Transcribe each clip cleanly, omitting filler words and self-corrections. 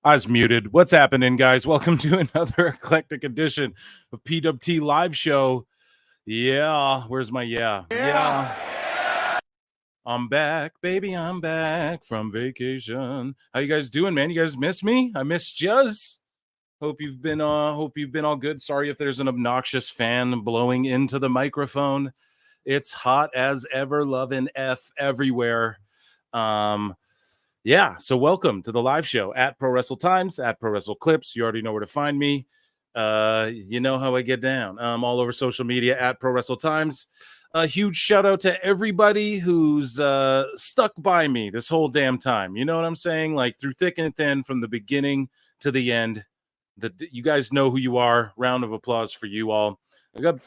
I was muted. What's happening, guys? Welcome to another eclectic edition of PWT Live Show. Yeah, where's my yeah? I'm back, baby. I'm back from vacation. How you guys doing, man? You guys miss me? I missed Juz. Hope you've been all good. Sorry if there's an obnoxious fan blowing into the microphone. It's hot as ever, loving F everywhere. Yeah, so welcome to the live show at Pro Wrestle Times, at Pro Wrestle Clips. You already know where to find me. You know how I get down. All over social media at Pro Wrestle Times. A huge shout out to everybody who's stuck by me this whole damn time. You know what I'm saying? Like through thick and thin, from the beginning to the end. You guys know who you are. Round of applause for you all. I got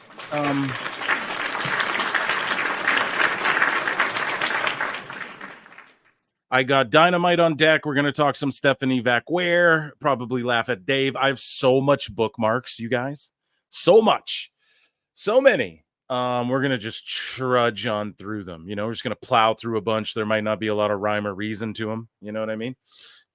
I got Dynamite on deck. We're going to talk some Stephanie Vaquer, probably laugh at Dave. I have so much bookmarks, you guys. So much. So many. We're going to just trudge on through them. You know, we're just going to plow through a bunch. There might not be a lot of rhyme or reason to them. You know what I mean?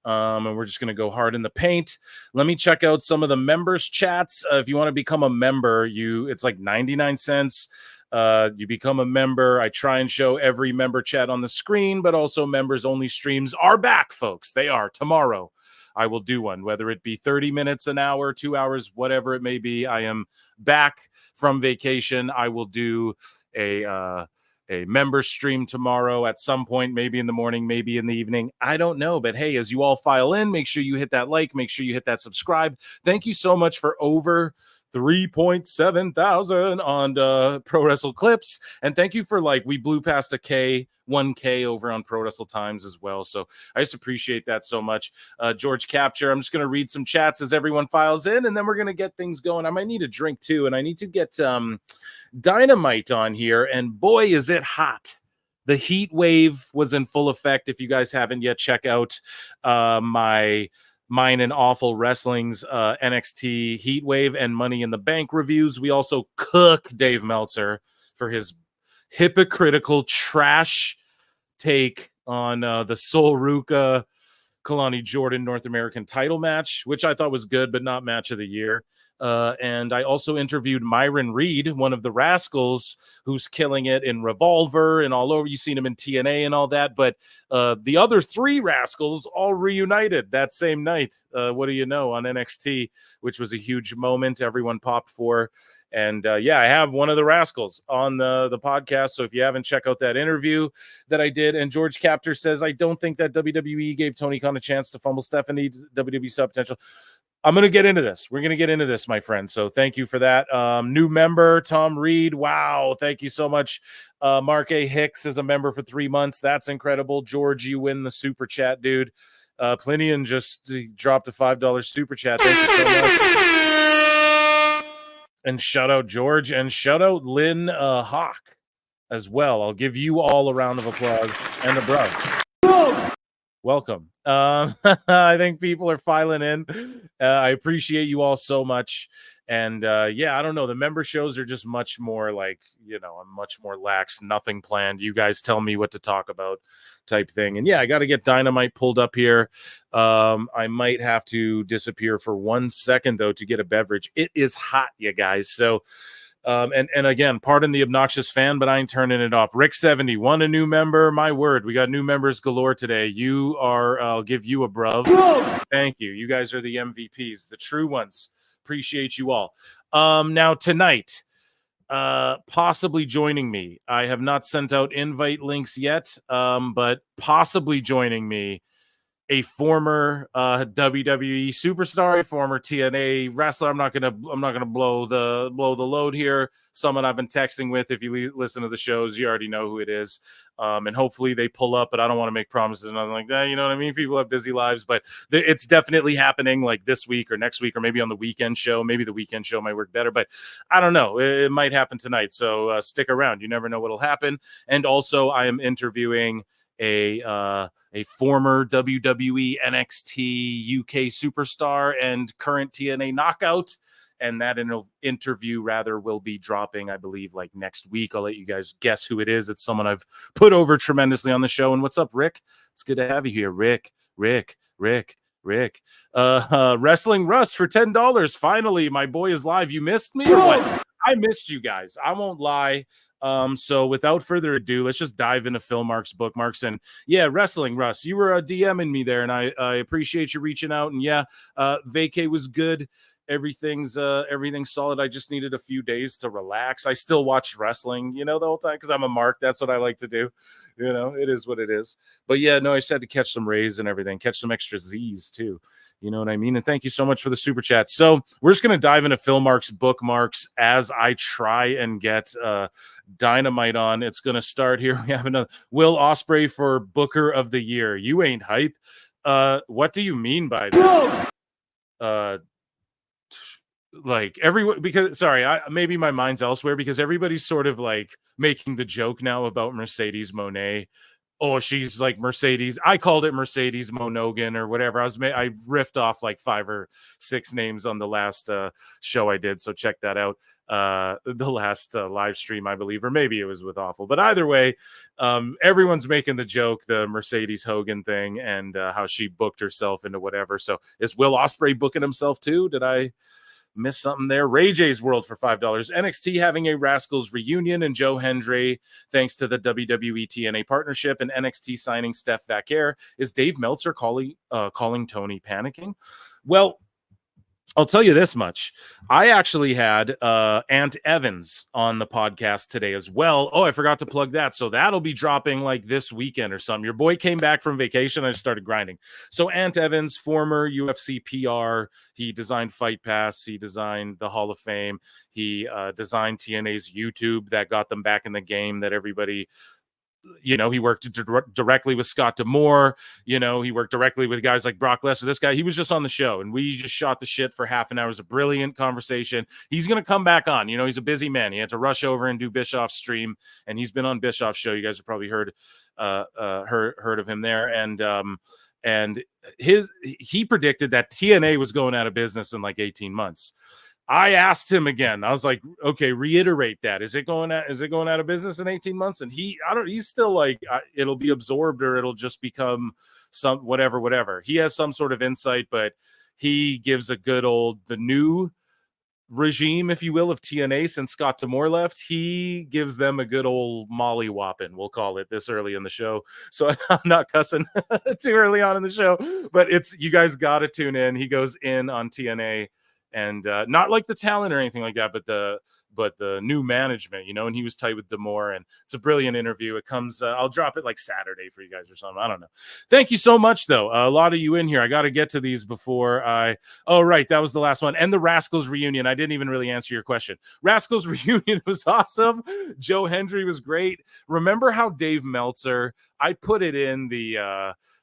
And we're just going to go hard in the paint. Let me check out some of the members chats. If you want to become a member, it's like 99 cents. You become a member. I try and show every member chat on the screen, but also members only streams are back, folks. They are tomorrow. I will do one, whether it be 30 minutes, an hour, 2 hours, whatever it may be. I am back from vacation. I will do a member stream tomorrow at some point, maybe in the morning, maybe in the evening. I don't know. But hey, as you all file in, make sure you hit that like, make sure you hit that subscribe. Thank you so much for over 3.7 thousand on Pro Wrestle Clips. And thank you for we blew past 1K over on Pro Wrestle Times as well. So I just appreciate that so much. George Capture, I'm just going to read some chats as everyone files in, and then we're going to get things going. I might need a drink too, and I need to get Dynamite on here, and boy, is it hot. The heat wave was in full effect. If you guys haven't yet, check out Mine and Awful Wrestling's NXT Heat Wave and Money in the Bank reviews. We also cook Dave Meltzer for his hypocritical trash take on the Sol Ruca Kalani Jordan North American title match, which I thought was good, but not match of the year. And I also interviewed Myron Reed, one of the Rascals, who's killing it in Revolver and all over. You've seen him in TNA and all that. But the other three Rascals all reunited that same night. What do you know, on NXT, which was a huge moment. Everyone popped for. And I have one of the Rascals on the podcast. So if you haven't, check out that interview that I did. And George Captor says, I don't think that WWE gave Tony Khan a chance to fumble Stephanie's WWE sub potential. I'm going to get into this. We're going to get into this, my friend. So thank you for that. New member, Tom Reed. Wow. Thank you so much. Mark A. Hicks is a member for 3 months. That's incredible. George, you win the super chat, dude. Plinian just dropped a $5 super chat. Thank you so much. And shout out George, and shout out Lynn Hawk as well. I'll give you all a round of applause and a bro. Welcome. I think people are filing in. I appreciate you all so much. And I don't know. The member shows are just much more I'm much more lax, nothing planned. You guys tell me what to talk about type thing. And I got to get Dynamite pulled up here. I might have to disappear for 1 second, though, to get a beverage. It is hot, you guys. So, and again, pardon the obnoxious fan, but I ain't turning it off. Rick 71, a new member. My word, we got new members galore today. You are, I'll give you a bruv. Thank you. You guys are the MVPs, the true ones. Appreciate you all. Now tonight, possibly joining me. I have not sent out invite links yet, but possibly joining me, a former WWE superstar, a former TNA wrestler. I'm not gonna blow the load here. Someone I've been texting with. If you listen to the shows, you already know who it is. And hopefully they pull up. But I don't want to make promises and nothing like that. You know what I mean? People have busy lives, but it's definitely happening like this week or next week or maybe on the weekend show. Maybe the weekend show might work better, but I don't know. It might happen tonight. So stick around. You never know what'll happen. And also, I am interviewing a former WWE NXT UK superstar and current TNA knockout. And that interview will be dropping, I believe, next week. I'll let you guys guess who it is. It's someone I've put over tremendously on the show. And what's up, Rick? It's good to have you here. Rick. Rick. Wrestling Russ for $10. Finally, my boy is live. You missed me or what? I missed you guys. I won't lie. So without further ado, let's just dive into Phil Mark's bookmarks. And yeah, Wrestling Russ, you were DMing me there, and I appreciate you reaching out. And yeah, Vacay was good. Everything's solid. I just needed a few days to relax. I still watched wrestling, the whole time because I'm a mark. That's what I like to do. It is what it is. But yeah, no, I just had to catch some rays and everything, catch some extra Z's too. You know what I mean? And thank you so much for the super chat. So we're just going to dive into Phil Mark's bookmarks as I try and get Dynamite on. It's going to start here. We have another Will Ospreay for Booker of the Year. You ain't hype. What do you mean by that? Like everyone, because sorry, maybe my mind's elsewhere because everybody's sort of like making the joke now about Mercedes Moné. Oh, she's like Mercedes. I called it Mercedes Monogan or whatever. I riffed off like 5 or 6 names on the last show I did. So check that out. The last live stream, I believe, or maybe it was with Awful. But either way, everyone's making the joke, the Mercedes Hogan thing, and how she booked herself into whatever. So is Will Ospreay booking himself too? Did I miss something there? Ray J's World for $5. NXT having a Rascals reunion and Joe Hendry, thanks to the WWE TNA partnership and NXT signing Steph Vaquer. Is Dave Meltzer calling Tony panicking? Well, I'll tell you this much. I actually had Ant Evans on the podcast today as well. Oh, I forgot to plug that. So that'll be dropping like this weekend or something. Your boy came back from vacation. I started grinding. So Ant Evans, former UFC PR. He designed Fight Pass. He designed the Hall of Fame. He designed TNA's YouTube that got them back in the game that everybody... he worked directly with Scott D'Amore. He worked directly with guys like Brock Lesnar. This guy, he was just on the show, and we just shot the shit for half an hour. It was a brilliant conversation. He's going to come back on. He's a busy man. He had to rush over and do Bischoff's stream, and he's been on Bischoff's show. You guys have probably heard of him there. And he predicted that TNA was going out of business in like 18 months. I asked him again. I was like, okay, reiterate that. Is it going out of business in 18 months? And he's still like, it'll be absorbed or it'll just become some whatever. He has some sort of insight, but he gives a good old, the new regime, if you will, of TNA since Scott D'Amore left. He gives them a good old molly whopping, we'll call it, this early in the show. So I'm not cussing too early on in the show, but you guys got to tune in. He goes in on TNA. And not like the talent or anything like that, but the new management, and he was tight with D'Amore, and it's a brilliant interview. It comes, I'll drop it like Saturday for you guys or something. I don't know. Thank you so much, though. A lot of you in here. I got to get to these before oh, right. That was the last one. And the Rascals reunion. I didn't even really answer your question. Rascals reunion was awesome. Joe Hendry was great. Remember how Dave Meltzer, I put it in.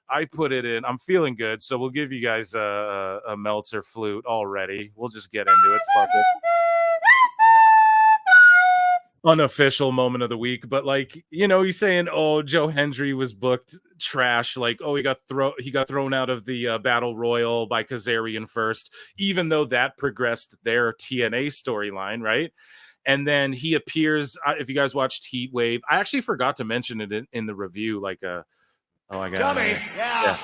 I'm feeling good, so we'll give you guys a Meltzer flute already. We'll just get into it. Fuck it. Unofficial moment of the week, but he's saying, oh, Joe Hendry was booked trash. Like, oh, he got thrown out of the Battle Royal by Kazarian first, even though that progressed their TNA storyline, right? And then he appears. If you guys watched Heat Wave, I actually forgot to mention it in the review, oh, I got dummy. Yeah.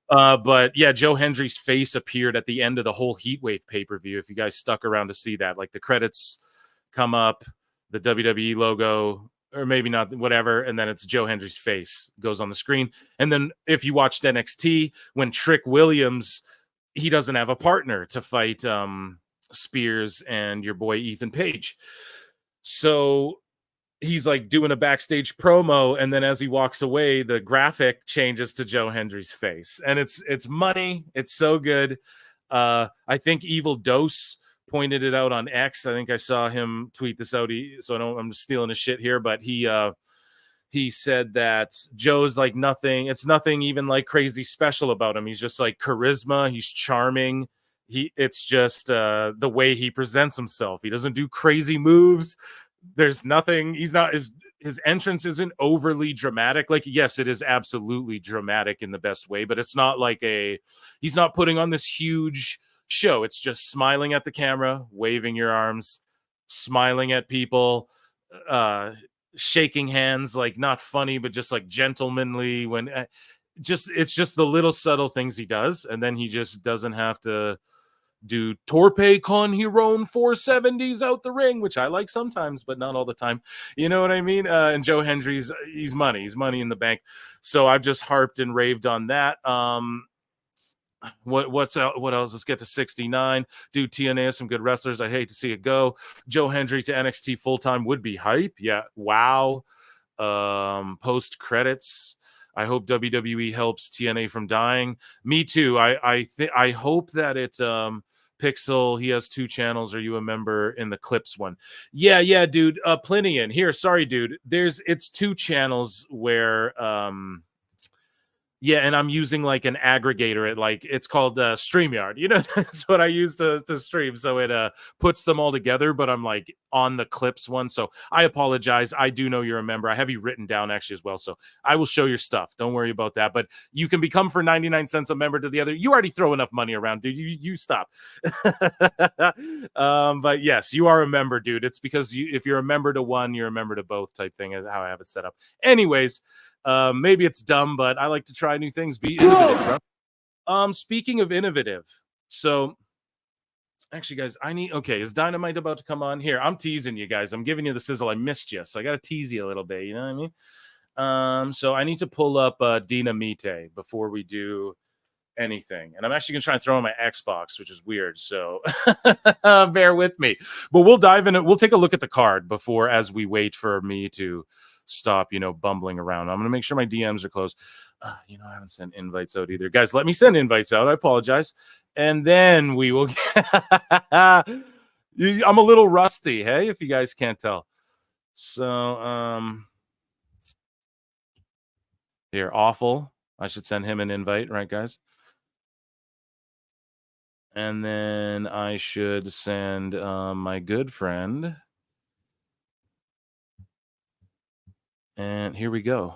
But yeah, Joe Hendry's face appeared at the end of the whole Heatwave pay-per-view. If you guys stuck around to see that, like the credits come up, the WWE logo, or maybe not, whatever, and then it's Joe Hendry's face goes on the screen. And then if you watched NXT, when Trick Williams, he doesn't have a partner to fight Spears and your boy Ethan Page. So he's like doing a backstage promo, and then as he walks away, the graphic changes to Joe Hendry's face, and it's money. It's so good. I think Evil Dose pointed it out on X. I think I saw him tweet this out. I'm stealing his shit here, but he said that Joe's like nothing. It's nothing even like crazy special about him. He's just like charisma. He's charming. It's just the way he presents himself. He doesn't do crazy moves. There's nothing. He's not his entrance isn't overly dramatic. Like, yes, it is absolutely dramatic in the best way, but it's not like he's not putting on this huge show. It's just smiling at the camera, waving your arms, smiling at people, shaking hands, like not funny, but just like gentlemanly. it's just the little subtle things he does, and then he just doesn't have to do Torpe con Hiron 470s out the ring, which I like sometimes, but not all the time. You know what I mean? And Joe Hendry's he's money in the bank. So I've just harped and raved on that. What else? Let's get to 69. Dude, TNA has some good wrestlers. I hate to see it go. Joe Hendry to NXT full-time would be hype. Yeah. Wow. Post credits. I hope WWE helps TNA from dying. Me too. I hope that it Pixel, he has 2 channels. Are you a member in the Clips one? Yeah, dude. Plenty in here. Sorry, dude. It's 2 channels where yeah, and I'm using like an aggregator. It's called StreamYard. You know, that's what I use to stream. So it puts them all together, but I'm like on the Clips one. So I apologize. I do know you're a member. I have you written down actually as well. So I will show your stuff. Don't worry about that. But you can become for 99 cents a member to the other. You already throw enough money around, dude. You stop. But yes, you are a member, dude. It's because if you're a member to one, you're a member to both type thing is how I have it set up. Anyways, maybe it's dumb, but I like to try new things. Be innovative, bro. Speaking of innovative, so actually, guys, is Dynamite about to come on? Here, I'm teasing you guys. I'm giving you the sizzle. I missed you, so I gotta tease you a little bit. You know what I mean? So I need to pull up Dynamite before we do anything, and I'm actually gonna try and throw on my Xbox, which is weird, so bear with me. But we'll dive in it. We'll take a look at the card before, as we wait for me to stop, bumbling around. I'm gonna make sure my DMs are closed. I haven't sent invites out either, guys. Let me send invites out. I apologize, and then we will I'm a little rusty, hey, if you guys can't tell. So here, awful. I should send him an invite, right, guys? And then I should send my good friend. And here we go.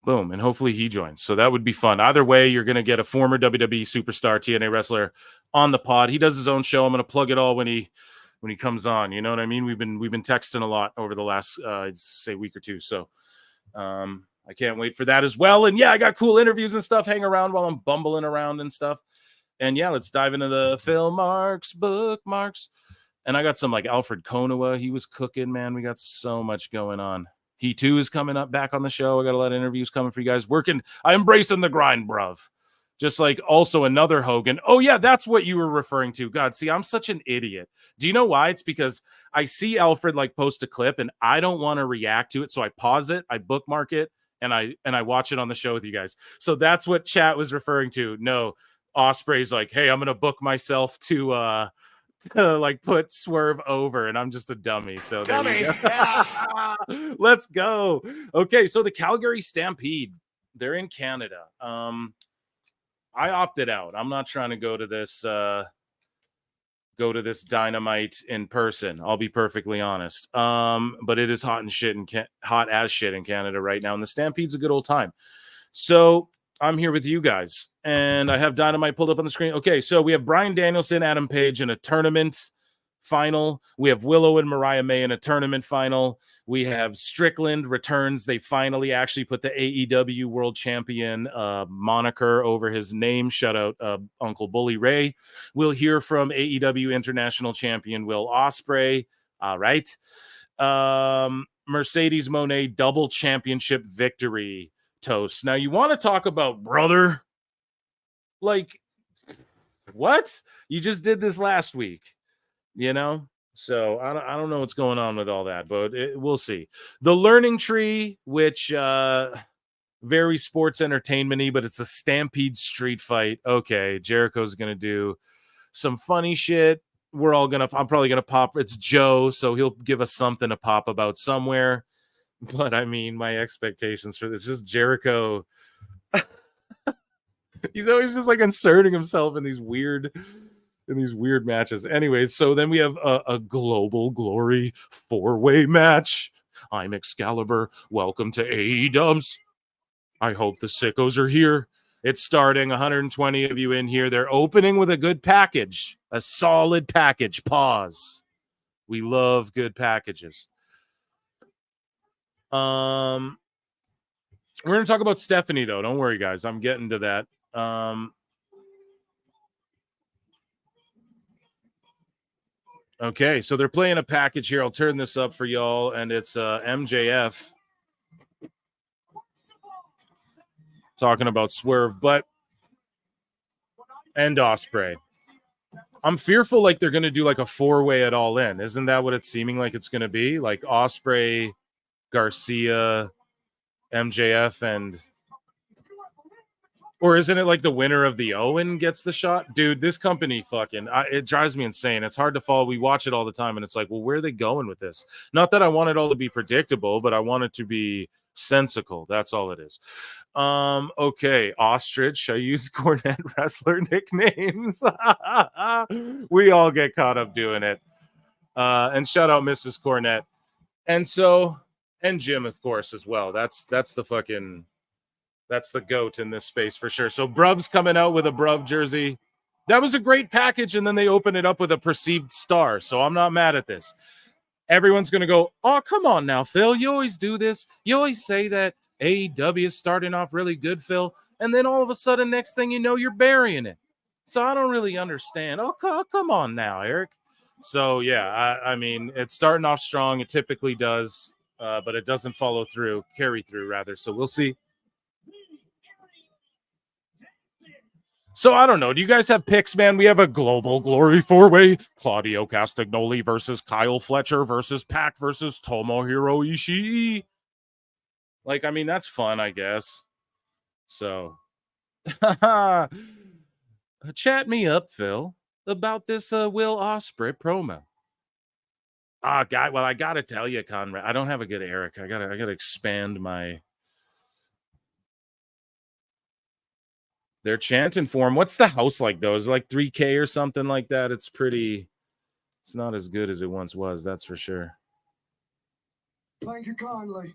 Boom. And hopefully he joins. So that would be fun. Either way, you're going to get a former WWE superstar, TNA wrestler on the pod. He does his own show. I'm going to plug it all when he comes on. You know what I mean? We've been texting a lot over the last, I'd say, week or two. So I can't wait for that as well. And yeah, I got cool interviews and stuff hanging around while I'm bumbling around and stuff. And yeah, let's dive into the film marks, bookmarks. And I got some like Alfred Konuwa. He was cooking, man. We got so much going on. He too is coming up back on the show. I got a lot of interviews coming for you guys. I'm embracing the grind, bruv. Just like also another Hogan. Oh yeah, that's what you were referring to. God, see, I'm such an idiot. Do you know why? It's because I see Alfred like post a clip and I don't want to react to it. So I pause it, I bookmark it, and I watch it on the show with you guys. So that's what chat was referring to. No, Ospreay's like, hey, I'm gonna book myself to like put Swerve over, and I'm just a dummy. So dummy. Let's go. Okay, so the Calgary Stampede, they're in Canada. I opted out. I'm not trying to go to this Dynamite in person. I'll be perfectly honest. But it is hot as shit in Canada right now, and the Stampede's a good old time. So I'm here with you guys, and I have Dynamite pulled up on the screen. Okay, so we have Bryan Danielson, Adam Page in a tournament final. We have Willow and Mariah May in a tournament final. We have Strickland returns. They finally actually put the AEW World Champion moniker over his name. Shout out Uncle Bully Ray. We'll hear from AEW International Champion Will Ospreay. All right. Mercedes Moné double championship victory toast. Now you want to talk about brother? Like, what? You just did this last week, So I don't know what's going on with all that, but we'll see. The Learning Tree, which very sports entertainment-y, but it's a Stampede street fight. Okay, Jericho's gonna do some funny shit. I'm probably gonna pop. It's Joe, so he'll give us something to pop about somewhere. But I mean, my expectations for this is Jericho. He's always just like inserting himself in these weird matches. Anyways, so then we have a Global Glory 4-way match. I'm Excalibur. Welcome to AEW. I hope the sickos are here. It's starting. 120 of you in here. They're opening with a good package, a solid package. Pause. We love good packages. We're going to talk about Stephanie, though. Don't worry, guys. I'm getting to that. Okay, so they're playing a package here. I'll turn this up for y'all, and it's MJF talking about Swerve, and Ospreay. I'm fearful like they're going to do like a 4-way at All In. Isn't that what it's seeming like it's going to be? Like Ospreay, Garcia, MJF, and... Or isn't it like the winner of the Owen gets the shot? Dude, this company fucking... it drives me insane. It's hard to follow. We watch it all the time, and it's like, well, where are they going with this? Not that I want it all to be predictable, but I want it to be sensical. That's all it is. Okay, Ostrich. I use Cornette wrestler nicknames. We all get caught up doing it. And shout out Mrs. Cornette. And Jim, of course, as well. That's the GOAT in this space for sure. So Bruv's coming out with a Bruv jersey. That was a great package, and then they open it up with a perceived star. So I'm not mad at this. Everyone's going to go, oh, come on now, Phil. You always do this. You always say that AEW is starting off really good, Phil. And then all of a sudden, next thing you know, you're burying it. So I don't really understand. Oh, come on now, Eric. So, yeah, I mean, it's starting off strong. It typically does, but it doesn't carry through, rather. So we'll see. So I don't know. Do you guys have picks, man? We have a global glory 4-way. Claudio Castagnoli versus Kyle Fletcher versus Pac versus Tomohiro Ishii. Like, I mean, that's fun, I guess. So, chat me up, Phil, about this Will Ospreay promo. Guy. Well, I gotta tell you, Conrad, I don't have a good Eric. I gotta expand my. They're chanting for him. What's the house like, though? Is it like 3K or something like that? It's not as good as it once was, that's for sure. Thank you kindly.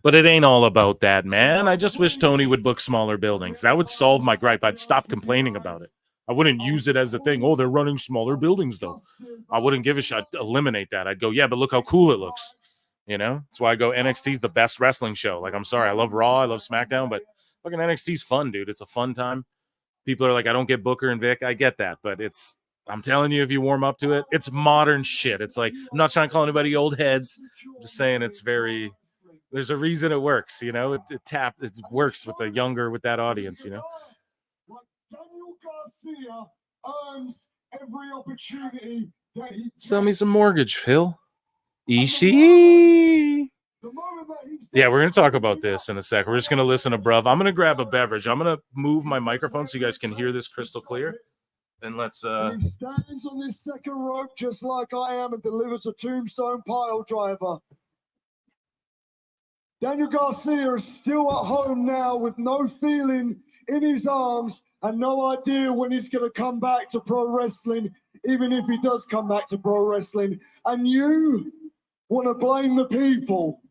But it ain't all about that, man. I just wish Tony would book smaller buildings. That would solve my gripe. I'd stop complaining about it. I wouldn't use it as the thing. Oh, they're running smaller buildings, though. I wouldn't give a shit. I'd eliminate that. I'd go, yeah, but look how cool it looks. You know, that's why I go NXT's the best wrestling show. Like, I'm sorry, I love Raw, I love SmackDown, but fucking NXT's fun, dude. It's a fun time. People are like, I don't get Booker and Vic. I get that, but I'm telling you, if you warm up to it, it's modern shit. It's like, I'm not trying to call anybody old heads. I'm just saying there's a reason it works, you know. It works with that audience, you know. Daniel Garcia earns every opportunity that he sell me some mortgage, Phil. Ishii. Yeah, we're going to talk about this in a sec. We're just going to listen to Bruv. I'm going to grab a beverage. I'm going to move my microphone so you guys can hear this crystal clear. And let's... He stands on this second rope just like I am and delivers a tombstone pile driver. Daniel Garcia is still at home now with no feeling in his arms and no idea when he's going to come back to pro wrestling, even if he does come back to pro wrestling. And you want to blame the people.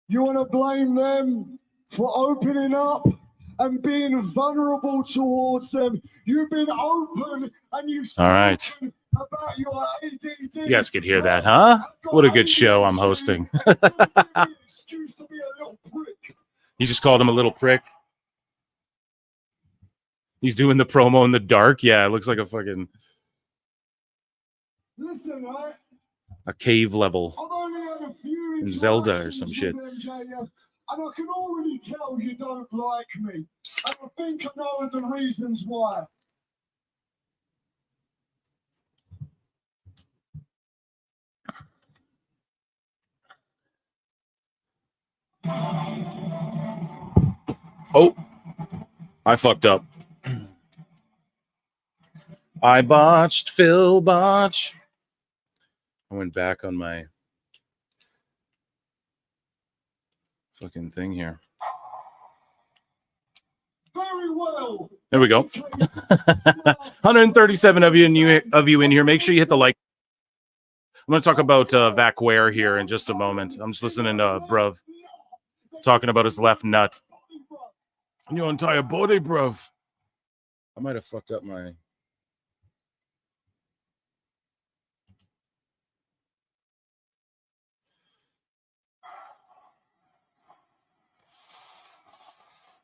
You want to blame them for opening up and being vulnerable towards them. You've been open and you've spoken all right. About your ADD. You guys could hear that, huh? What a good show I'm hosting. He just called him a little prick. He's doing the promo in the dark. Yeah, it looks like a fucking... Listen, right? A cave level in Zelda or some shit. MJF, and I can already tell you don't like me. And I think I know the reasons why. Oh, I fucked up. I botched, Phil botch. I went back on my fucking thing here. Very well. There we go. 137 of you in here. Make sure you hit the like. I'm going to talk about Vaquer here in just a moment. I'm just listening to Bruv talking about his left nut. Your entire body, bruv. I might have fucked up my...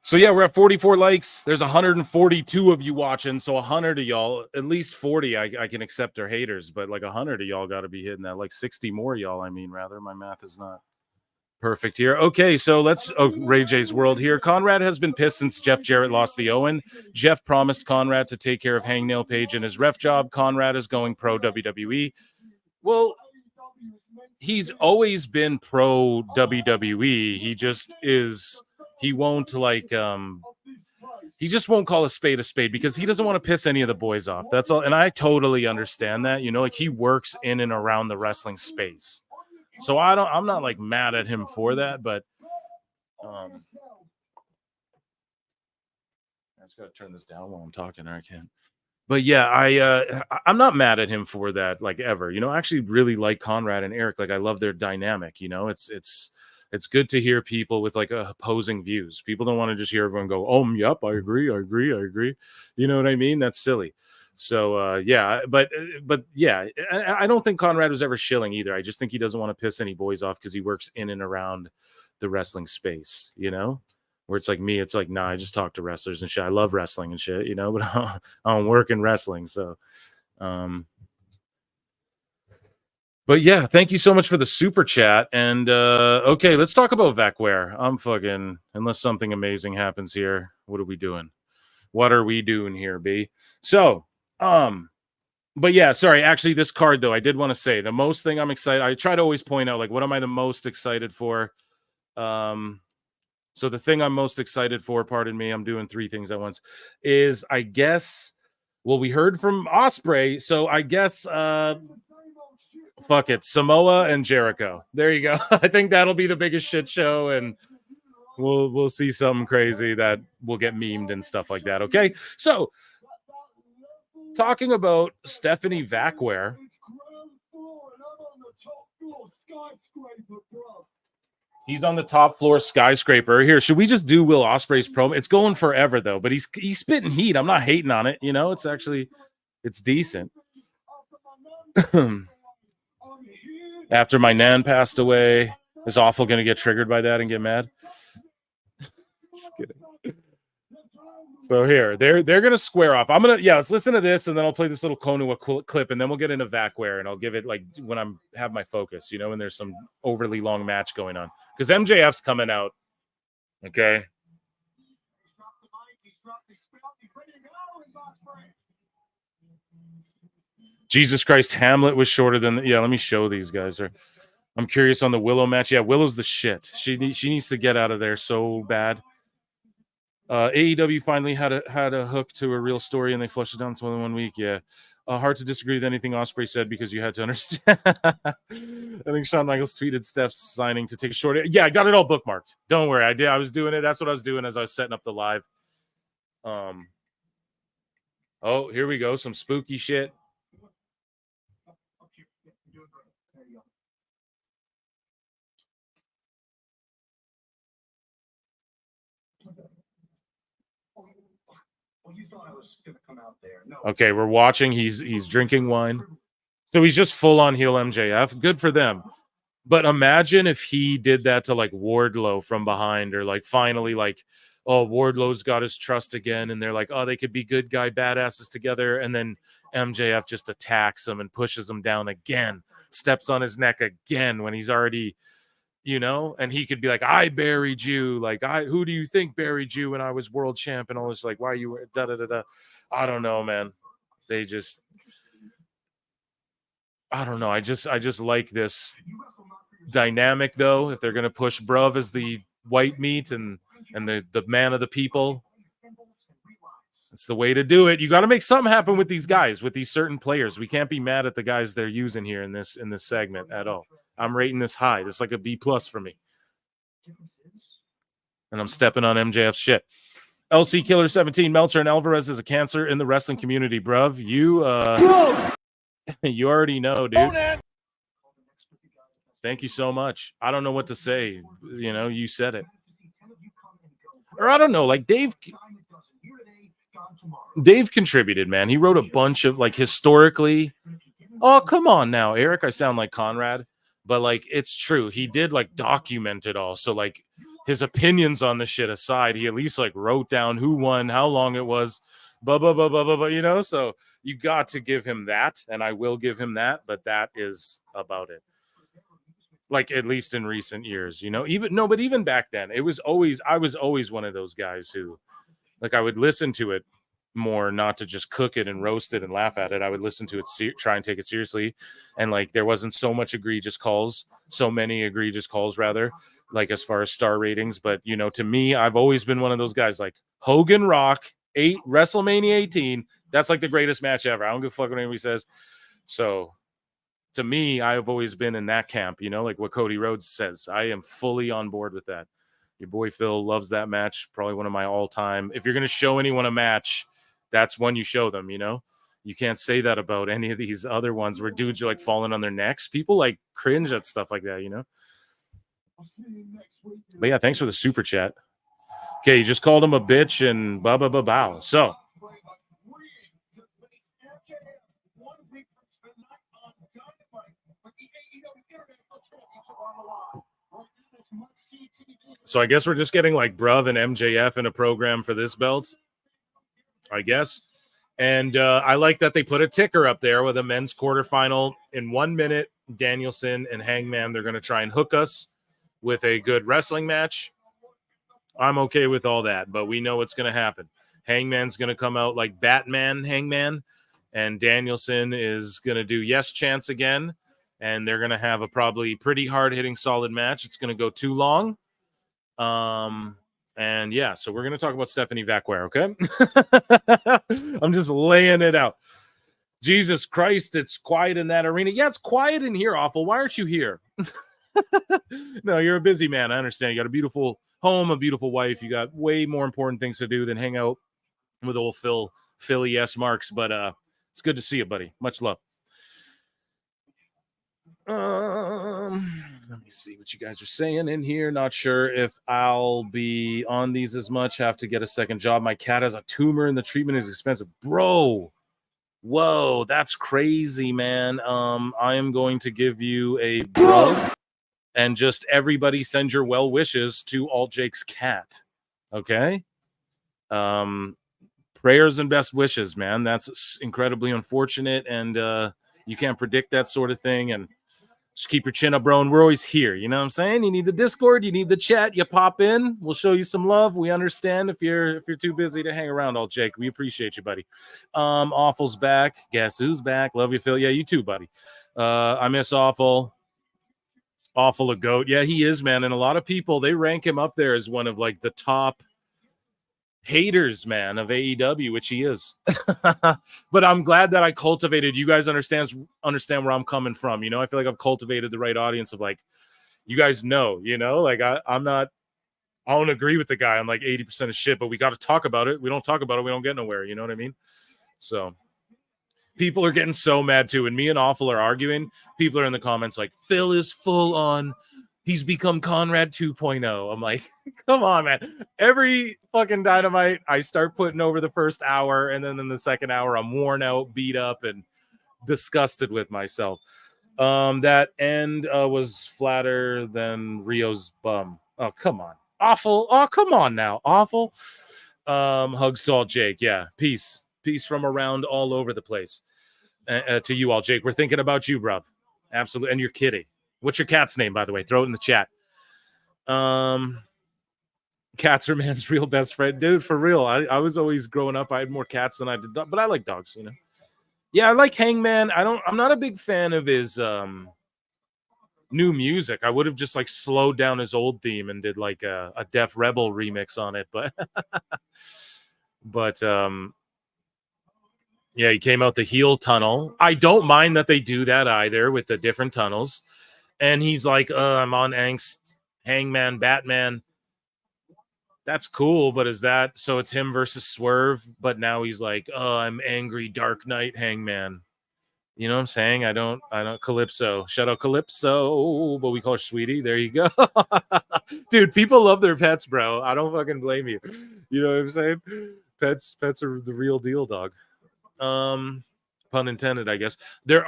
So yeah, we're at 44 likes. There's 142 of you watching, so 100 of y'all, at least 40, I can accept are haters, but like 100 of y'all got to be hitting that. Like 60 more y'all, I mean, rather. My math is not perfect here. Okay, so let's Ray J's World here. Conrad has been pissed since Jeff Jarrett lost the Owen. Jeff promised Conrad to take care of Hangnail Page and his ref job. Conrad is going pro WWE. Well, he's always been pro WWE. He just is. He won't like. He just won't call a spade because he doesn't want to piss any of the boys off. That's all. And I totally understand that. You know, like he works in and around the wrestling space. So I'm not like mad at him for that, but I just gotta turn this down while I'm talking, or I can't. But yeah, I'm not mad at him for that, like ever. You know, I actually really like Conrad and Eric. Like I love their dynamic. You know, it's good to hear people with like opposing views. People don't want to just hear everyone go, "Oh, yep, I agree. You know what I mean? That's silly. So yeah, but yeah, I don't think Conrad was ever shilling either. I just think he doesn't want to piss any boys off because he works in and around the wrestling space, you know, where it's like me, it's like, nah, I just talk to wrestlers and shit. I love wrestling and shit, you know, but I don't work in wrestling. So but yeah, thank you so much for the super chat. And okay, let's talk about Vaquer. I'm fucking, unless something amazing happens here, what are we doing? What are we doing here, B? So but yeah, sorry. Actually, this card though, I did want to say the most thing I'm excited. I try to always point out like what am I the most excited for? So the thing I'm most excited for, pardon me, I'm doing three things at once, is I guess. Well, we heard from Ospreay, so I guess fuck it, Samoa and Jericho. There you go. I think that'll be the biggest shit show, and we'll see something crazy that will get memed and stuff like that. Okay, so. Talking about Stephanie Vaquer. He's on the top floor skyscraper. Here, should we just do Will Ospreay's promo? It's going forever though, but he's spitting heat. I'm not hating on it. You know, it's decent. After my nan passed away, is Awful going to get triggered by that and get mad? Just kidding. So here, they're gonna square off. Let's listen to this, and then I'll play this little Konua clip, and then we'll get into Vaquer, and I'll give it like when I'm have my focus, you know, and there's some overly long match going on because MJF's coming out. Okay. Jesus Christ, Hamlet was shorter than let me show these guys. I'm curious on the Willow match. Yeah, Willow's the shit. She needs to get out of there so bad. AEW finally had a hook to a real story, and they flushed it down to only 1 week. Yeah, hard to disagree with anything Ospreay said because you had to understand. I think Shawn Michaels tweeted Steph's signing to take a short. Yeah, I got it all bookmarked. Don't worry, I did. I was doing it. That's what I was doing as I was setting up the live. Oh, here we go. Some spooky shit. You thought I was gonna come out there. No. Okay, we're watching. He's drinking wine. So he's just full on heel MJF. Good for them. But imagine if he did that to like Wardlow from behind, or like finally like, oh, Wardlow's got his trust again, and they're like, oh, they could be good guy badasses together, and then MJF just attacks him and pushes him down again, steps on his neck again when he's already, you know, and he could be like, I buried you. Like, who do you think buried you when I was world champ? And all this, like, why you da-da-da-da. I don't know, man. They just, I don't know. I just like this dynamic, though. If they're going to push Bruv as the white meat and the man of the people, it's the way to do it. You got to make something happen with these guys, with these certain players. We can't be mad at the guys they're using here in this segment at all. I'm rating this high. This is like a B+ for me. And I'm stepping on MJF's shit. LC Killer 17, Meltzer and Alvarez is a cancer in the wrestling community, bruv. You you already know, dude. Thank you so much. I don't know what to say. You know, you said it. Or I don't know, like Dave contributed, man. He wrote a bunch of like historically. Oh, come on now, Eric. I sound like Conrad. But like it's true, he did like document it all. So like his opinions on the shit aside, he at least like wrote down who won, how long it was, blah, blah, blah, blah, blah, blah, you know? So you got to give him that, and I will give him that, but that is about it. Like, at least in recent years, you know? But even back then, I was always one of those guys who, like, I would listen to it more, not to just cook it and roast it and laugh at it. I would listen to it, try and take it seriously. And like, there wasn't so many egregious calls, rather, like as far as star ratings. But, you know, to me, I've always been one of those guys like Hogan Rock, WrestleMania 18. That's like the greatest match ever. I don't give a fuck what anybody says. So to me, I've always been in that camp, you know, like what Cody Rhodes says. I am fully on board with that. Your boy Phil loves that match. Probably one of my all-time. If you're going to show anyone a match, that's when you show them, you know? You can't say that about any of these other ones where dudes are like falling on their necks. People like cringe at stuff like that, you know? But yeah, thanks for the super chat. Okay, you just called him a bitch and blah, blah, blah, bow. So. So I guess we're just getting like Bruv and MJF in a program for this belt, I guess. And I like that they put a ticker up there with a men's quarterfinal in 1 minute. Danielson and Hangman, they're going to try and hook us with a good wrestling match. I'm okay with all that, but we know what's going to happen. Hangman's going to come out like Batman Hangman, and Danielson is going to do yes chance again, and they're going to have a probably pretty hard-hitting solid match. It's going to go too long. And yeah, so we're going to talk about Stephanie Vaquer, okay? I'm just laying it out. Jesus Christ, it's quiet in that arena. Yeah, it's quiet in here, Awful. Why aren't you here? No, you're a busy man. I understand. You got a beautiful home, a beautiful wife. You got way more important things to do than hang out with old Philly S. Marks. But it's good to see you, buddy. Much love. Let me see what you guys are saying in here. Not sure if I'll be on these as much. Have to get a second job. My cat has a tumor and the treatment is expensive. Bro, whoa, that's crazy, man. I am going to give you a bro, and just everybody send your well wishes to All Jake's cat. Okay? Prayers and best wishes, man. That's incredibly unfortunate, and you can't predict that sort of thing, and just keep your chin up, bro, and we're always here. You know what I'm saying? You need the Discord, you need the chat, you pop in. We'll show you some love. We understand if you're too busy to hang around, all Jake. We appreciate you, buddy. Awful's back. Guess who's back? Love you, Phil. Yeah, you too, buddy. I miss Awful. Awful a goat. Yeah, he is, man. And a lot of people, they rank him up there as one of like the top haters, man, of AEW, which he is. But I'm glad that I cultivated. You guys understand where I'm coming from. You know, I feel like I've cultivated the right audience of like, you guys know, you know, like I don't agree with the guy. I'm like 80% of shit, but we got to talk about it. We don't talk about it, we don't get nowhere. You know what I mean? So people are getting so mad too. And me and Awful are arguing. People are in the comments like, Phil is full on. He's become Conrad 2.0. I'm like, come on, man. Every fucking Dynamite, I start putting over the first hour, and then in the second hour, I'm worn out, beat up, and disgusted with myself. That end was flatter than Rio's bum. Oh, come on. Awful. Oh, come on now. Awful. Hugs to all Jake. Yeah. Peace from around all over the place. To you all, Jake. We're thinking about you, bruv. Absolutely. And your kitty. What's your cat's name, by the way? Throw it in the chat. Cats are man's real best friend. Dude, for real. I was always growing up, I had more cats than I did dogs, but I like dogs, you know. Yeah, I like Hangman. I'm not a big fan of his new music. I would have just like slowed down his old theme and did like a Def Rebel remix on it, but yeah, he came out the heel tunnel. I don't mind that they do that either with the different tunnels. And he's like, I'm on angst, Hangman, Batman. That's cool, but is that so? It's him versus Swerve, but now he's like, I'm angry, Dark Knight, Hangman. You know what I'm saying? I don't Calypso. Shout out Calypso, but we call her Sweetie. There you go. Dude, people love their pets, bro. I don't fucking blame you. You know what I'm saying? Pets are the real deal, dog. Pun intended, I guess.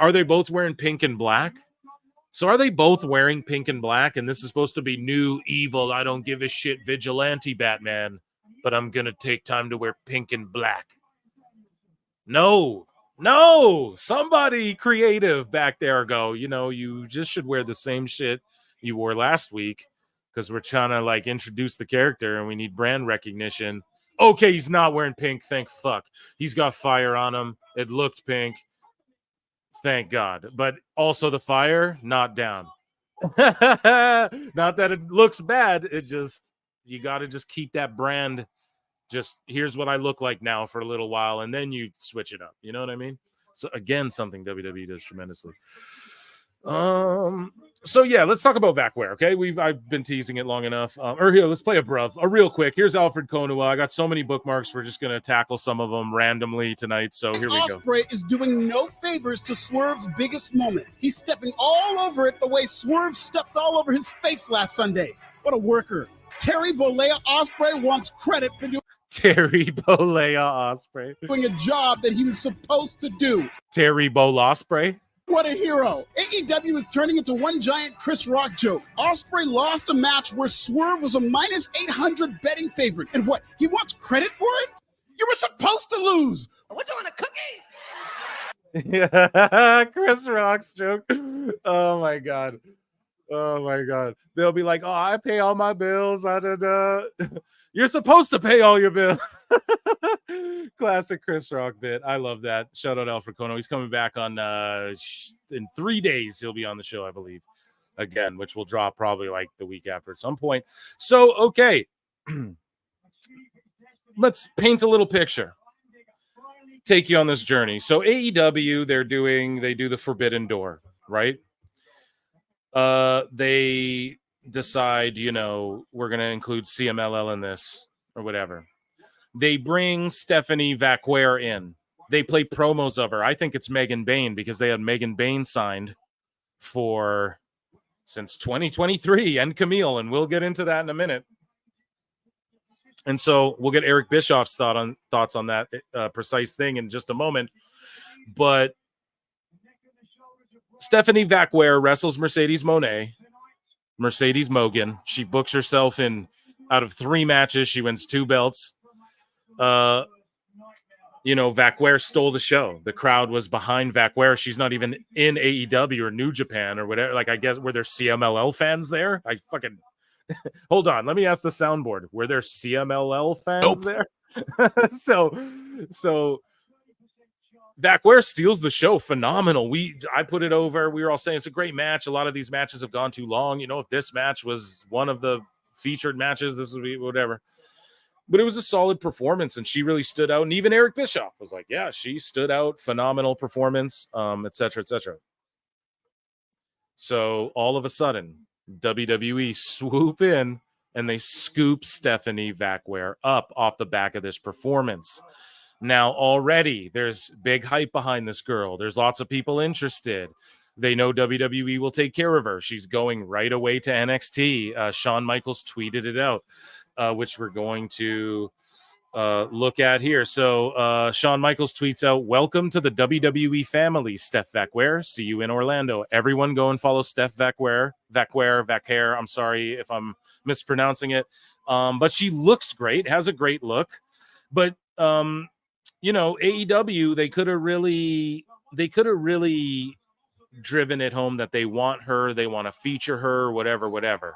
Are they both wearing pink and black? So are they both wearing pink and black? And this is supposed to be new, evil, I don't give a shit vigilante Batman, but I'm going to take time to wear pink and black. No, somebody creative back there go, you just should wear the same shit you wore last week because we're trying to like introduce the character and we need brand recognition. Okay, he's not wearing pink. Thank fuck. He's got fire on him. It looked pink. Thank God. But also the fire, not down. Not that it looks bad. It just, you got to just keep that brand. Just here's what I look like now for a little while, and then you switch it up. You know what I mean? So again, something WWE does tremendously. So yeah, let's talk about Vaquer. Okay, I've been teasing it long enough. Or here, let's play a real quick. Here's Alfred Konuwa. I got so many bookmarks. We're just gonna tackle some of them randomly tonight. So here we go. Ospreay is doing no favors to Swerve's biggest moment. He's stepping all over it the way Swerve stepped all over his face last Sunday. What a worker! Terry Bollea Ospreay wants credit for doing a job that he was supposed to do. Terry Ospreay. What a hero. AEW is turning into one giant Chris Rock joke. Ospreay lost a match where Swerve was a minus 800 betting favorite. And what, he wants credit for it? You were supposed to lose. What, you want a cookie? Yeah, Chris Rock's joke. Oh my God. They'll be like, oh, I pay all my bills. You're supposed to pay all your bills. Classic Chris Rock bit. I love that. Shout out Alfred Kono. He's coming back on in 3 days. He'll be on the show, I believe, again, which will drop probably like the week after at some point. So, okay. Let's paint a little picture. Take you on this journey. So AEW, they do the Forbidden Door, right? They decide, we're going to include CMLL in this or whatever. They bring Stephanie Vaquer in. They play promos of her. I think it's Megan Bayne because they had Megan Bayne signed since 2023 and Camille, and we'll get into that in a minute. And so we'll get Eric Bischoff's thoughts on that precise thing in just a moment. But Stephanie Vaquer wrestles Mercedes Mogan. She books herself in out of 3 matches. She wins 2 belts. Vaquer stole the show. The crowd was behind Vaquer. She's not even in AEW or New Japan or whatever. Like, I guess, were there CMLL fans there? I fucking hold on. Let me ask the soundboard. Were there CMLL fans there? So Vaquer steals the show. Phenomenal. I put it over. We were all saying it's a great match. A lot of these matches have gone too long. If this match was one of the featured matches, this would be whatever. But it was a solid performance, and she really stood out. And even Eric Bischoff was like, yeah, she stood out. Phenomenal performance, et cetera, et cetera. So all of a sudden, WWE swoop in, and they scoop Stephanie Vaquer up off the back of this performance. Now, already, there's big hype behind this girl. There's lots of people interested. They know WWE will take care of her. She's going right away to NXT. Shawn Michaels tweeted it out, which we're going to look at here. So Shawn Michaels tweets out, welcome to the WWE family, Steph Vaquer. See you in Orlando. Everyone go and follow Steph Vaquer. Vaquer. I'm sorry if I'm mispronouncing it. But she looks great, has a great look. But AEW, they could have really driven it home that they want her, they want to feature her, whatever.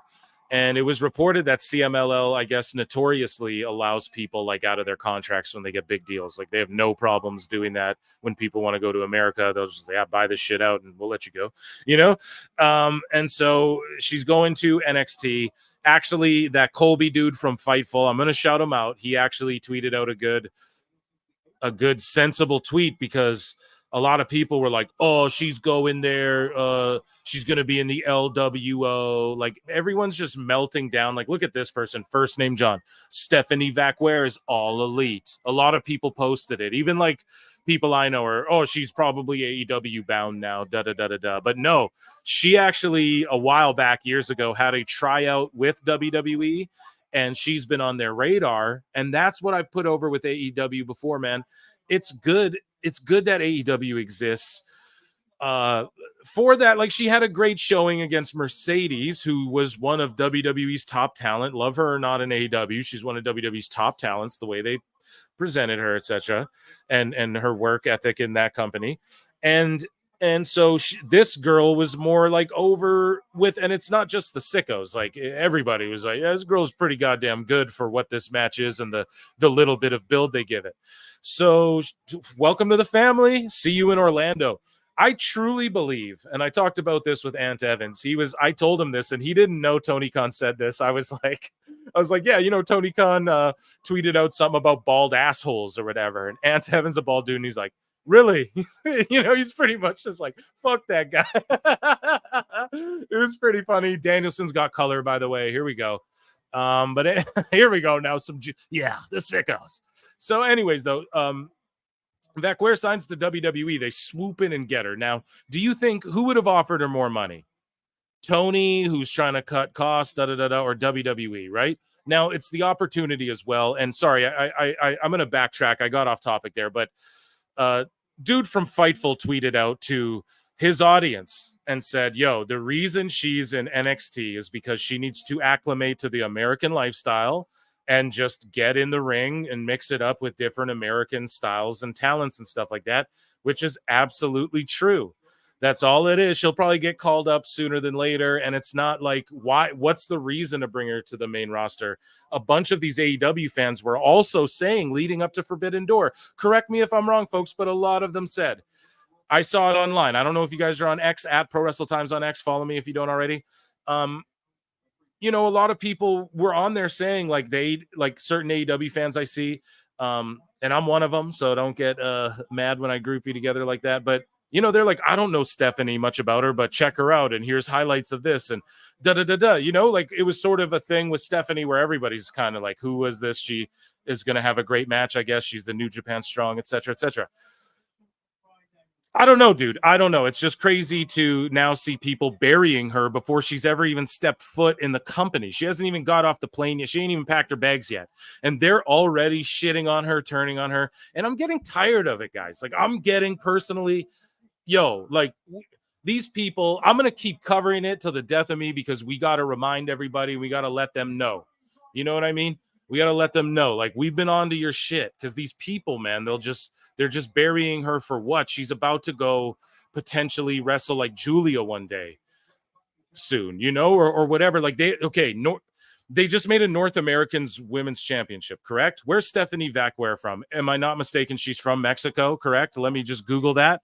And it was reported that CMLL, I guess, notoriously allows people like out of their contracts when they get big deals. Like, they have no problems doing that. When people want to go to America, they'll just buy this shit out and we'll let you go, and so she's going to NXT. Actually, that Colby dude from Fightful, I'm going to shout him out. He actually tweeted out a good sensible tweet, because a lot of people were like, oh, she's going there. She's going to be in the LWO. Like, everyone's just melting down. Like, look at this person. First name John. Stephanie Vaquer is all elite. A lot of people posted it. Even like people I know are, oh, she's probably AEW bound now. Da-da-da-da-da. But no, she actually a while back, years ago, had a tryout with WWE. And she's been on their radar. And that's what I've put over with AEW before, man. It's good. It's good that AEW exists. for that, like, she had a great showing against Mercedes, who was one of WWE's top talent. Love her or not in AEW, she's one of WWE's top talents, the way they presented her, etc., and her work ethic in that company. And so this girl was more like over with, and it's not just the sickos, like everybody was like, yeah, this girl's pretty goddamn good for what this match is and the little bit of build they give it. So welcome to the family. See you in Orlando. I truly believe, and I talked about this with Ant Evans. I told him this, and he didn't know Tony Khan said this. I was like, yeah, you know, Tony Khan tweeted out something about bald assholes or whatever. And Ant Evans, a bald dude, and he's like, really? You know, he's pretty much just like, fuck that guy. It was pretty funny. Danielson's got color, by the way. Here we go. But here we go now. The sickos. So anyways, though, Vaquer signs to WWE. They swoop in and get her. Now, do you think who would have offered her more money? Tony, who's trying to cut costs, or WWE, right? Now, it's the opportunity as well. And sorry, I'm going to backtrack. I got off topic there, but dude from Fightful tweeted out to his audience and said, yo, the reason she's in NXT is because she needs to acclimate to the American lifestyle and just get in the ring and mix it up with different American styles and talents and stuff like that, which is absolutely true. That's all it is. She'll probably get called up sooner than later. And it's not like, what's the reason to bring her to the main roster? A bunch of these AEW fans were also saying leading up to Forbidden Door, correct me if I'm wrong, folks, but a lot of them said, I saw it online. I don't know if you guys are on X, at Pro Wrestle Times on X. Follow me if you don't already. You know, a lot of people were on there saying like certain AEW fans I see, and I'm one of them, so don't get mad when I group you together like that. But you know, they're like, I don't know Stephanie much about her, but check her out, and here's highlights of this, and da. You know, like it was sort of a thing with Stephanie where everybody's kind of like, who was this? She is going to have a great match, I guess. She's the New Japan Strong, etc., etc. I don't know, dude. I don't know. It's just crazy to now see people burying her before she's ever even stepped foot in the company. She hasn't even got off the plane yet. She ain't even packed her bags yet. And they're already shitting on her, turning on her. And I'm getting tired of it, guys. Like, I'm getting personally, like these people, I'm going to keep covering it till the death of me because we got to remind everybody. We got to let them know. You know what I mean? We got to let them know, like, we've been on to your shit because these people, man, they're just burying her for what? She's about to go potentially wrestle like Julia one day soon, you know, or whatever. Like they just made a North Americans Women's Championship, correct? Where's Stephanie Vaquer from? Am I not mistaken? She's from Mexico, correct? Let me just Google that.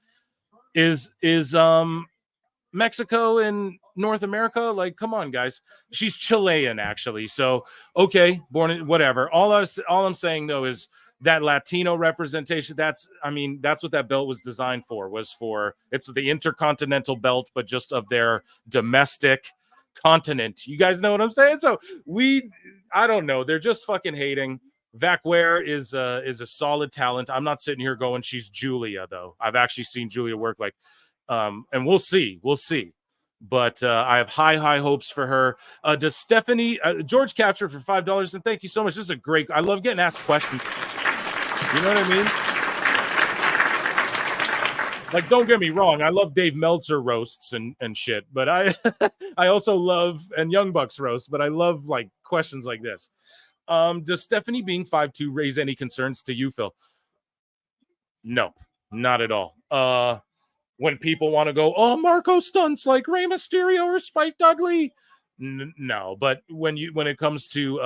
Is Mexico in North America? Like, come on, guys. She's Chilean, actually. So, okay, born in whatever. All I'm saying though is that Latino representation. That's what that belt was designed for. It's the Intercontinental belt, but just of their domestic continent. You guys know what I'm saying? So I don't know. They're just fucking hating. Vaquer is a solid talent. I'm not sitting here going she's Julia though. I've actually seen Julia work like. And we'll see. But I have high hopes for her. Does Stephanie George capture for $5? And thank you so much. This is a great. I love getting asked questions. You know what I mean? Like, don't get me wrong. I love Dave Meltzer roasts and shit. But I I also love and Young Bucks roasts. But I love like questions like this. Does Stephanie being 5'2" raise any concerns to you, Phil? No, not at all. When people want to go, oh, Marco stunts like Rey Mysterio or Spike Dudley. No, but when it comes to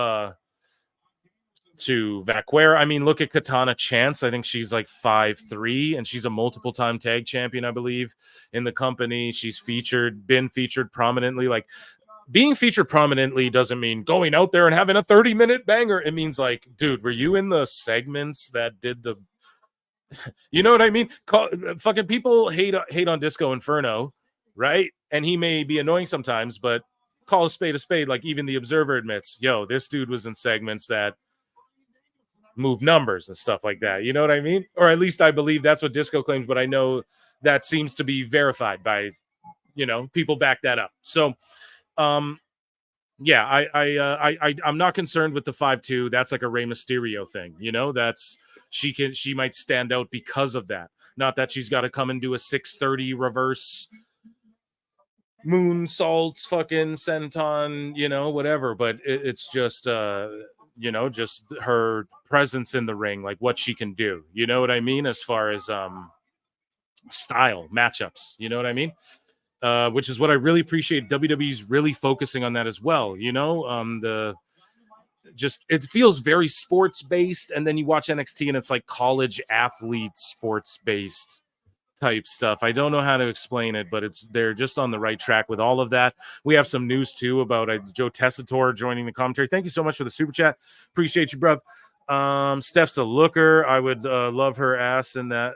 Vaquer, I mean, look at Katana Chance. I think she's like 5'3", and she's a multiple-time tag champion, I believe, in the company. She's been featured prominently. Like, being featured prominently doesn't mean going out there and having a 30-minute banger. It means like, dude, were you in the segments that did the you know what I mean? Fucking people hate on Disco Inferno, right? And he may be annoying sometimes, but call a spade. Like even the Observer admits, yo, this dude was in segments that move numbers and stuff like that. You know what I mean? Or at least I believe that's what Disco claims, but I know that seems to be verified by, people back that up. So, yeah, I'm not concerned with the 5'2". That's like a Rey Mysterio thing, that's she might stand out because of that. Not that she's got to come and do a 630 reverse moonsault fucking senton, you know, whatever. But it's just, you know, just her presence in the ring, like what she can do. You know what I mean? As far as style matchups, you know what I mean? Which is what I really appreciate. WWE's really focusing on that as well. You know, it feels very sports based, and then you watch NXT and it's like college athlete sports based type stuff. I don't know how to explain it, but they're just on the right track with all of that. We have some news too about Joe Tessitore joining the commentary. Thank you so much for the super chat. Appreciate you, bruv. Steph's a looker. I would love her ass in that.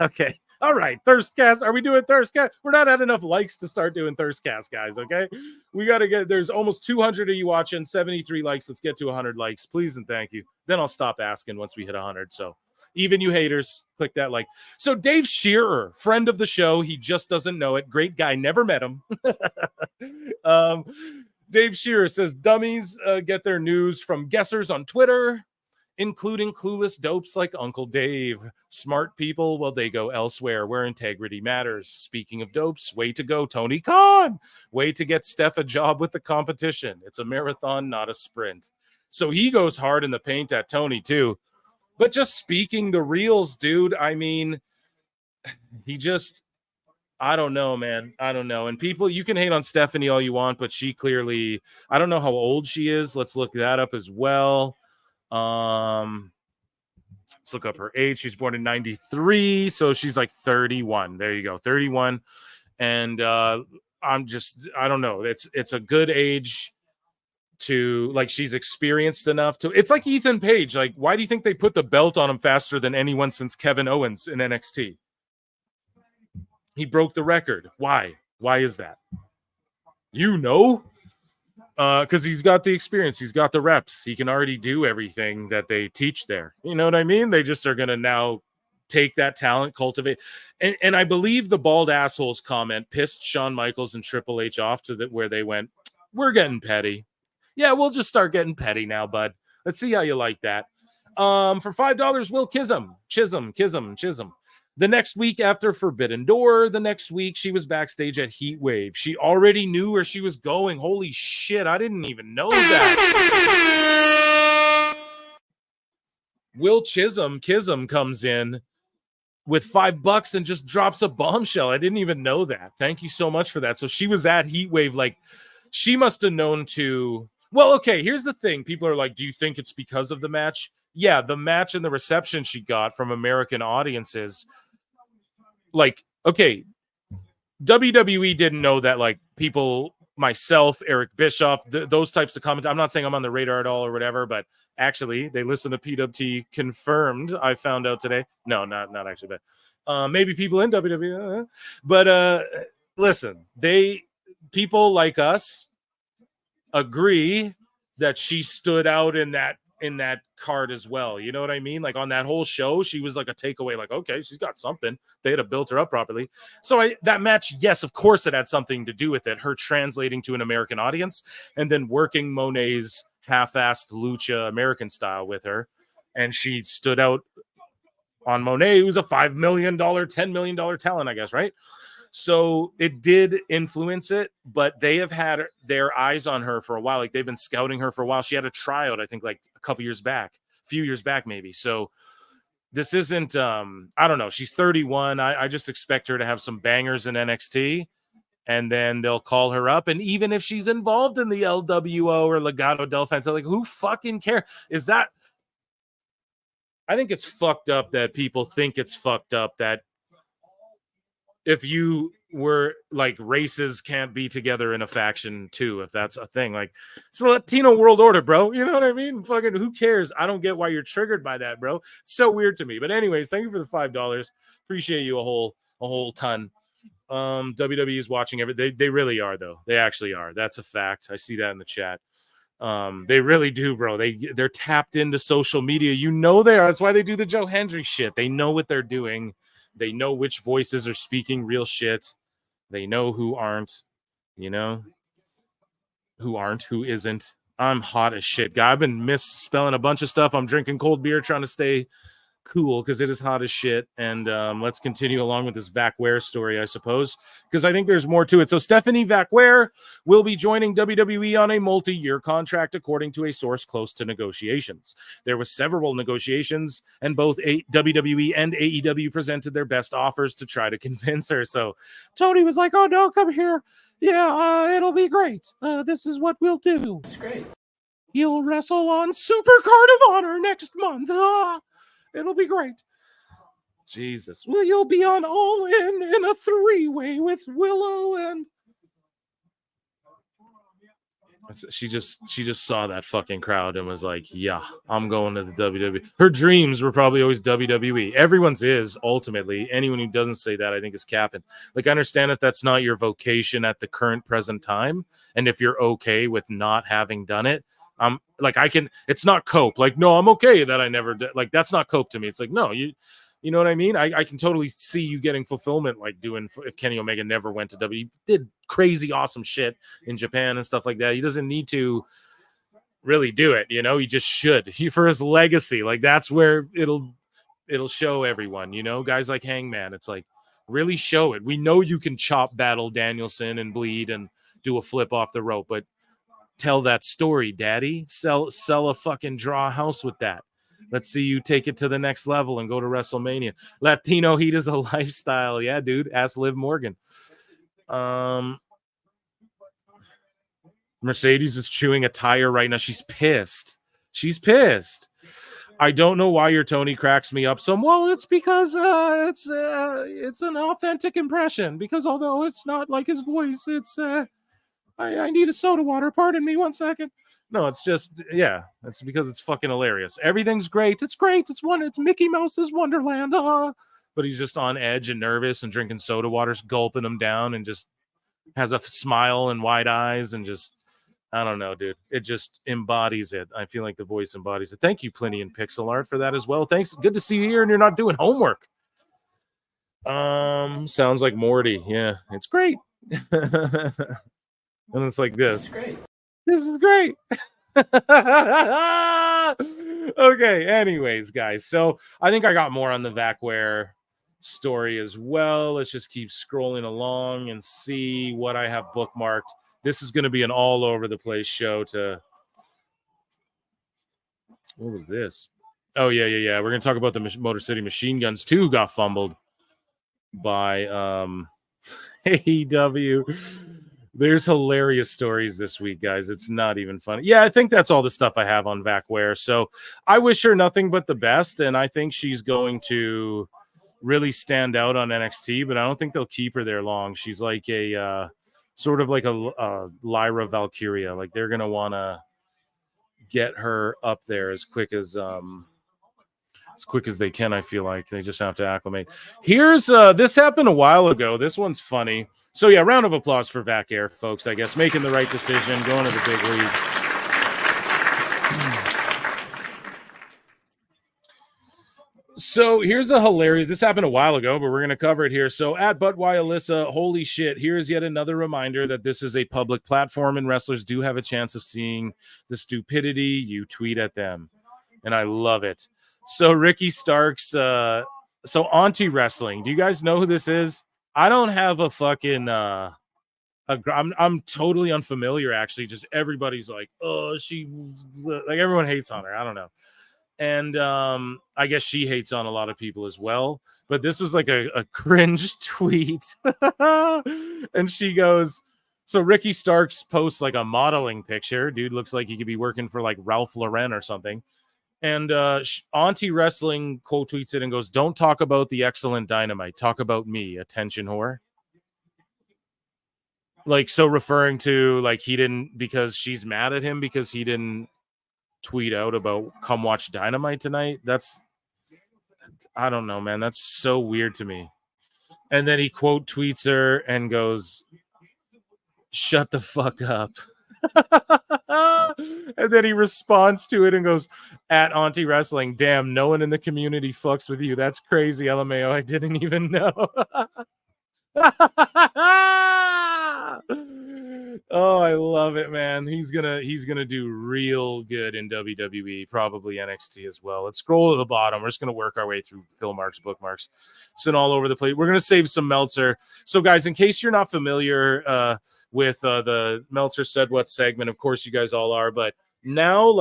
Okay. All right, Thirstcast. Are we doing Thirstcast? We're not at enough likes to start doing Thirstcast, guys, okay? We got to get, there's almost 200 of you watching, 73 likes. Let's get to 100 likes, please and thank you. Then I'll stop asking once we hit 100. So even you haters, click that like. So Dave Shearer, friend of the show, he just doesn't know it. Great guy, never met him. Dave Shearer says, dummies get their news from guessers on Twitter, including clueless dopes like Uncle Dave. Smart people, well, they go elsewhere where integrity matters. Speaking of dopes, way to go, Tony Khan. Way to get Steph a job with the competition. It's a marathon, not a sprint. So he goes hard in the paint at Tony, too. But just speaking the reels, dude, I mean, he just, I don't know, man. I don't know. And people, you can hate on Stephanie all you want, but she clearly, I don't know how old she is. Let's look that up as well. Let's look up her age. She's born in 93, so she's like 31. There you go, 31. And I don't know. It's a good age to, like, she's experienced enough to, it's like Ethan Page. Like, why do you think they put the belt on him faster than anyone since Kevin Owens in NXT? He broke the record. Why is that? You know? Because he's got the experience, he's got the reps, he can already do everything that they teach there. You know what I mean? They just are going to now take that talent, cultivate. And I believe the bald assholes comment pissed Shawn Michaels and Triple H off to where they went, we're getting petty. Yeah, we'll just start getting petty now, bud. Let's see how you like that. For $5, Will Chisholm. The next week after Forbidden Door, the next week she was backstage at Heat Wave. She already knew where she was going. Holy shit, I didn't even know that. Will Chisholm comes in with $5 and just drops a bombshell. I didn't even know that. Thank you so much for that. So she was at Heat Wave. Like, she must have known to... Well, okay, here's the thing. People are like, do you think it's because of the match? Yeah, the match and the reception she got from American audiences... Like, okay, WWE didn't know that, like, people, myself, Eric Bischoff, those types of comments. I'm not saying I'm on the radar at all or whatever, but actually, they listen to PWT confirmed. I found out today. No, not actually, but maybe people in WWE. But listen, people like us agree that she stood out in that card as well. You know what I mean? Like, on that whole show, she was like a takeaway, like, okay, she's got something. They had to build her up properly. So that match, yes, of course it had something to do with it, her translating to an American audience and then working Monet's half-assed lucha American style with her. And she stood out on Monet, who's a $5 million, $10 million talent, I guess, right? So it did influence it, but they have had their eyes on her for a while. Like, they've been scouting her for a while. She had a tryout, I think, like a few years back maybe. So this isn't, I don't know. She's 31. I just expect her to have some bangers in NXT, and then they'll call her up. And even if she's involved in the LWO or Legado del Fantasma, like, who fucking care? I think it's fucked up that people think it's fucked up that if you were like, races can't be together in a faction too, if that's a thing. Like, it's the Latino world order, bro. You know what I mean? Fucking who cares? I don't get why you're triggered by that, bro. It's so weird to me. But anyways, thank you for the $5. Appreciate you a whole ton. WWE is watching they really are, though. They actually are. That's a fact. I see that in the chat. They really do, bro. They're tapped into social media. You know they are. That's why they do the Joe Hendry shit. They know what they're doing. They know which voices are speaking real shit. They know who aren't, you know, who isn't. I'm hot as shit, guy. I've been misspelling a bunch of stuff. I'm drinking cold beer, trying to stay cool because it is hot as shit. And let's continue along with this Vaquer story, I suppose, because I think there's more to it. So Stephanie Vaquer will be joining WWE on a multi-year contract, according to a source close to negotiations. There was several negotiations, and both WWE and AEW presented their best offers to try to convince her. So Tony was like, "Oh no, come here. Yeah, it'll be great. This is what we'll do. It's great. You'll wrestle on Super Card of Honor next month. It'll be great." Jesus. Well, you'll be on All In a three-way with Willow and... She just saw that fucking crowd and was like, yeah, I'm going to the WWE. Her dreams were probably always WWE. Everyone's is, ultimately. Anyone who doesn't say that, I think, is capping. Like, I understand if that's not your vocation at the current present time, and if you're okay with not having done it, it's not cope. Like, no, I'm okay that I never did. Like, that's not cope to me. It's like, no, you know what I mean? I can totally see you getting fulfillment, like doing, if Kenny Omega never went to WWE, he did crazy awesome shit in Japan and stuff like that. He doesn't need to really do it, you know. He just should. For his legacy, like, that's where it'll show everyone, you know. Guys like Hangman, it's like, really show it. We know you can chop battle Danielson and bleed and do a flip off the rope, but tell that story, daddy. Sell a fucking draw house with that. Let's see you take it to the next level and go to WrestleMania. Latino heat is a lifestyle. Yeah, dude. Ask Liv Morgan. Mercedes is chewing a tire right now. She's pissed. I don't know why your Tony cracks me up some. Well, it's because it's an authentic impression. Because although it's not like his voice, it's I need a soda water. Pardon me 1 second. No, it's just, yeah, it's because it's fucking hilarious. Everything's great. It's great. It's Mickey Mouse's Wonderland. But he's just on edge and nervous and drinking soda waters, gulping them down, and just has a smile and wide eyes and just, I don't know, dude. It just embodies it. I feel like the voice embodies it. Thank you, Pliny and Pixel Art, for that as well. Thanks. Good to see you here and you're not doing homework. Sounds like Morty. Yeah, it's great. And it's like this. It's great. This is great. Okay, anyways, guys. So I think I got more on the Vaquer story as well. Let's just keep scrolling along and see what I have bookmarked. This is going to be an all over the place show to... What was this? Oh, yeah. We're going to talk about the Motor City Machine Guns 2 got fumbled by AEW. There's hilarious stories this week, guys. It's not even funny. Yeah, I think that's all the stuff I have on Vaquer. So I wish her nothing but the best, and I think she's going to really stand out on NXT, but I don't think they'll keep her there long. She's like a sort of like a Lyra Valkyria. Like, they're going to want to get her up there as quick as they can. I feel like they just have to acclimate. Here's this happened a while ago. This one's funny. So yeah, round of applause for Vaquer, folks. I guess making the right decision, going to the big leagues. So here's a hilarious. This happened a while ago, but we're going to cover it here. So at Alyssa, holy shit! Here's yet another reminder that this is a public platform, and wrestlers do have a chance of seeing the stupidity you tweet at them, and I love it. So Ricky Starks, so Auntie Wrestling. Do you guys know who this is? I don't have a fucking I'm totally unfamiliar, actually. Just everybody's like, oh, everyone hates on her. I don't know. And I guess she hates on a lot of people as well. But this was like a cringe tweet. And she goes, so Ricky Starks posts like a modeling picture. Dude looks like he could be working for like Ralph Lauren or something. And Auntie Wrestling quote tweets it and goes, don't talk about the excellent Dynamite. Talk about me, attention whore. Like, so referring to like he didn't, because she's mad at him because he didn't tweet out about come watch Dynamite tonight. That's, I don't know, man. That's so weird to me. And then he quote tweets her and goes, shut the fuck up. And then he responds to it and goes, at Auntie Wrestling, damn, no one in the community fucks with you. That's crazy, LMAO. I didn't even know. Oh, I love love it, man. He's gonna do real good in WWE, probably NXT as well. Let's scroll to the bottom. We're just gonna work our way through Phil Marks bookmarks. Sitting all over the place. We're gonna save some Meltzer. So, guys, in case you're not familiar with the Meltzer Said What segment, of course you guys all are, but now,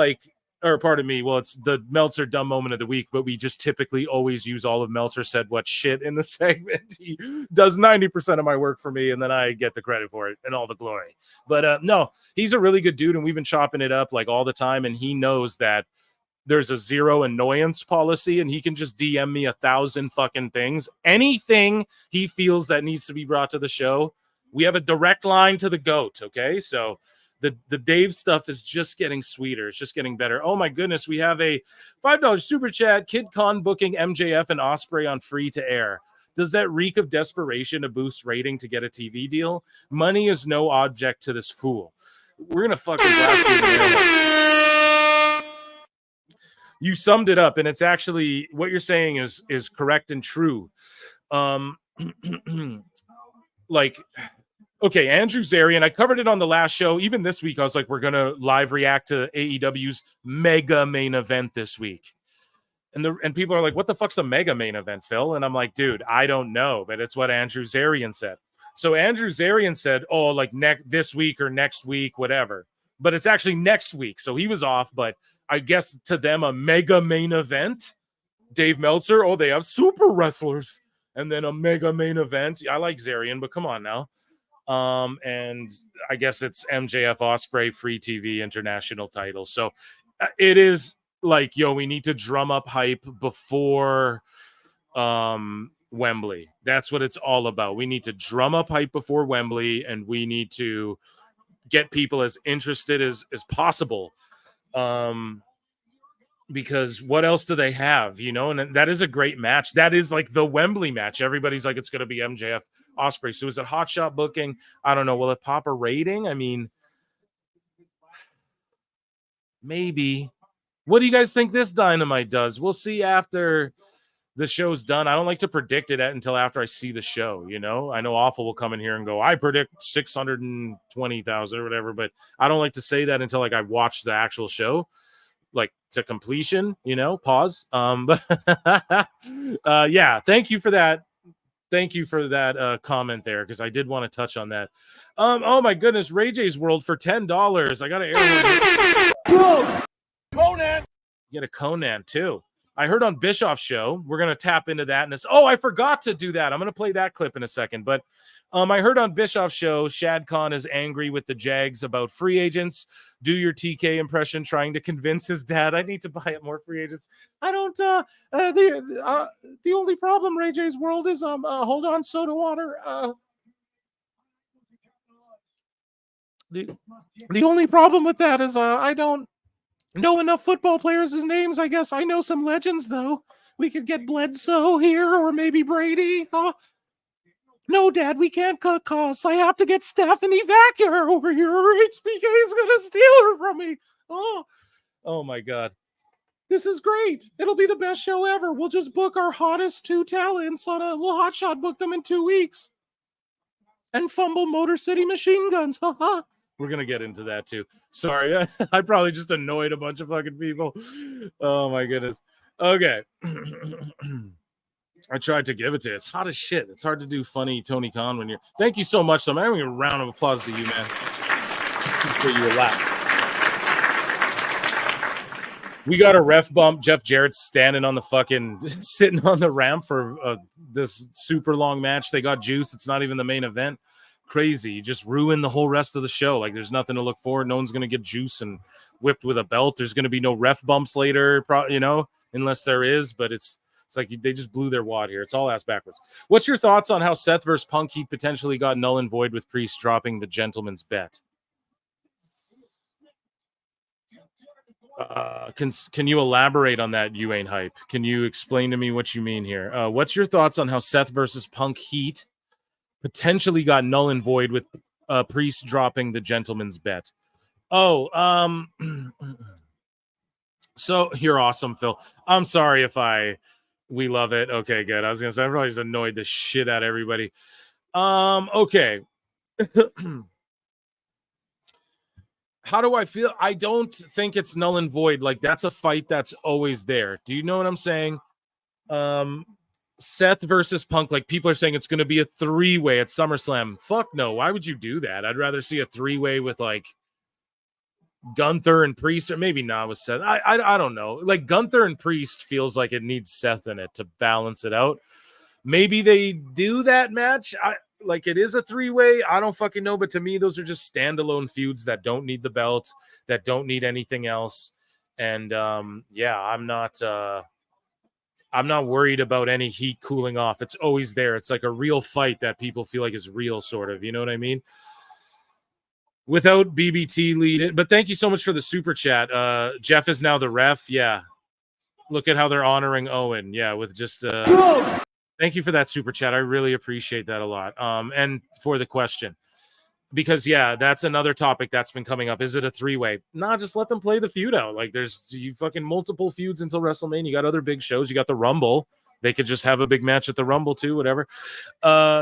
pardon me, well, it's the Meltzer dumb moment of the week, but we just typically always use all of Meltzer Said What shit in the segment. He does 90% of my work for me, and then I get the credit for it and all the glory. But no, he's a really good dude, and we've been chopping it up like all the time, and he knows that there's a zero annoyance policy, and he can just DM me 1,000 fucking things. Anything he feels that needs to be brought to the show, we have a direct line to the GOAT, okay? So the Dave stuff is just getting sweeter. It's just getting better. Oh, my goodness. We have a $5 super chat. Kid Con booking MJF and Ospreay on free to air. Does that reek of desperation to boost rating to get a TV deal? Money is no object to this fool. We're going to fucking blast you in the air. You summed it up, and it's actually what you're saying is correct and true. Okay, Andrew Zarian, I covered it on the last show. Even this week, I was like, we're going to live react to AEW's mega main event this week. And people are like, what the fuck's a mega main event, Phil? And I'm like, dude, I don't know, but it's what Andrew Zarian said. So Andrew Zarian said, oh, like this week or next week, whatever. But it's actually next week. So he was off, but I guess to them, a mega main event. Dave Meltzer, oh, they have super wrestlers. And then a mega main event. I like Zarian, but come on now. And I guess it's MJF Ospreay free TV international title. So it is like, yo, we need to drum up hype before Wembley. That's what it's all about. We need to drum up hype before Wembley, and we need to get people as interested as possible. Because what else do they have, you know? And that is a great match. That is like the Wembley match. Everybody's like, it's going to be MJF Ospreay. So is it hot shot booking? I don't know. Will it pop a rating? I mean, maybe. What do you guys think this Dynamite does? We'll see after the show's done. I don't like to predict it until after I see the show, you know? I know Awful will come in here and go, I predict 620,000 or whatever, but I don't like to say that until like I watch the actual show. Like to completion, you know, pause. But yeah, thank you for that. Thank you for that comment there, because I did want to touch on that. Oh my goodness, Ray J's World for $10. I got to Conan. Get a Conan too. I heard on Bishoff's show. We're gonna tap into that, and it's I forgot to do that. I'm gonna play that clip in a second, but I heard on Bischoff's show, Shad Khan is angry with the Jags about free agents. Do your TK impression, trying to convince his dad, I need to buy up more free agents. I don't, the only problem, Ray J's World, is, hold on, soda water. The only problem with that is, I don't know enough football players' names, I guess. I know some legends, though. We could get Bledsoe here, or maybe Brady. No, Dad, we can't cut costs. I have to get Stephanie Vaquer over here, or HBK is going to steal her from me. Oh my God. This is great. It'll be the best show ever. We'll just book our hottest 2 talents on a little hotshot, book them in 2 weeks. And fumble Motor City Machine Guns. We're going to get into that too. Sorry. I probably just annoyed a bunch of fucking people. Oh my goodness. Okay. I tried to give it to you. It's hot as shit. It's hard to do funny Tony Khan when you're. Thank you so much. So I'm having a round of applause to you, man. For you a lot. We got a ref bump. Jeff Jarrett's standing on the fucking sitting on the ramp for this super long match. They got juice. It's not even the main event. Crazy. You just ruin the whole rest of the show. Like there's nothing to look forward. No one's gonna get juice and whipped with a belt. There's gonna be no ref bumps later, you know, unless there is. But it's like they just blew their wad here. It's all ass backwards. What's your thoughts on how Seth versus Punk Heat potentially got null and void with Priest dropping the gentleman's bet? Can you elaborate on that, you ain't hype? Can you explain to me what you mean here? What's your thoughts on how Seth versus Punk Heat potentially got null and void with Priest dropping the gentleman's bet? So you're awesome, Phil. I'm sorry if we love it. Okay, good. I was gonna say I probably just annoyed the shit out of everybody. Okay. how do I feel? I don't think it's null and void. Like, that's a fight that's always there. Do you know what I'm saying? Seth versus Punk, like, people are saying it's going to be a 3-way at SummerSlam. Fuck no. Why would you do that? I'd rather see a 3-way with, like, Gunther and Priest, or maybe not with Seth. I don't know. Like, Gunther and Priest feels like it needs Seth in it to balance it out. Maybe they do that match. Like, it is a 3-way. I don't fucking know. But to me, those are just standalone feuds that don't need the belt, that don't need anything else. And yeah, I'm not worried about any heat cooling off. It's always there. It's like a real fight that people feel like is real, sort of. You know what I mean? Without BBT lead. But thank you so much for the super chat. Jeff is now the ref. Yeah. Look at how they're honoring Owen. Yeah, with just thank you for that super chat. I really appreciate that a lot. And for the question. Because, yeah, that's another topic that's been coming up. Is it a 3-way? Nah, just let them play the feud out. Like, there's you fucking multiple feuds until WrestleMania. You got other big shows. You got the Rumble. They could just have a big match at the Rumble, too, whatever.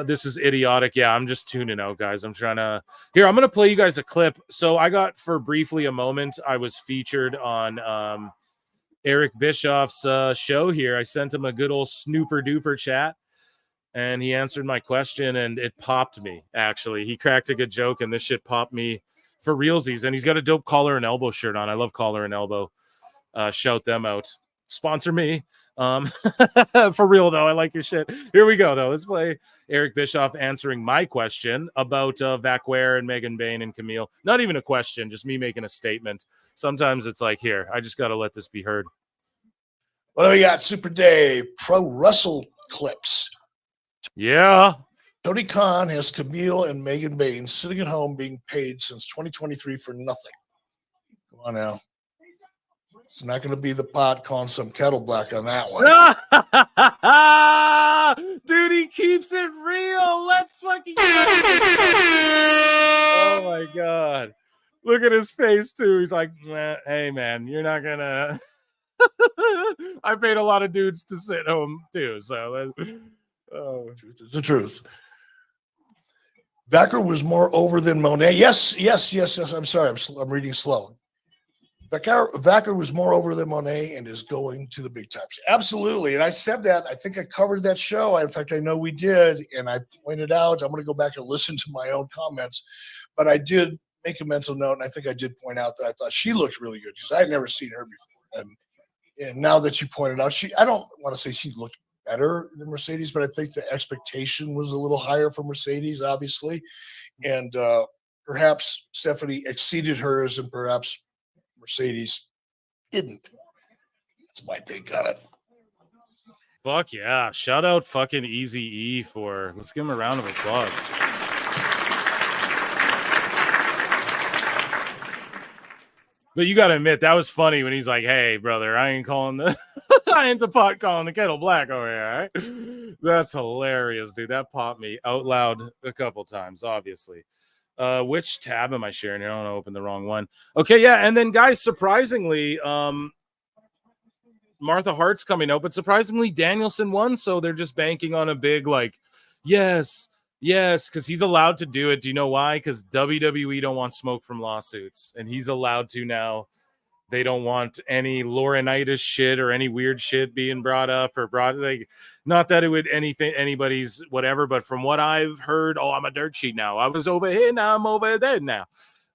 This is idiotic. Yeah, I'm just tuning out, guys. I'm trying to... Here, I'm going to play you guys a clip. So I got, for briefly a moment, I was featured on Eric Bischoff's show here. I sent him a good old snooper-duper chat. And he answered my question, and it popped me, actually. He cracked a good joke, and this shit popped me for realsies. And he's got a dope collar and elbow shirt on. I love collar and elbow. Shout them out. Sponsor me. For real, though, I like your shit. Here we go, though. Let's play Eric Bischoff answering my question about Vaquer and Megan Bayne and Camille. Not even a question, just me making a statement. Sometimes it's like, here, I just got to let this be heard. What do we got? Super Day, Pro Wrestle Clips. Yeah. Tony Khan has Camille and Megan Bayne sitting at home being paid since 2023 for nothing. Come on now. It's not going to be the pot calling some kettle black on that one. Dude, he keeps it real. Let's fucking oh my God. Look at his face, too. He's like, hey, man, you're not going to. I paid a lot of dudes to sit home, too. So oh, truth is the truth. Vaquer was more over than Monet. Yes. I'm sorry. I'm reading slow. Vaquer was more over than Monet and is going to the big times. Absolutely. And I said that. I think I covered that show. In fact, I know we did. And I pointed out, I'm going to go back and listen to my own comments. But I did make a mental note. And I think I did point out that I thought she looked really good because I had never seen her before. And now that you pointed out, I don't want to say she looked better than Mercedes, but I think the expectation was a little higher for Mercedes, obviously. And perhaps Stephanie exceeded hers and perhaps Mercedes didn't. That's my take on it. Fuck yeah. Shout out fucking Eazy-E for, let's give him a round of applause. But you got to admit, that was funny when he's like, hey, brother, I ain't the pot calling the kettle black over here, all right? That's hilarious, dude. That popped me out loud a couple times, obviously. Which tab am I sharing here? I don't want to open the wrong one. Okay, yeah, and then, guys, surprisingly, Martha Hart's coming out, but surprisingly, Danielson won, so they're just banking on a big, like, yes, because he's allowed to do it. Do you know why? Because WWE don't want smoke from lawsuits, and he's allowed to now. They don't want any Laurinaitis shit or any weird shit being brought up or like, not that it would anybody's whatever, but from what I've heard, I'm a dirt sheet now. I was over here, now I'm over there now.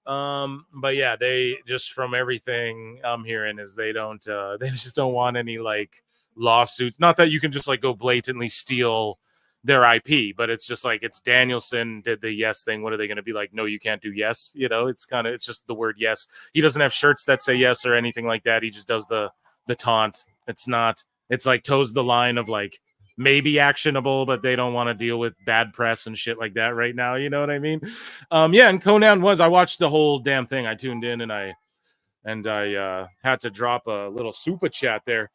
But yeah, they just, from everything I'm hearing, is they just don't want any like lawsuits. Not that you can just like go blatantly steal their IP, but it's just like, it's Danielson did the yes thing. What are they going to be like? No, you can't do yes. You know, it's just the word yes. He doesn't have shirts that say yes or anything like that. He just does the taunt. It's like toes the line of like maybe actionable, but they don't want to deal with bad press and shit like that right now. You know what I mean? Yeah. And Conan I watched the whole damn thing. I tuned in and I had to drop a little super chat there.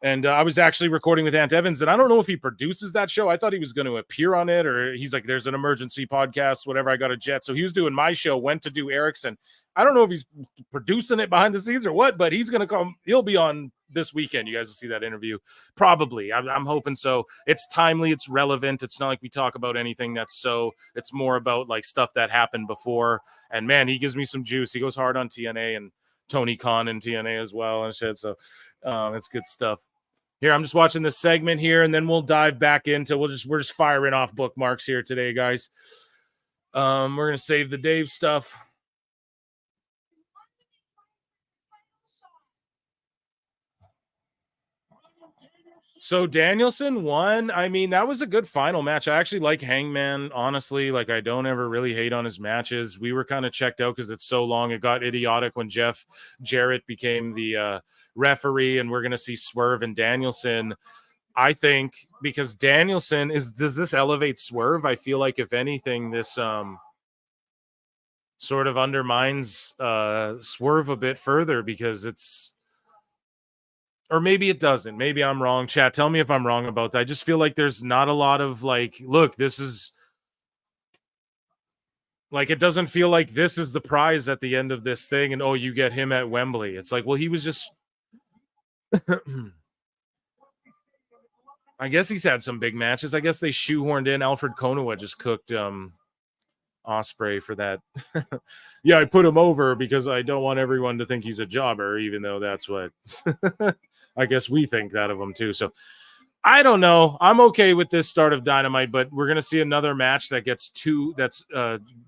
And I was actually recording with Ant Evans, and I don't know if he produces that show. I thought he was going to appear on it, or he's like, there's an emergency podcast, whatever, I got a jet. So he was doing my show, went to do Eric's, and I don't know if he's producing it behind the scenes or what, but he's going to come. He'll be on this weekend. You guys will see that interview. Probably. I'm hoping so. It's timely. It's relevant. It's not like we talk about anything it's more about like stuff that happened before. And man, he gives me some juice. He goes hard on TNA and Tony Khan in TNA as well and shit. So it's good stuff. Here, I'm just watching this segment here, and then we'll dive back into. We're just firing off bookmarks here today, guys. We're gonna save the Dave stuff. So Danielson won. I mean, that was a good final match. I actually like Hangman, honestly. Like, I don't ever really hate on his matches. We were kind of checked out because it's so long. It got idiotic when Jeff Jarrett became the referee, and we're going to see Swerve and Danielson. I think because Danielson does this elevate Swerve? I feel like, if anything, this sort of undermines Swerve a bit further because it's. Or maybe it doesn't. Maybe I'm wrong. Chat, tell me if I'm wrong about that. I just feel like there's not a lot of like, look, this is like, it doesn't feel like this is the prize at the end of this thing. And, oh, you get him at Wembley. It's like, well, he was just, I guess he's had some big matches. I guess they shoehorned in Alfred Konuwa just cooked Ospreay for that. Yeah, I put him over because I don't want everyone to think he's a jobber, even though that's what I guess we think that of him too. So I don't know. I'm okay with this start of Dynamite, but we're gonna see another match that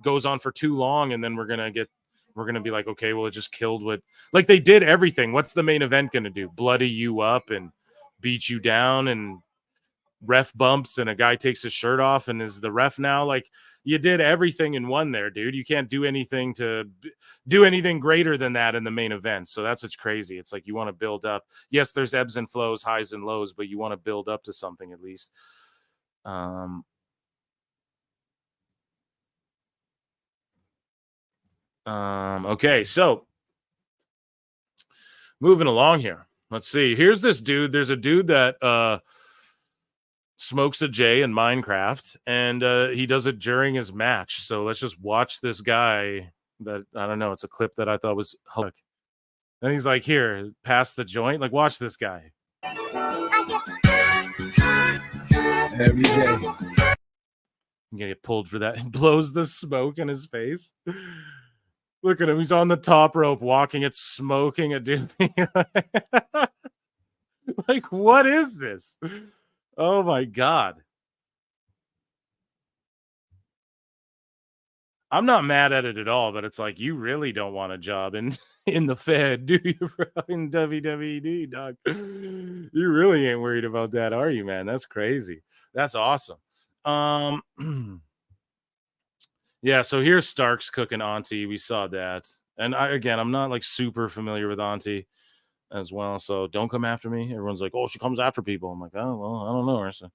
goes on for too long, and then we're gonna be like, okay, well, it just killed what, like, they did everything. What's the main event gonna do? Bloody you up and beat you down and ref bumps and a guy takes his shirt off and is the ref now? Like, you did everything in one there, dude. You can't do anything greater than that in the main event. So that's what's crazy. It's like you want to build up. Yes, there's ebbs and flows, highs and lows, but you want to build up to something at least. Okay, so moving along here. Let's see. Here's this dude. There's a dude that smokes a J in Minecraft, and he does it during his match. So let's just watch this guy. That, I don't know, it's a clip that I thought was hilarious. And he's like, here, pass the joint. Like, watch this guy. Every day. I'm gonna get pulled for that. He blows the smoke in his face. Look at him. He's on the top rope, walking it, smoking a dude. Like, what is this? Oh my God. I'm not mad at it at all, but it's like, you really don't want a job in the Fed, do you, bro? In WWE, dog. You really ain't worried about that, are you, man? That's crazy. That's awesome. Yeah, so here's Starks cooking Auntie. We saw that. And I'm not like super familiar with Auntie as well, so don't come after me. Everyone's like, oh, she comes after people. I'm like, oh, well, I don't know her. So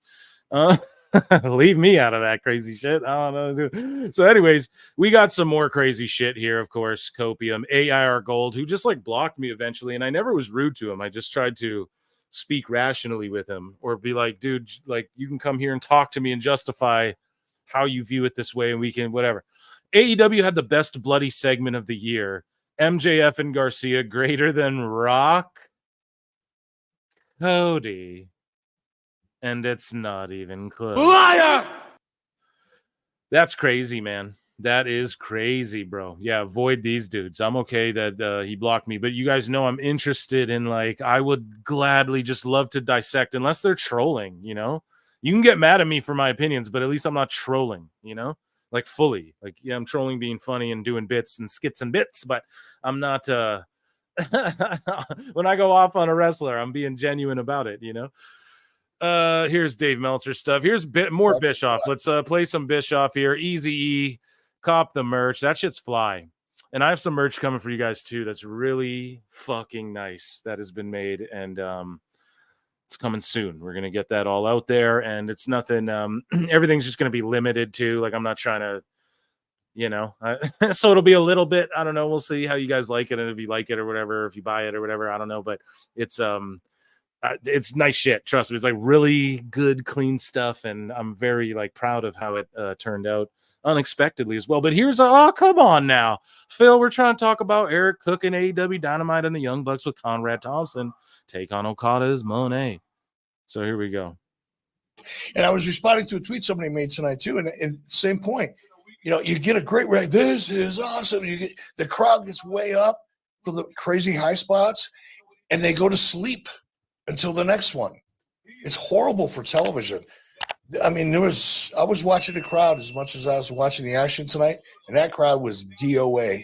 leave me out of that crazy shit. I don't know, dude. So anyways, we got some more crazy shit here, of course. Copium, AIR Gold, who just like blocked me eventually, and I never was rude to him. I just tried to speak rationally with him, or be like, dude, like, you can come here and talk to me and justify how you view it this way, and we can whatever. AEW had the best bloody segment of the year. MJF and Garcia greater than Rock Cody. And it's not even close. Liar! That's crazy, man. That is crazy, bro. Yeah, avoid these dudes. I'm okay that he blocked me, but you guys know I'm interested in, like, I would gladly just love to dissect, unless they're trolling, you know? You can get mad at me for my opinions, but at least I'm not trolling, you know? Like, fully. Like, yeah, I'm trolling being funny and doing bits and skits and bits, but I'm not, when I go off on a wrestler, I'm being genuine about it, you know? Here's Dave Meltzer stuff. Here's more Bischoff. Let's play some Bischoff here. Easy-E, cop the merch. That shit's fly. And I have some merch coming for you guys too that's really fucking nice that has been made, and it's coming soon. We're gonna get that all out there, and it's nothing, everything's just gonna be limited to, like, I'm not trying to, you know, so it'll be a little bit, I don't know, we'll see how you guys like it, and if you like it or whatever, if you buy it or whatever, I don't know, but it's nice shit. Trust me. It's like really good, clean stuff. And I'm very like proud of how it turned out. unexpectedly as well. But here's oh, come on now, Phil. We're trying to talk about Eric Cook and AEW Dynamite and the Young Bucks with Conrad Thompson take on Okada's Monet. So here we go. And I was responding to a tweet somebody made tonight too, and same point. You know, you get a great reaction. This is awesome. You get the crowd gets way up from the crazy high spots, and they go to sleep until the next one. It's horrible for television. I mean, I was watching the crowd as much as I was watching the action tonight, and that crowd was DOA.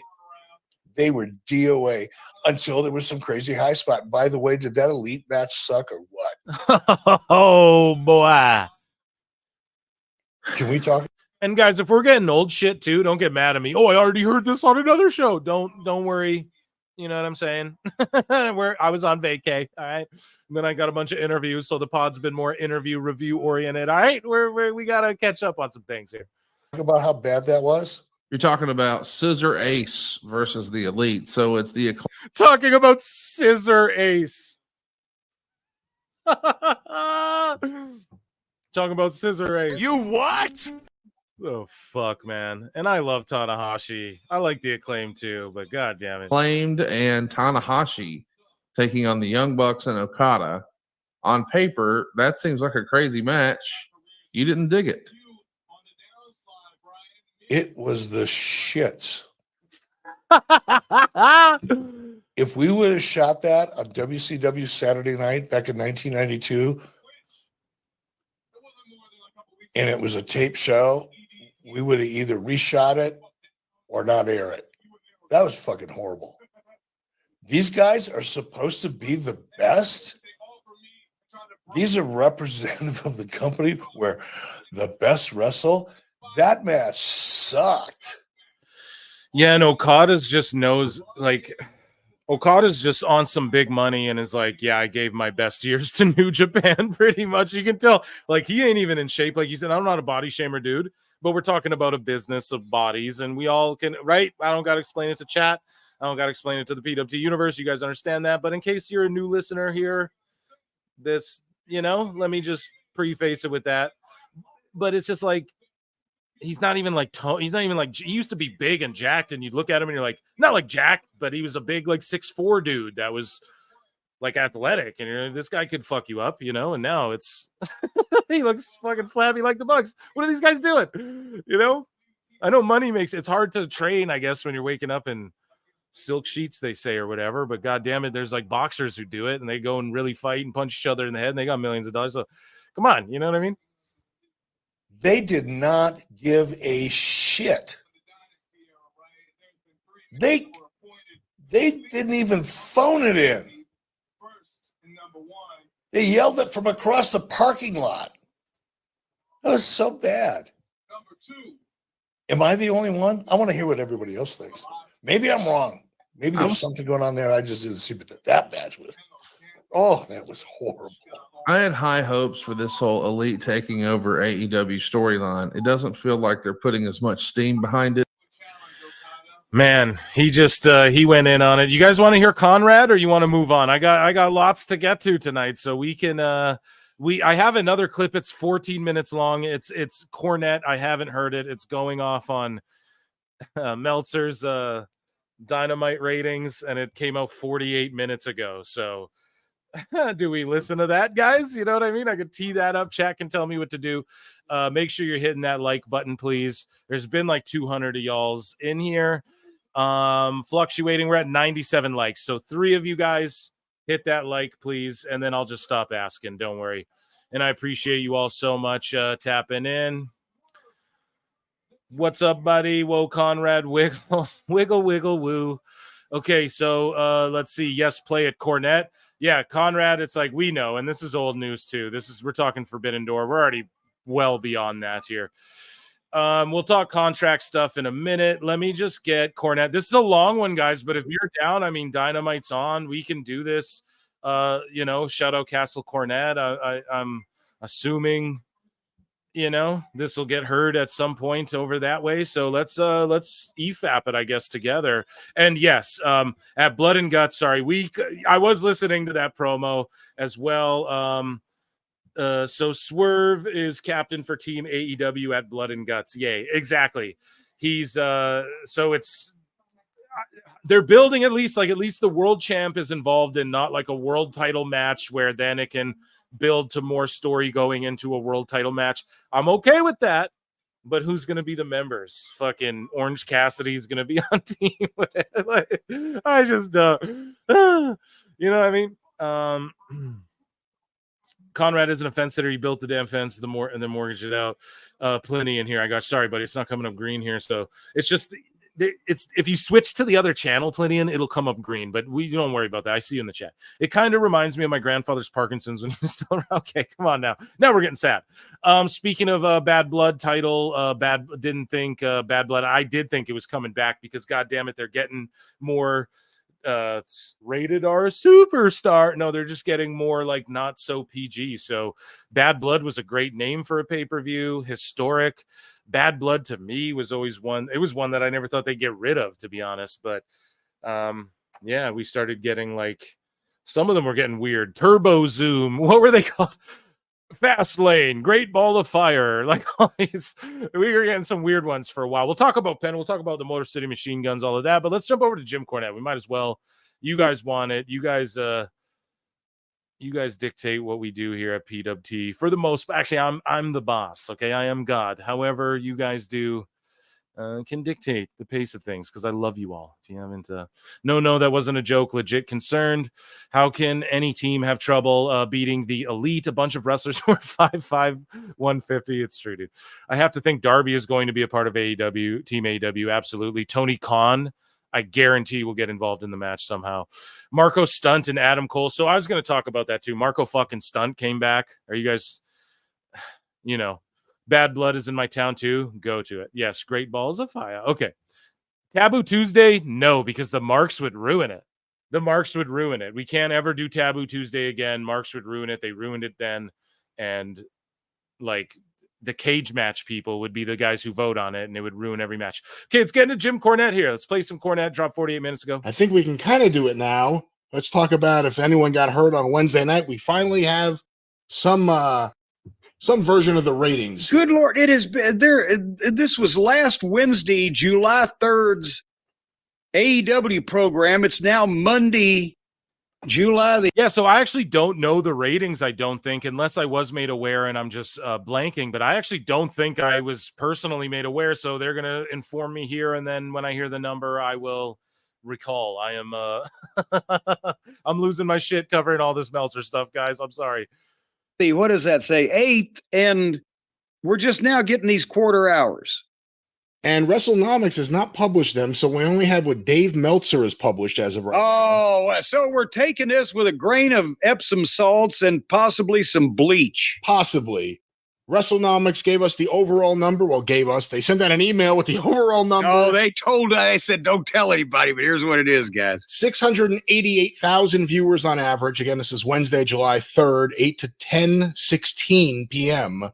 They were DOA until there was some crazy high spot. By the way, did that elite match suck or what? Oh boy. Can we talk? And guys, if we're getting old shit too, don't get mad at me. Oh, I already heard this on another show. Don't worry. You know what I'm saying? I was on vacay. All right. And then I got a bunch of interviews. So the pod's been more interview review oriented. All right. We got to catch up on some things here. Talk about how bad that was. You're talking about Scissor Ace versus the Elite. So it's the Talking about Scissor Ace. Talking about Scissor Ace. You what? Oh, fuck, man. And I love Tanahashi. I like the Acclaim too, but god damn it. Acclaimed and Tanahashi taking on the Young Bucks and Okada. On paper, that seems like a crazy match. You didn't dig it. It was the shits. If we would have shot that on WCW Saturday Night back in 1992, and it was a tape show, we would have either reshot it or not air it. That was fucking horrible. These guys are supposed to be the best. These are representative of the company where the best wrestle. That match sucked. Yeah, and Okada's just knows, like, Okada's just on some big money and is like, yeah, I gave my best years to New Japan pretty much. You can tell, like, he ain't even in shape. Like you said, I'm not a body shamer, dude, but we're talking about a business of bodies, and we all can, right? I don't got to explain it to chat. I don't got to explain it to the PWT universe. You guys understand that. But in case you're a new listener here, this, you know, let me just preface it with that. But it's just like, he's not even like he used to be big and jacked, and you'd look at him and you're like, not like jacked, but he was a big like 6'4" dude that was like athletic, and you're like, this guy could fuck you up, you know. And now it's he looks fucking flabby like the Bucks. What are these guys doing? You know, I know money makes it's hard to train, I guess, when you're waking up in silk sheets, they say, or whatever, but god damn it, there's like boxers who do it and they go and really fight and punch each other in the head and they got millions of dollars. So come on, you know what I mean? They did not give a shit. They didn't even phone it in. They yelled it from across the parking lot. That was so bad. Am I the only one? I want to hear what everybody else thinks. Maybe I'm wrong. Maybe there's something going on there I just didn't see, but that match was, oh, that was horrible. I had high hopes for this whole Elite taking over AEW storyline. It doesn't feel like they're putting as much steam behind it. Man, he just he went in on it. You guys want to hear Conrad, or you want to move on? I got lots to get to tonight, so we can I have another clip. It's 14 minutes long. It's Cornette. I haven't heard it. It's going off on Meltzer's Dynamite ratings, and it came out 48 minutes ago. So do we listen to that, guys? You know what I mean? I could tee that up. Chat can tell me what to do. Make sure you're hitting that like button, please. There's been like 200 of y'all's in here. Fluctuating. We're at 97 likes. So 3 of you guys hit that like, please. And then I'll just stop asking. Don't worry. And I appreciate you all so much tapping in. What's up, buddy? Whoa, Conrad. Wiggle, wiggle, wiggle, woo. Okay, so let's see. Yes, play it, Cornette. Yeah, Conrad, it's like we know, and this is old news too. We're talking Forbidden Door. We're already well beyond that here. We'll talk contract stuff in a minute. Let me just get Cornette. This is a long one, guys, but if you're down, I mean, Dynamite's on. We can do this. You know, shout out Castle Cornette. I'm assuming, you know, this will get heard at some point over that way. So let's EFAP it, I guess, together. And yes, at Blood and Guts, sorry, I was listening to that promo as well. So Swerve is captain for Team AEW at Blood and Guts. Yay, exactly. He's so it's they're building at least the world champ is involved in not like a world title match where then it can build to more story going into a world title match. I'm okay with that. But who's going to be the members? Fucking Orange Cassidy's going to be on team. I just, you know what I mean? Conrad is an offense sitter. He built the damn fence, and then mortgaged it out. Plenty in here. I got, sorry, buddy. It's not coming up green here. So it's just, it's if you switch to the other channel, Plinian, it'll come up green, but we don't worry about that. I see you in the chat. It kind of reminds me of my grandfather's Parkinson's when he was still around. Okay, come on now. Now we're getting sad. Speaking of Bad Blood title, Bad Blood. I did think it was coming back because God damn it, they're getting more rated R superstar. No, they're just getting more like not so PG. So Bad Blood was a great name for a pay-per-view, historic. Bad Blood to me was always one. It was one that I never thought they'd get rid of, to be honest. But yeah, we started getting like some of them were getting weird. Turbo Zoom. What were they called? Fast Lane, Great Ball of Fire. Like all these, we were getting some weird ones for a while. We'll talk about Penn. We'll talk about the Motor City Machine Guns, all of that. But let's jump over to Jim Cornette. We might as well. You guys want it. You guys dictate what we do here at PWT for the most. Actually, I'm the boss. Okay, I am God. However, you guys do can dictate the pace of things because I love you all. If you haven't, no, that wasn't a joke. Legit concerned. How can any team have trouble beating the Elite? A bunch of wrestlers who are 5'5", 150. It's true, dude. I have to think Darby is going to be a part of AEW, Team AEW. Absolutely. Tony Khan, I guarantee will get involved in the match somehow. Marco Stunt and Adam Cole. So I was going to talk about that too. Marco fucking Stunt came back. Are you guys, Bad Blood is in my town too. Go to it. Yes, Great Balls of Fire. Okay. Taboo Tuesday? No, because the Marks would ruin it. We can't ever do Taboo Tuesday again. Marks would ruin it. They ruined it then. And like the cage match people would be the guys who vote on it, and it would ruin every match. Okay, let's get into Jim Cornette here. Let's play some Cornette. Dropped 48 minutes ago. I think we can kind of do it now. Let's talk about if anyone got hurt on Wednesday night. We finally have some version of the ratings. Good Lord, it has been there. This was last Wednesday, July 3rd's AEW program. It's now Monday, July the. Yeah, so I actually don't know the ratings, I don't think, unless I was made aware and I'm just blanking. But I actually don't think I was personally made aware. So they're going to inform me here. And then when I hear the number, I will recall. I am I'm losing my shit covering all this Meltzer stuff, guys. I'm sorry. What does that say? 8th, and we're just now getting these quarter hours. And WrestleNomics has not published them, so we only have what Dave Meltzer has published as of right now. Oh, so we're taking this with a grain of Epsom salts and possibly some bleach. Possibly. WrestleNomics gave us the overall number. Well, they sent out an email with the overall number. Oh, they said, don't tell anybody, but here's what it is, guys. 688,000 viewers on average. Again, this is Wednesday, July 3rd, 8 to 10:16 p.m.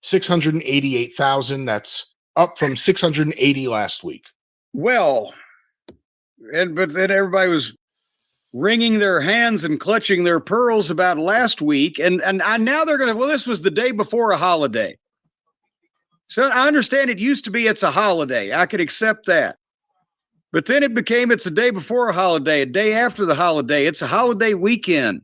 688,000. That's up from 680 last week. Well, but then everybody was wringing their hands and clutching their pearls about last week. And now they're going to, well, this was the day before a holiday. So I understand it used to be it's a holiday. I could accept that. But then it became it's a day before a holiday, a day after the holiday. It's a holiday weekend.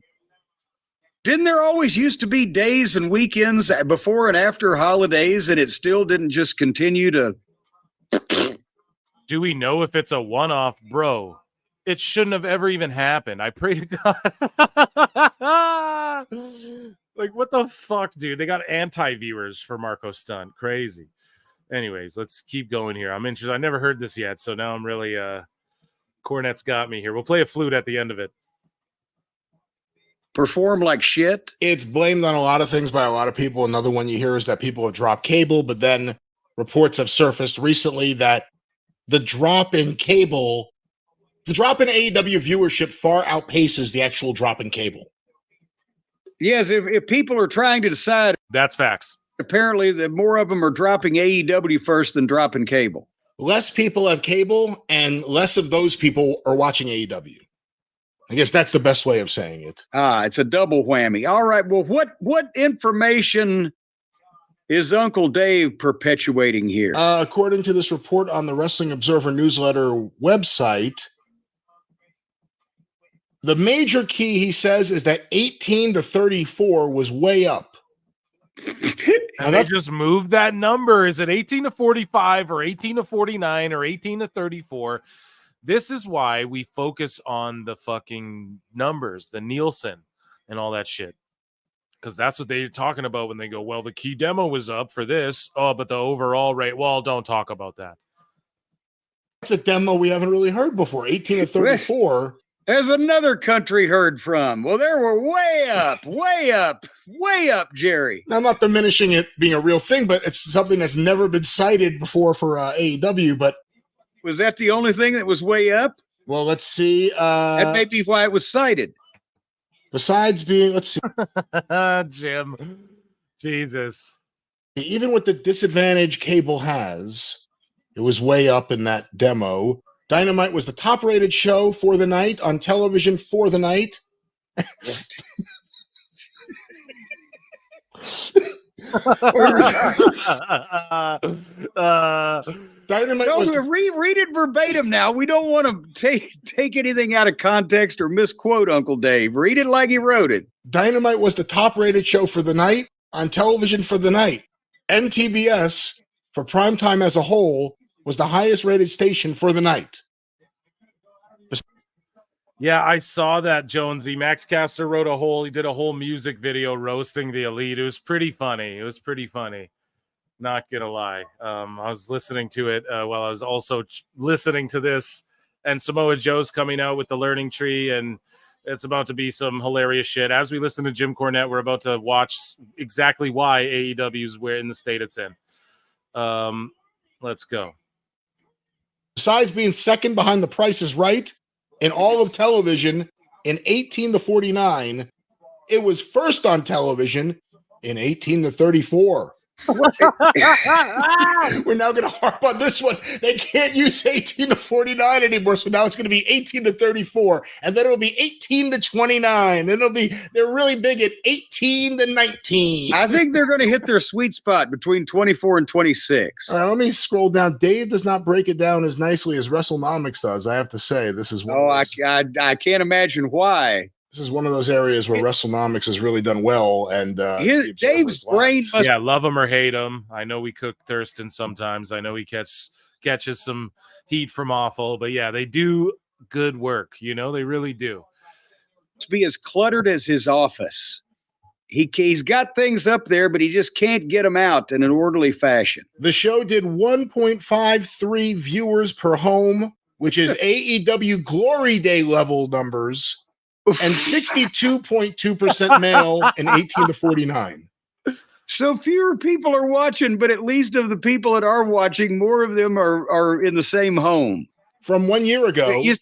Didn't there always used to be days and weekends before and after holidays, and it still didn't just continue to? Do we know if it's a one-off, bro? It shouldn't have ever even happened. I pray to God. Like, what the fuck, dude? They got anti-viewers for Marco Stunt. Crazy. Anyways, let's keep going here. I'm interested. I never heard this yet, so now I'm really Cornette's got me here. We'll play a flute at the end of it. Perform like shit. It's blamed on a lot of things by a lot of people. Another one you hear is that people have dropped cable, but then reports have surfaced recently that the drop in AEW viewership far outpaces the actual drop in cable. Yes, if people are trying to decide. That's facts. Apparently, the more of them are dropping AEW first than dropping cable. Less people have cable, and less of those people are watching AEW. I guess that's the best way of saying it. It's a double whammy. All right. Well, what information is Uncle Dave perpetuating here? According to this report on the Wrestling Observer newsletter website, the major key, he says, is that 18 to 34 was way up. And they just moved that number. Is it 18 to 45 or 18 to 49 or 18 to 34? This is why we focus on the fucking numbers, the Nielsen and all that shit. Because that's what they're talking about when they go, well, the key demo was up for this. Oh, but the overall rate, well, don't talk about that. That's a demo we haven't really heard before. 18 to 34. There's another country heard from. Well, they were way up, way up, way up, Jerry. Now, I'm not diminishing it being a real thing, but it's something that's never been cited before for AEW. But was that the only thing that was way up? Well, let's see. That may be why it was cited. Besides being, let's see. Jim. Jesus. Even with the disadvantage Cable has, it was way up in that demo. Dynamite was the top-rated show for the night on television for the night. Dynamite was read it verbatim now. We don't want to take anything out of context or misquote Uncle Dave. Read it like he wrote it. Dynamite was the top-rated show for the night on television for the night. NTBS, for primetime as a whole, was the highest-rated station for the night. Yeah, I saw that, Jonesy. Max Caster he did a whole music video roasting the Elite. It was pretty funny. Not gonna lie. I was listening to it while I was also listening to this, and Samoa Joe's coming out with the learning tree, and it's about to be some hilarious shit. As we listen to Jim Cornette, we're about to watch exactly why AEW's where in the state it's in. Let's go. Besides being second behind The Price is Right in all of television in 18 to 49, it was first on television in 18 to 34. We're now going to harp on this one. They can't use 18 to 49 anymore, so now it's going to be 18 to 34, and then it'll be 18 to 29, and they're really big at 18 to 19. I think they're going to hit their sweet spot between 24 and 26. All right, let me scroll down. Dave does not break it down as nicely as WrestleNomics does, I have to say. This is I can't imagine why. This is one of those areas where WrestleNomics has really done well, and Dave's brain must. Yeah, love him or hate him. I know we cook Thurston sometimes. I know he catches some heat from awful, but yeah, they do good work. They really do. To be as cluttered as his office, he's got things up there, but he just can't get them out in an orderly fashion. The show did 1.53 viewers per home, which is AEW Glory Day level numbers. And 62.2% male and 18 to 49. So fewer people are watching, but at least of the people that are watching, more of them are in the same home. From 1 year ago. Do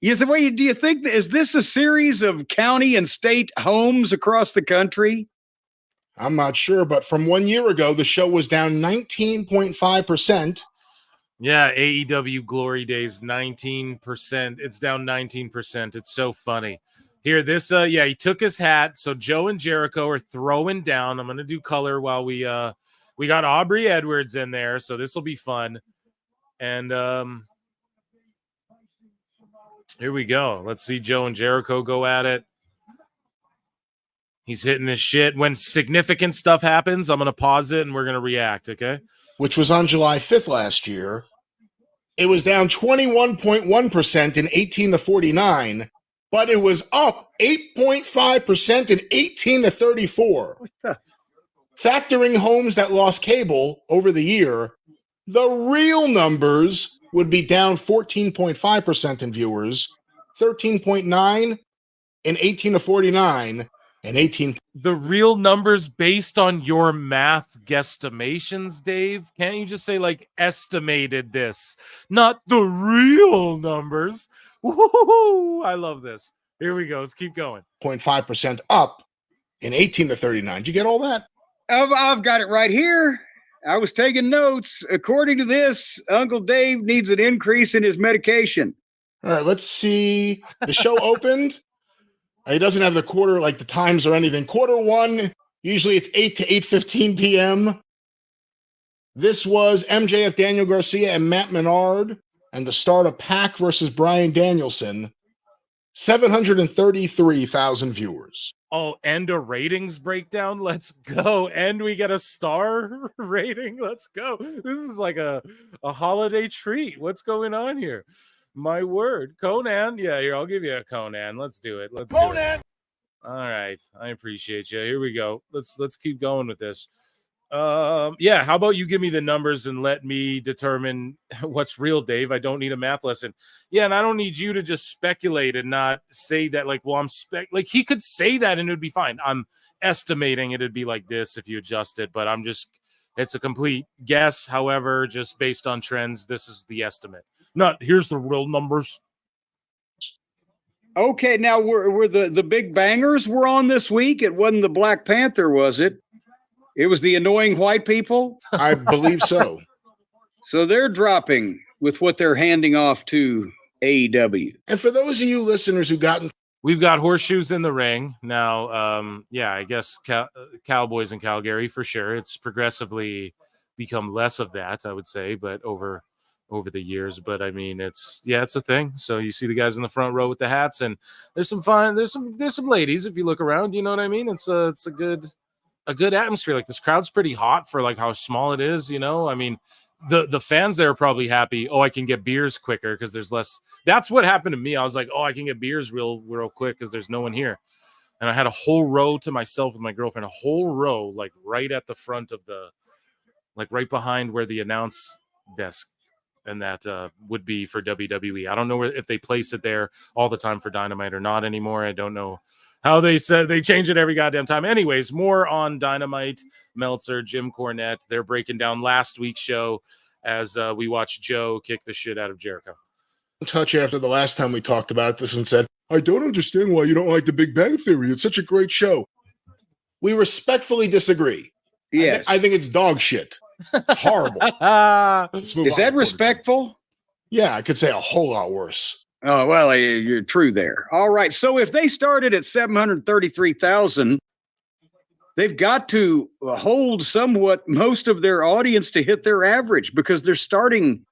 you think is this a series of county and state homes across the country? I'm not sure, but from 1 year ago, the show was down 19.5%. Yeah, AEW Glory Days, 19%. It's down 19%. It's so funny. Here, he took his hat. So Joe and Jericho are throwing down. I'm going to do color while we got Aubrey Edwards in there. So this will be fun. And here we go. Let's see Joe and Jericho go at it. He's hitting his shit. When significant stuff happens, I'm going to pause it and we're going to react, okay? Which was on July 5th last year. It was down 21.1% in 18 to 49, but it was up 8.5% in 18 to 34. Factoring homes that lost cable over the year, the real numbers would be down 14.5% in viewers, 13.9 in 18 to 49, and 18. The real numbers based on your math guesstimations, Dave? Can't you just say estimated this, not the real numbers? Woo-hoo-hoo! I love this. Here we go. Let's keep going. 0.5% up in 18 to 39. Did you get all that? I've got it right here. I was taking notes. According to this, Uncle Dave needs an increase in his medication. All right, let's see. The show opened. It doesn't have the quarter, like the times or anything. Quarter one, usually it's 8 to 8:15 p.m. This was MJF, Daniel Garcia, and Matt Menard, and the start of Pac versus Bryan Danielson. 733,000 viewers. Oh, and a ratings breakdown. Let's go. And we get a star rating. Let's go. This is like a holiday treat. What's going on here? My word. Conan. Yeah, here, I'll give you a Conan. Let's do it. Let's do it. All right. I appreciate you. Here we go. Let's keep going with this. Yeah, how about you give me the numbers and let me determine what's real, Dave? I don't need a math lesson. Yeah, and I don't need you to just speculate and not say that like, well, like he could say that and it would be fine. I'm estimating it'd be like this if you adjust it, but it's a complete guess. However, just based on trends, this is the estimate. Not here's the real numbers. Okay, now were the big bangers were on this week? It wasn't the Black Panther, was it? It was the annoying white people? I believe so. So they're dropping with what they're handing off to AEW. And for those of you listeners who we've got horseshoes in the ring now. Yeah, I guess Cowboys and Calgary for sure. It's progressively become less of that, I would say, but over the years. But I mean, it's a thing. So you see the guys in the front row with the hats, and there's some ladies if you look around. You know what I mean? It's a good atmosphere. Like this crowd's pretty hot for like how small it is, you know. I mean, the fans there are probably happy. Oh, I can get beers quicker because there's less. That's what happened to me. I was like, oh, I can get beers real quick because there's no one here. And I had a whole row to myself with my girlfriend, a whole row, like right at the front of like right behind where the announce desk and that would be for WWE. I don't know if they place it there all the time for Dynamite or not anymore. I don't know how they said they change it every goddamn time. Anyways, more on Dynamite, Meltzer, Jim Cornette. They're breaking down last week's show as we watch Joe kick the shit out of Jericho. Touch after the last time we talked about this and said, I don't understand why you don't like the Big Bang Theory. It's such a great show. We respectfully disagree. Yes. I think it's dog shit. Horrible. Is that respectful? Yeah, I could say a whole lot worse. Oh, well, you're true there. All right. So if they started at 733,000, they've got to hold somewhat most of their audience to hit their average because they're starting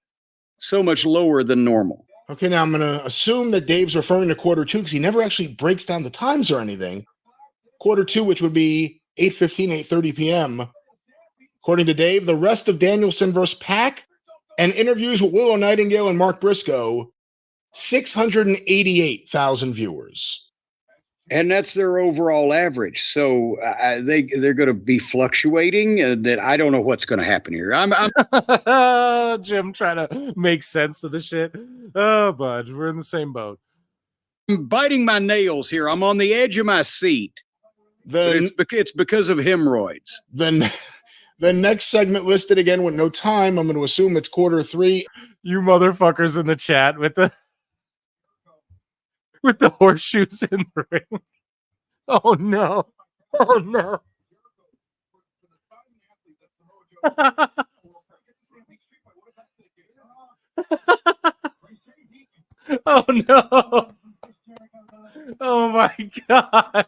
so much lower than normal. Okay, now I'm going to assume that Dave's referring to quarter two because he never actually breaks down the times or anything. Quarter two, which would be 8:15, 8:30 p.m. According to Dave, the rest of Danielson versus Pac and interviews with Willow Nightingale and Mark Briscoe, 688,000 viewers. And that's their overall average. So they're going to be fluctuating. That I don't know what's going to happen here. I'm Jim trying to make sense of the shit. Oh, bud, we're in the same boat. I'm biting my nails here. I'm on the edge of my seat. It's because of hemorrhoids. Then the next segment listed again with no time. I'm going to assume it's quarter three. You motherfuckers in the chat with the horseshoes in the ring. Oh no. Oh no. Oh no. Oh my god.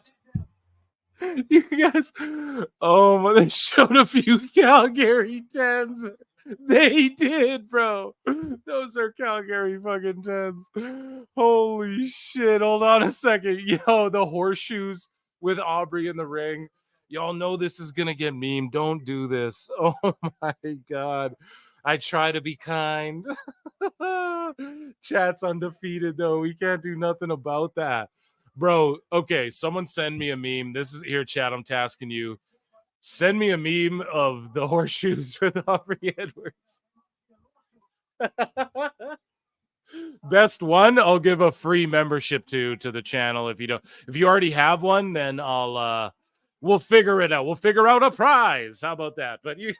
You guys, oh my, they showed a few Calgary 10s. They did, bro. Those are Calgary fucking 10s. Holy shit. Hold on a second. Yo, the horseshoes with Aubrey in the ring. Y'all know this is going to get memed. Don't do this. Oh my God. I try to be kind. Chat's undefeated, though. We can't do nothing about that. Bro, okay, someone send me a meme. This is here, chat. I'm tasking you. Send me a meme of the horseshoes with Aubrey Edwards. Best one, I'll give a free membership to the channel. If you already have one, then we'll figure it out. We'll figure out a prize. How about that? But you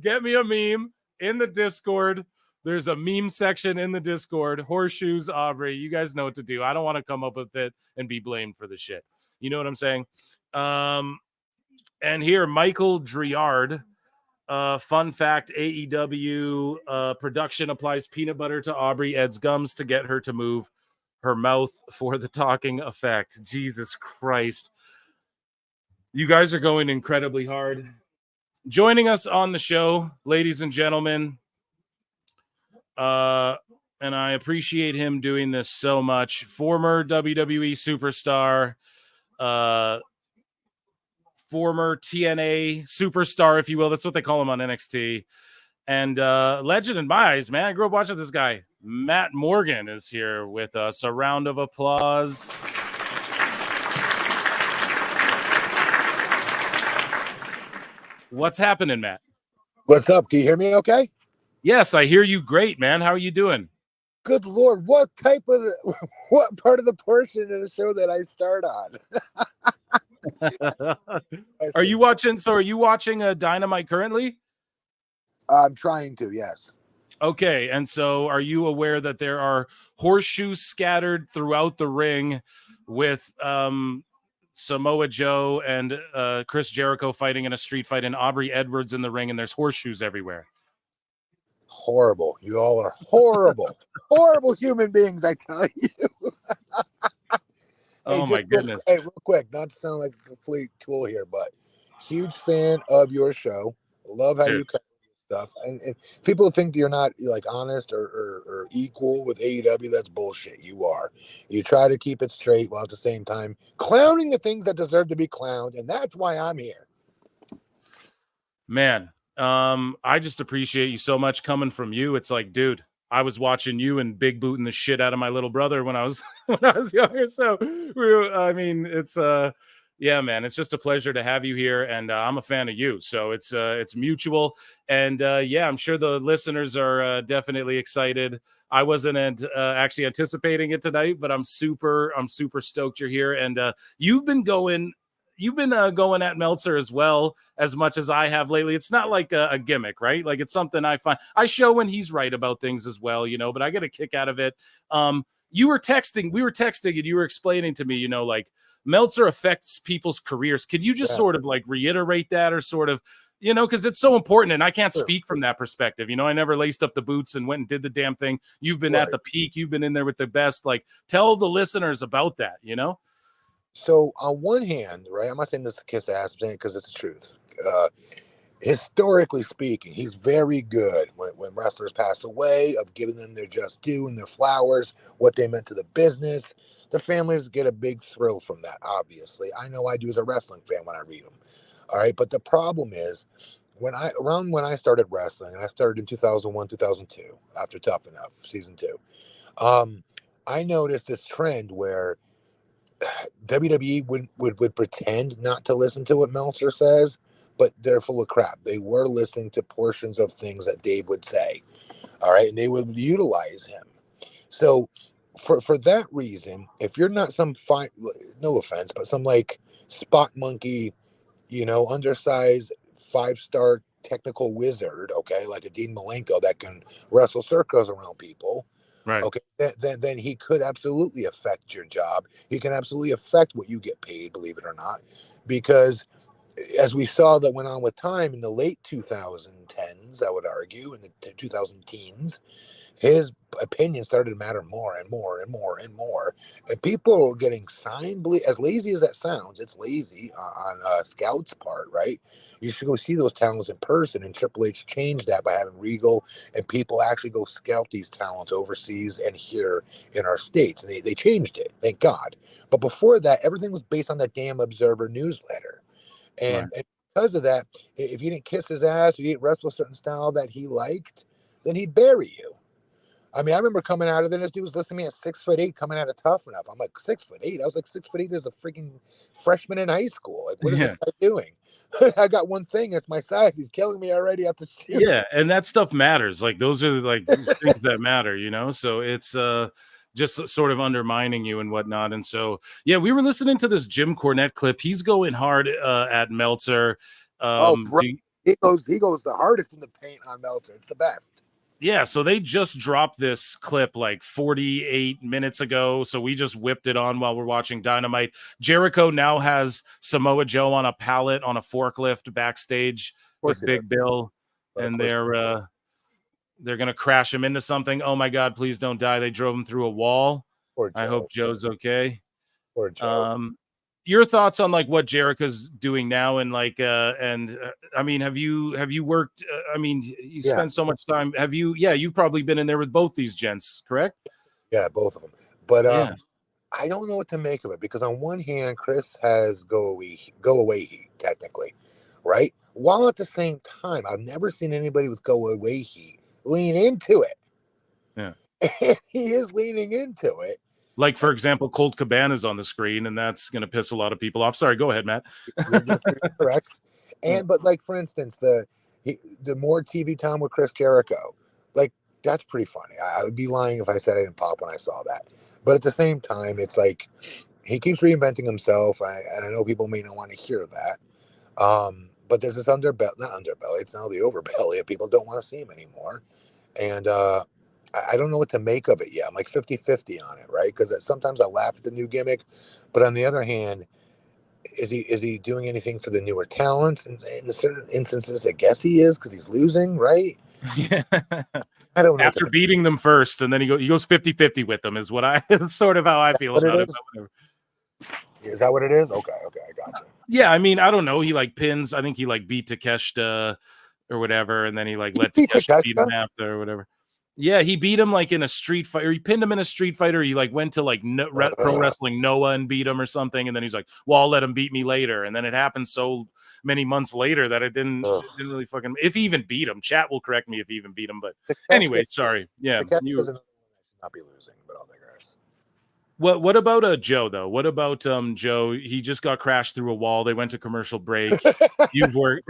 get me a meme in the Discord. There's a meme section in the Discord. Horseshoes, Aubrey. You guys know what to do. I don't want to come up with it and be blamed for the shit. You know what I'm saying? And here, Michael Driard Fun fact, AEW production applies peanut butter to Aubrey Ed's gums to get her to move her mouth for the talking effect. Jesus Christ. You guys are going incredibly hard. Joining us on the show, ladies and gentlemen, and I appreciate him doing this so much, former WWE superstar, former TNA superstar, if you will. That's what they call him on NXT. And legend in my eyes, man. I grew up watching this guy. Matt Morgan is here with us. A round of applause. What's happening, Matt? What's up? Can you hear me okay? Yes, I hear you great, man. How are you doing? Good Lord. What part of the portion of the show that I start on? Are you watching? So are you watching Dynamite currently? I'm trying to, yes. Okay. And so are you aware that there are horseshoes scattered throughout the ring with Samoa Joe and Chris Jericho fighting in a street fight and Aubrey Edwards in the ring, and there's horseshoes everywhere? Horrible. You all are horrible. Horrible human beings, I tell you. Oh, my goodness. Real quick, not to sound like a complete tool here, but huge fan of your show. Love how you cover stuff. And people think you're not like honest or equal with AEW. That's bullshit. You are. You try to keep it straight while at the same time clowning the things that deserve to be clowned. And that's why I'm here. Man, I just appreciate you so much coming from you. It's like, dude, I was watching you and big booting the shit out of my little brother when I was younger. So I mean, it's yeah, man, it's just a pleasure to have you here, and I'm a fan of you. So it's mutual, and yeah, I'm sure the listeners are definitely excited. I wasn't actually anticipating it tonight, but I'm super stoked you're here, and you've been going at Meltzer as well as much as I have lately. It's not like a gimmick, right? Like it's something I find I show when he's right about things as well, you know, but I get a kick out of it. We were texting and you were explaining to me, you know, like Meltzer affects people's careers. Could you just sort of like reiterate that or sort of, you know, because it's so important and I can't speak from that perspective. You know, I never laced up the boots and went and did the damn thing. You've been at the peak. You've been in there with the best. Like tell the listeners about that, you know? So on one hand, right, I'm not saying this to kiss ass, I'm saying because it's the truth. Historically speaking, he's very good when wrestlers pass away of giving them their just due and their flowers, what they meant to the business. The families get a big thrill from that, obviously. I know I do as a wrestling fan when I read them. All right, but the problem is when I started wrestling, and I started in 2001, 2002, after Tough Enough, season 2, I noticed this trend where WWE would pretend not to listen to what Meltzer says, but they're full of crap. They were listening to portions of things that Dave would say, all right, and they would utilize him. So for that reason, if you're not some no offense, but some like spot monkey, you know, undersized 5-star technical wizard, okay, like a Dean Malenko that can wrestle circles around people, right? Okay, then he could absolutely affect your job. He can absolutely affect what you get paid, believe it or not, because as we saw that went on with time in the late 2010s, I would argue, in the 2010s, his opinion started to matter more and more and more and more. And people were getting signed. As lazy as that sounds, it's lazy on Scout's part, right? You should go see those talents in person. And Triple H changed that by having Regal and people actually go scout these talents overseas and here in our states. And they changed it, thank God. But before that, everything was based on that damn Observer newsletter. And because of that, if you didn't kiss his ass, you didn't wrestle a certain style that he liked, then he'd bury you. I mean, I remember coming out of there, this dude was listening to me at 6'8", coming out of Tough Enough. I'm like, 6'8"? I was like 6'8" as a freaking freshman in high school. Like, what is this guy doing? I got one thing, it's my size. He's killing me already at the gym. Yeah, and that stuff matters. Like those are like things that matter, you know. So it's just sort of undermining you and whatnot. And so yeah, we were listening to this Jim Cornette clip. He's going hard at Meltzer. He goes the hardest in the paint on Meltzer. It's the best. Yeah, so they just dropped this clip like 48 minutes ago. So we just whipped it on while we're watching Dynamite. Jericho now has Samoa Joe on a pallet on a forklift backstage with Big Bill. and they're gonna crash him into something. Oh my God, please don't die. They drove him through a wall. I hope Joe's okay. Poor Joe. Your thoughts on like what Jericho's doing now, and like I mean, have you worked? I mean, you spent so much time. Have you? Yeah, you've probably been in there with both these gents, correct? Yeah, both of them. But I don't know what to make of it, because on one hand, Chris has go away heat, technically, right? While at the same time, I've never seen anybody with go away heat lean into it. Yeah, and he is leaning into it. Like, for example, Colt Cabana's on the screen, and that's going to piss a lot of people off. Sorry, go ahead, Matt. You're correct. But like, for instance, the more TV time with Chris Jericho, like, that's pretty funny. I would be lying if I said I didn't pop when I saw that. But at the same time, it's like he keeps reinventing himself, and I know people may not want to hear that. But there's this not underbelly, it's now the overbelly, and people don't want to see him anymore. And I don't know what to make of it yet. I'm like 50-50 on it, right? Because sometimes I laugh at the new gimmick, but on the other hand, is he doing anything for the newer talent? And in certain instances, I guess he is, because he's losing, right? Yeah. I don't know. After beating them first, and then he goes 50-50 with them, is what sort of how I feel about it. Is that what it is? Okay, I gotcha. Yeah, I mean, I don't know. He like pins. I think he like beat Takeshita or whatever, and then he like let Takeshita beat him after or whatever. Yeah, he beat him like in a street fight, or he pinned him in a street fight, or he like went to like Pro Wrestling Noah and beat him or something, and then he's like, "Well, I'll let him beat me later." And then it happened so many months later that it didn't really fucking. If he even beat him, chat will correct me if he even beat him. But anyway, sorry. Yeah, you should not be losing, but I'll digress. What about Joe though? What about Joe? He just got crashed through a wall. They went to commercial break. You've worked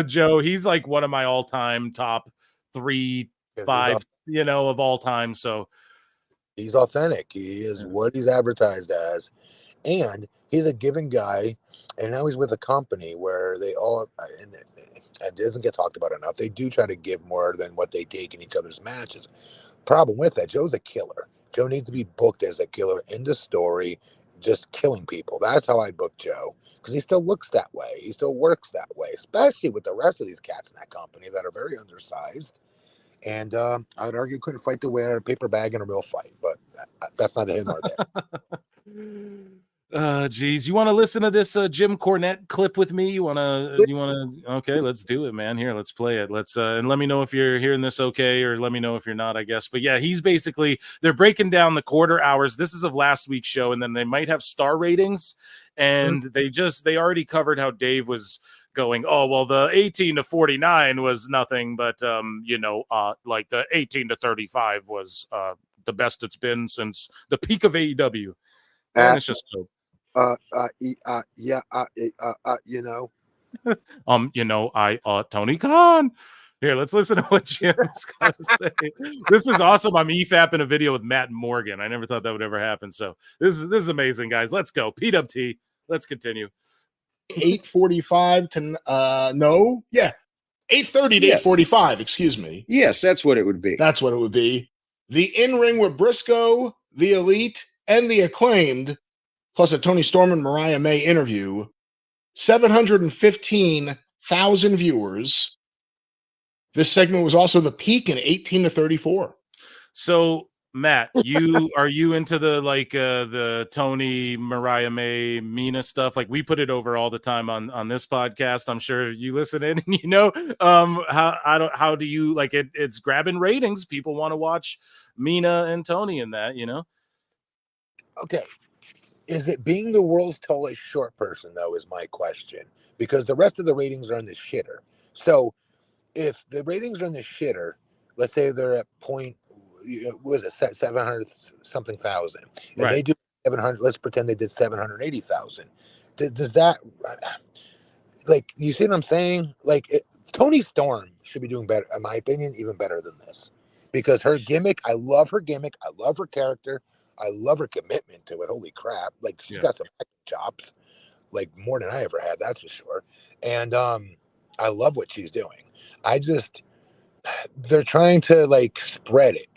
Joe. He's like one of my all-time top 3, 5, of all time. So he's authentic. He is what he's advertised as, and he's a giving guy. And now he's with a company where they all, and it doesn't get talked about enough, they do try to give more than what they take in each other's matches. Problem with that, Joe's a killer. Joe needs to be booked as a killer in the story, just killing people. That's how I book Joe, because he still looks that way. He still works that way, especially with the rest of these cats in that company that are very undersized. And I would argue couldn't fight the way out of a paper bag in a real fight, but that's neither here nor there. Geez, you want to listen to this Jim Cornette clip with me? You want to? Okay, let's do it, man. Here, let's play it. Let's and let me know if you're hearing this okay, or let me know if you're not, I guess. But yeah, he's basically, they're breaking down the quarter hours. This is of last week's show, and then they might have star ratings, and they already covered how Dave was going, oh, well, the 18-49 was nothing, but like the 18-35 was the best it's been since the peak of AEW. And it's just so Tony Khan. Here, let's listen to what Jim's got to say. This is awesome. I'm EFAPing a video with Matt Morgan. I never thought that would ever happen. So this is amazing, guys. Let's go. PWT. Let's continue. 8:45 to 8:30 to 8:45. Excuse me. Yes, that's what it would be. That's what it would be. The in-ring with Briscoe, the Elite, and the Acclaimed, plus a Tony Storm and Mariah May interview. 715,000 viewers. This segment was also the peak in 18-34. So, Matt, are you into the the Tony, Mariah May, Mina stuff? Like, we put it over all the time on this podcast. I'm sure you listen in and how do you like it? It's grabbing ratings. People want to watch Mina and Tony in that, Okay. Is it being the world's tallest short person, though, is my question. Because the rest of the ratings are in the shitter. So if the ratings are in the shitter, let's say they're at point, what was it, 700 something thousand. And they do 700, let's pretend they did 780,000. Does that, like, you see what I'm saying? Like, Tony Storm should be doing better, in my opinion, even better than this. Because her gimmick, I love her gimmick. I love her character. I love her commitment to it. Holy crap. Like, she's got some chops, like more than I ever had, that's for sure. And I love what she's doing. They're trying to like spread it.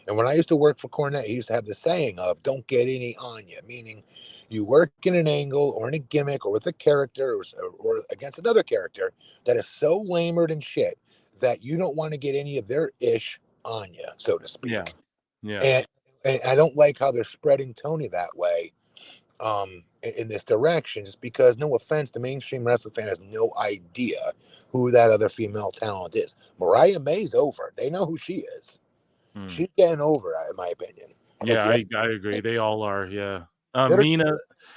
And when I used to work for Cornette, he used to have the saying of "Don't get any on you," meaning you work in an angle or in a gimmick or with a character or against another character that is so lamered and shit that you don't want to get any of their ish on you, so to speak. Yeah. Yeah. And I don't like how they're spreading Tony that way in this direction, just because, no offense, the mainstream wrestling fan has no idea who that other female talent is. Mariah May's over. They know who she is. She's getting over, in my opinion. Yeah, I agree. They all are. Yeah.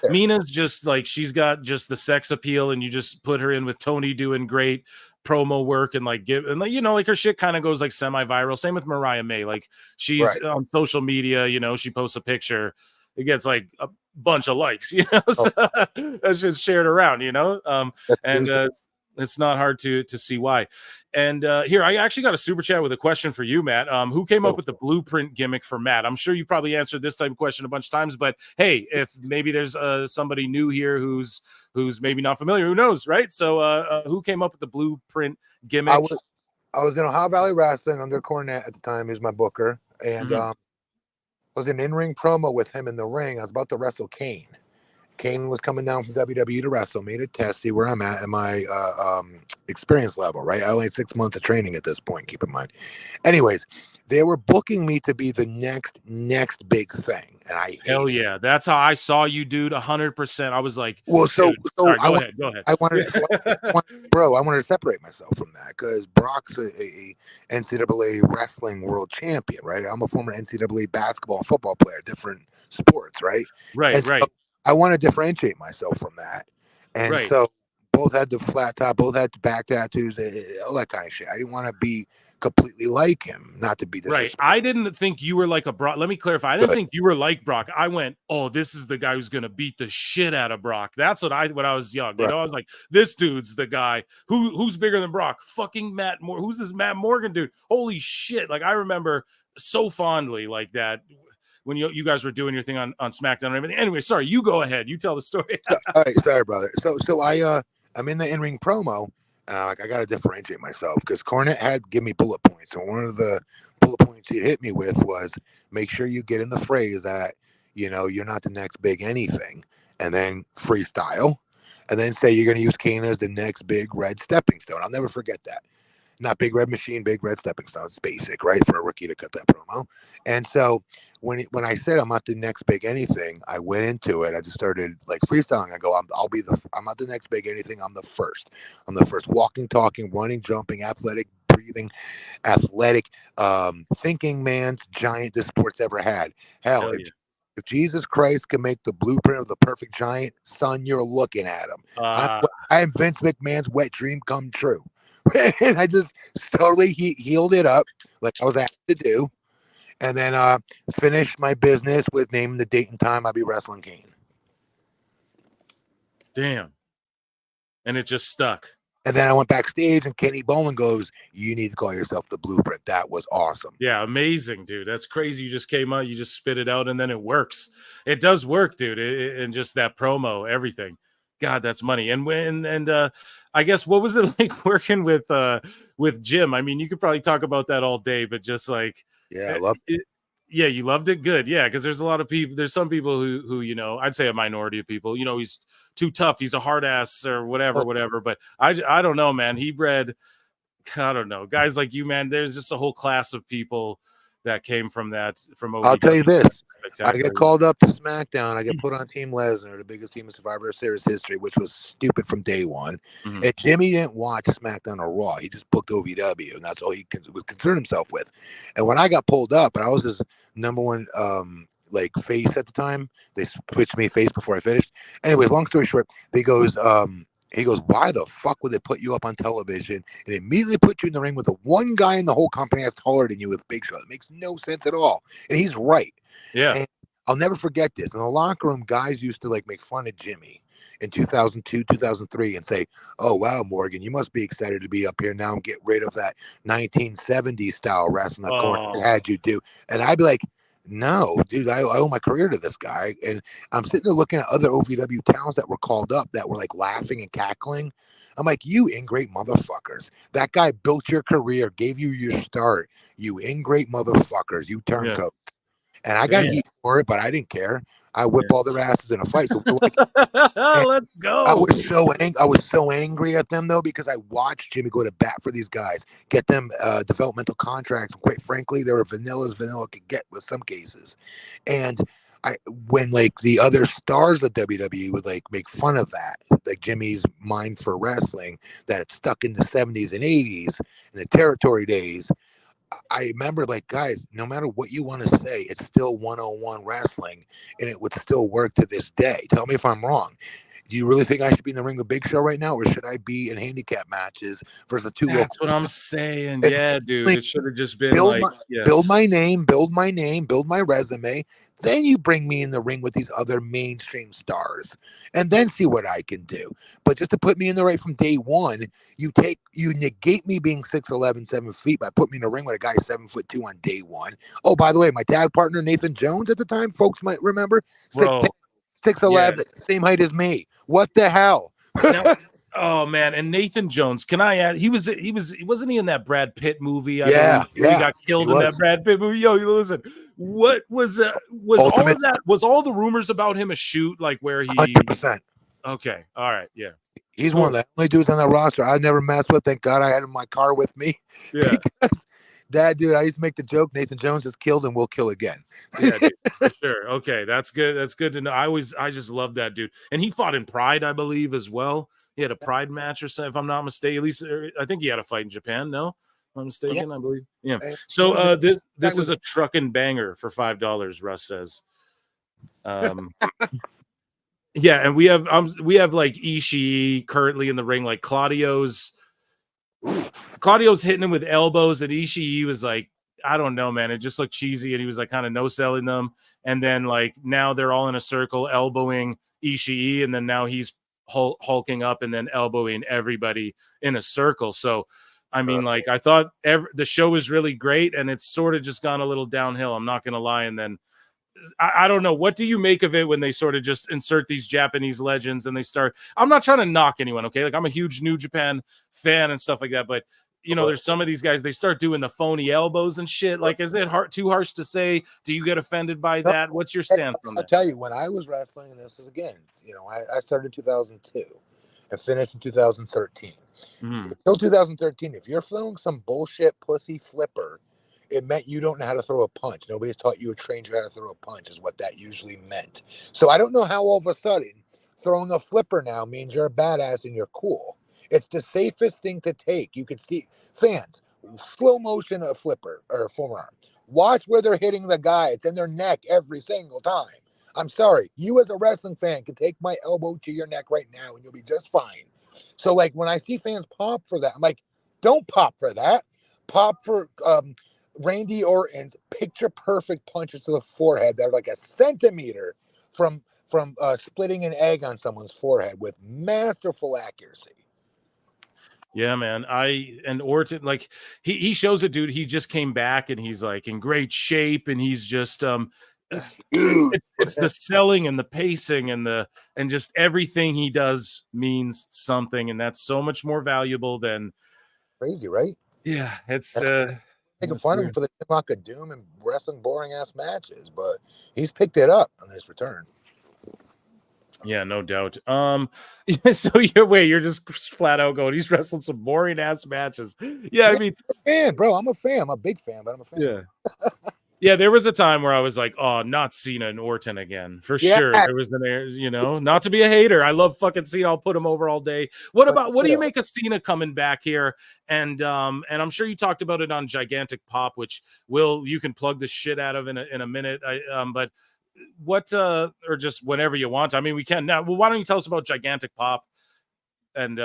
Mina's just like, she's got just the sex appeal, and you just put her in with Tony doing great promo work and like like her shit kind of goes like semi-viral. Same with Mariah May. Like she's on social media, she posts a picture, it gets like a bunch of likes, so that's just shared around, and it's not hard to see why. And here, I actually got a super chat with a question for you, Matt. Who came up with the blueprint gimmick for Matt? I'm sure you've probably answered this type of question a bunch of times, but hey, if maybe there's somebody new here who's maybe not familiar, who knows, right? So who came up with the blueprint gimmick? I was in Ohio Valley Wrestling under Cornette at the time. He was my booker, and I was in in-ring promo with him in the ring. I was about to wrestle Kane. Kane was coming down from WWE to wrestle me to test, see where I'm at in my experience level, right? I only had 6 months of training at this point, keep in mind. Anyways, they were booking me to be the next big thing. And I hell yeah. That's how I saw you, dude. 100%. I was like, well, sorry, go ahead. I wanted to separate myself from that because Brock's a NCAA wrestling world champion, right? I'm a former NCAA basketball and football player, different sports, right? Right. So I want to differentiate myself from that. And so both had the flat top, both had the back tattoos, all that kind of shit. I didn't want to be completely like him, not to be disrespectful. Right. I didn't think you were like a Brock. Let me clarify. I didn't think you were like Brock. I went, oh, this is the guy who's going to beat the shit out of Brock. That's what when I was young, I was like, this dude's the guy who's bigger than Brock. Fucking Matt Morgan. Who's this Matt Morgan dude? Holy shit. Like I remember so fondly like that when you guys were doing your thing on SmackDown and everything. Anyway, sorry, you go ahead. You tell the story. All right, sorry, brother. So I'm in the in-ring promo, and I got to differentiate myself because Cornette had give me bullet points, and one of the bullet points he hit me with was make sure you get in the phrase that you're not the next big anything, and then freestyle, and then say you're going to use Kane as the next big red stepping stone. I'll never forget that. Not big red machine, big red stepping stone. It's basic, right, for a rookie to cut that promo. And so when I said I'm not the next big anything, I went into it. I just started like freestyling. I go, I'm not the next big anything. I'm the first. I'm the first walking, talking, running, jumping, athletic, breathing, athletic, thinking man's giant this sport's ever had. Hell, if Jesus Christ can make the blueprint of the perfect giant, son, you're looking at him. I am Vince McMahon's wet dream come true. And I just totally healed it up like I was asked to do. And then finished my business with naming the date and time I'll be wrestling Kane. Damn. And it just stuck. And then I went backstage and Kenny Bolin goes, you need to call yourself the Blueprint. That was awesome. Yeah, amazing, dude. That's crazy. You just came out, you just spit it out, and then it works. It does work, dude. And just that promo, everything. God, that's money. And I guess what was it like working with Jim? I mean, you could probably talk about that all day, but just like, yeah, I loved it. Yeah, you loved it. Good. Yeah, because there's a lot of people. There's some people who I'd say a minority of people. He's too tough. He's a hard ass or whatever. But I don't know, man. He bred, I don't know, guys like you, man. There's just a whole class of people that came from that. I'll tell you this. I get called up to SmackDown. I get put on Team Lesnar, the biggest team in Survivor Series history, which was stupid from day one. Mm-hmm. And Jimmy didn't watch SmackDown or Raw. He just booked OVW, and that's all he was concerned himself with. And when I got pulled up, and I was his number one face at the time, they switched me face before I finished. Anyways, long story short, he goes, why the fuck would they put you up on television and immediately put you in the ring with the one guy in the whole company that's taller than you with Big Show? It makes no sense at all. And he's right. Yeah. And I'll never forget this. In the locker room, guys used to make fun of Jimmy in 2002, 2003 and say, oh, wow, Morgan, you must be excited to be up here now and get rid of that 1970s style wrestling that Cornette had you do. And I'd be like, No, dude, I owe my career to this guy. And I'm sitting there looking at other OVW talents that were called up that were like laughing and cackling. I'm like, you ingrate motherfuckers. That guy built your career, gave you your start. You ingrate motherfuckers, you turncoat. And I got Damn. heat for it, but I didn't care. I whip all their asses in a fight. So we're like, let's go. I was so angry at them though, because I watched Jimmy go to bat for these guys, get them developmental contracts. And quite frankly, they were vanilla could get with some cases. And when like the other stars of WWE would like make fun of that, like Jimmy's mind for wrestling, that it's stuck in the 70s and 80s in the territory days. I remember, like, guys, no matter what you want to say, it's still 101 wrestling, and it would still work to this day. Tell me if I'm wrong. Do you really think I should be in the ring with Big Show right now, or should I be in handicap matches versus two? That's what I'm saying. Yeah, dude. It should have just been build my name, build my resume. Then you bring me in the ring with these other mainstream stars, and then see what I can do. But just to put me in the right from day one, you negate me being 6'11", 7 feet by putting me in the ring with a guy 7'2" on day one. Oh, by the way, my tag partner Nathan Jones at the time, folks might remember, 6'11", same height as me. What the hell? Now, oh man, and Nathan Jones. Can I add? Wasn't he in that Brad Pitt movie? He got killed in that Brad Pitt movie. Yo, listen, what was all of that? Was all the rumors about him a shoot? Like where he? 100%. Okay, all right, yeah. He's one of the only dudes on that roster I never messed with. Thank God I had him in my car with me. Yeah. Because that dude, I used to make the joke, Nathan Jones is killed and will kill again. Yeah, dude, for sure. Okay, that's good. That's good to know. I just love that dude. And he fought in Pride, I believe, as well. He had a Pride match or something, if I'm not mistaken. At least I think he had a fight in Japan. No, if I'm mistaken, I believe. Yeah. So this is a trucking banger for $5, Russ says. Yeah, and we have like Ishii currently in the ring, like Claudio's hitting him with elbows, and Ishii was like, I don't know, man. It just looked cheesy, and he was like kind of no selling them. And then like now they're all in a circle elbowing Ishii, and then now he's hulking up and then elbowing everybody in a circle. So I mean, like I thought the show was really great, and it's sort of just gone a little downhill. I'm not gonna lie. And then I don't know. What do you make of it when they sort of just insert these Japanese legends and they start? I'm not trying to knock anyone, okay? Like I'm a huge New Japan fan and stuff like that, but you know, there's some of these guys, they start doing the phony elbows and shit. Like, is it too harsh to say? Do you get offended by that? What's your stance on that? I'll tell you, when I was wrestling, and this is again, you know, I started in 2002 and finished in 2013. Until 2013, if you're throwing some bullshit pussy flipper, it meant you don't know how to throw a punch. Nobody's taught you or trained you how to throw a punch is what that usually meant. So I don't know how all of a sudden throwing a flipper now means you're a badass and you're cool. It's the safest thing to take. You can see fans, slow motion a flipper or a forearm. Watch where they're hitting the guy. It's in their neck every single time. I'm sorry. You as a wrestling fan can take my elbow to your neck right now and you'll be just fine. So like when I see fans pop for that, I'm like, don't pop for that. Pop for Randy Orton's picture perfect punches to the forehead that are like a centimeter from splitting an egg on someone's forehead with masterful accuracy. Yeah, man. And Orton, like he shows it, dude. He just came back and he's like in great shape, and he's just it's the selling and the pacing and just everything he does means something, and that's so much more valuable than crazy, right? Yeah, it's making fun of him for the Shamrock of Doom and wrestling boring ass matches, but he's picked it up on his return. Yeah, no doubt. So you're just flat out going, he's wrestling some boring ass matches. Yeah, I mean, fan, bro. I'm a fan. I'm a big fan, but I'm a fan. Yeah. Yeah, there was a time where I was like, oh, not Cena and Orton again. For sure. There was not to be a hater. I love fucking Cena. I'll put him over all day. What do you make of Cena coming back here? And I'm sure you talked about it on Gigantic Pop, which you can plug the shit out of in a minute. But what or just whenever you want. I mean, we can now. Well, why don't you tell us about Gigantic Pop and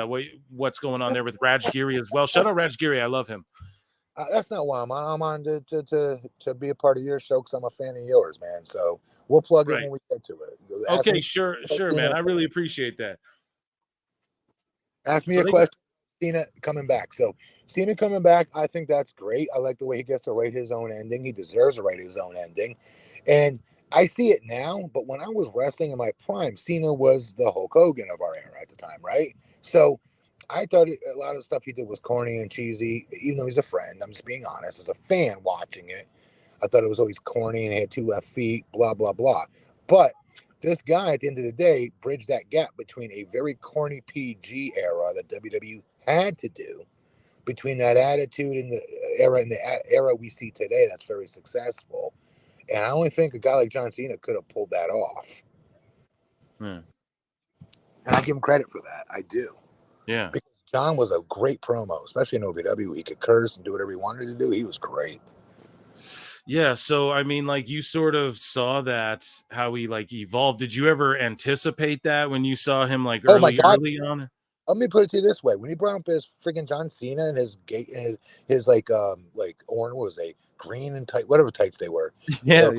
what's going on there with Raj Giri as well? Shout out Raj Giri. I love him. That's not why I'm on. I'm on to be a part of your show because I'm a fan of yours, man. So we'll plug it when we get to it. Okay, sure, man. I really appreciate that. Ask me a question. Cena coming back. So Cena coming back, I think that's great. I like the way he gets to write his own ending. He deserves to write his own ending. And I see it now, but when I was wrestling in my prime, Cena was the Hulk Hogan of our era at the time, right? So I thought a lot of the stuff he did was corny and cheesy, even though he's a friend. I'm just being honest. As a fan watching it, I thought it was always corny and he had 2 left feet, blah, blah, blah. But this guy, at the end of the day, bridged that gap between a very corny PG era that WWE had to do, between that attitude and the era we see today that's very successful. And I only think a guy like John Cena could have pulled that off. Yeah. And I give him credit for that. I do. Yeah. Because John was a great promo, especially in OVW. He could curse and do whatever he wanted to do. He was great. Yeah, so I mean, like, you sort of saw that, how he like evolved. Did you ever anticipate that when you saw him like early on? Let me put it to you this way: when he brought up his freaking John Cena and his gate, his like orange, what was they, green and tight, whatever tights they were. Yeah.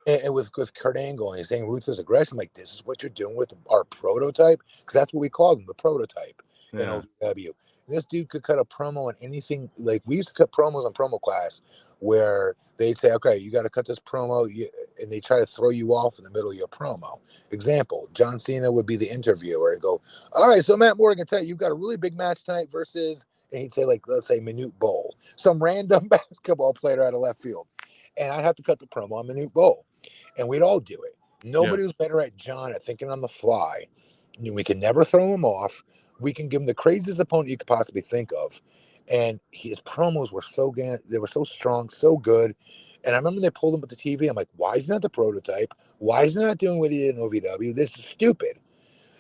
And with Kurt Angle, and he's saying ruthless aggression. Like, this is what you're doing with our prototype, because that's what we called him, the prototype in OVW. This dude could cut a promo on anything. Like, we used to cut promos on promo class where they'd say, okay, you got to cut this promo, and they try to throw you off in the middle of your promo. Example, John Cena would be the interviewer and go, all right, so Matt Morgan, tonight you've got a really big match tonight versus, and he'd say, like, let's say Manute Bol, some random basketball player out of left field. And I'd have to cut the promo on Manute Bol. And we'd all do it. Nobody was better at John at thinking on the fly. We can never throw him off. We can give him the craziest opponent you could possibly think of. And his promos were they were so strong, so good. And I remember they pulled him at the TV. I'm like, why is he not the prototype? Why is he not doing what he did in OVW? This is stupid.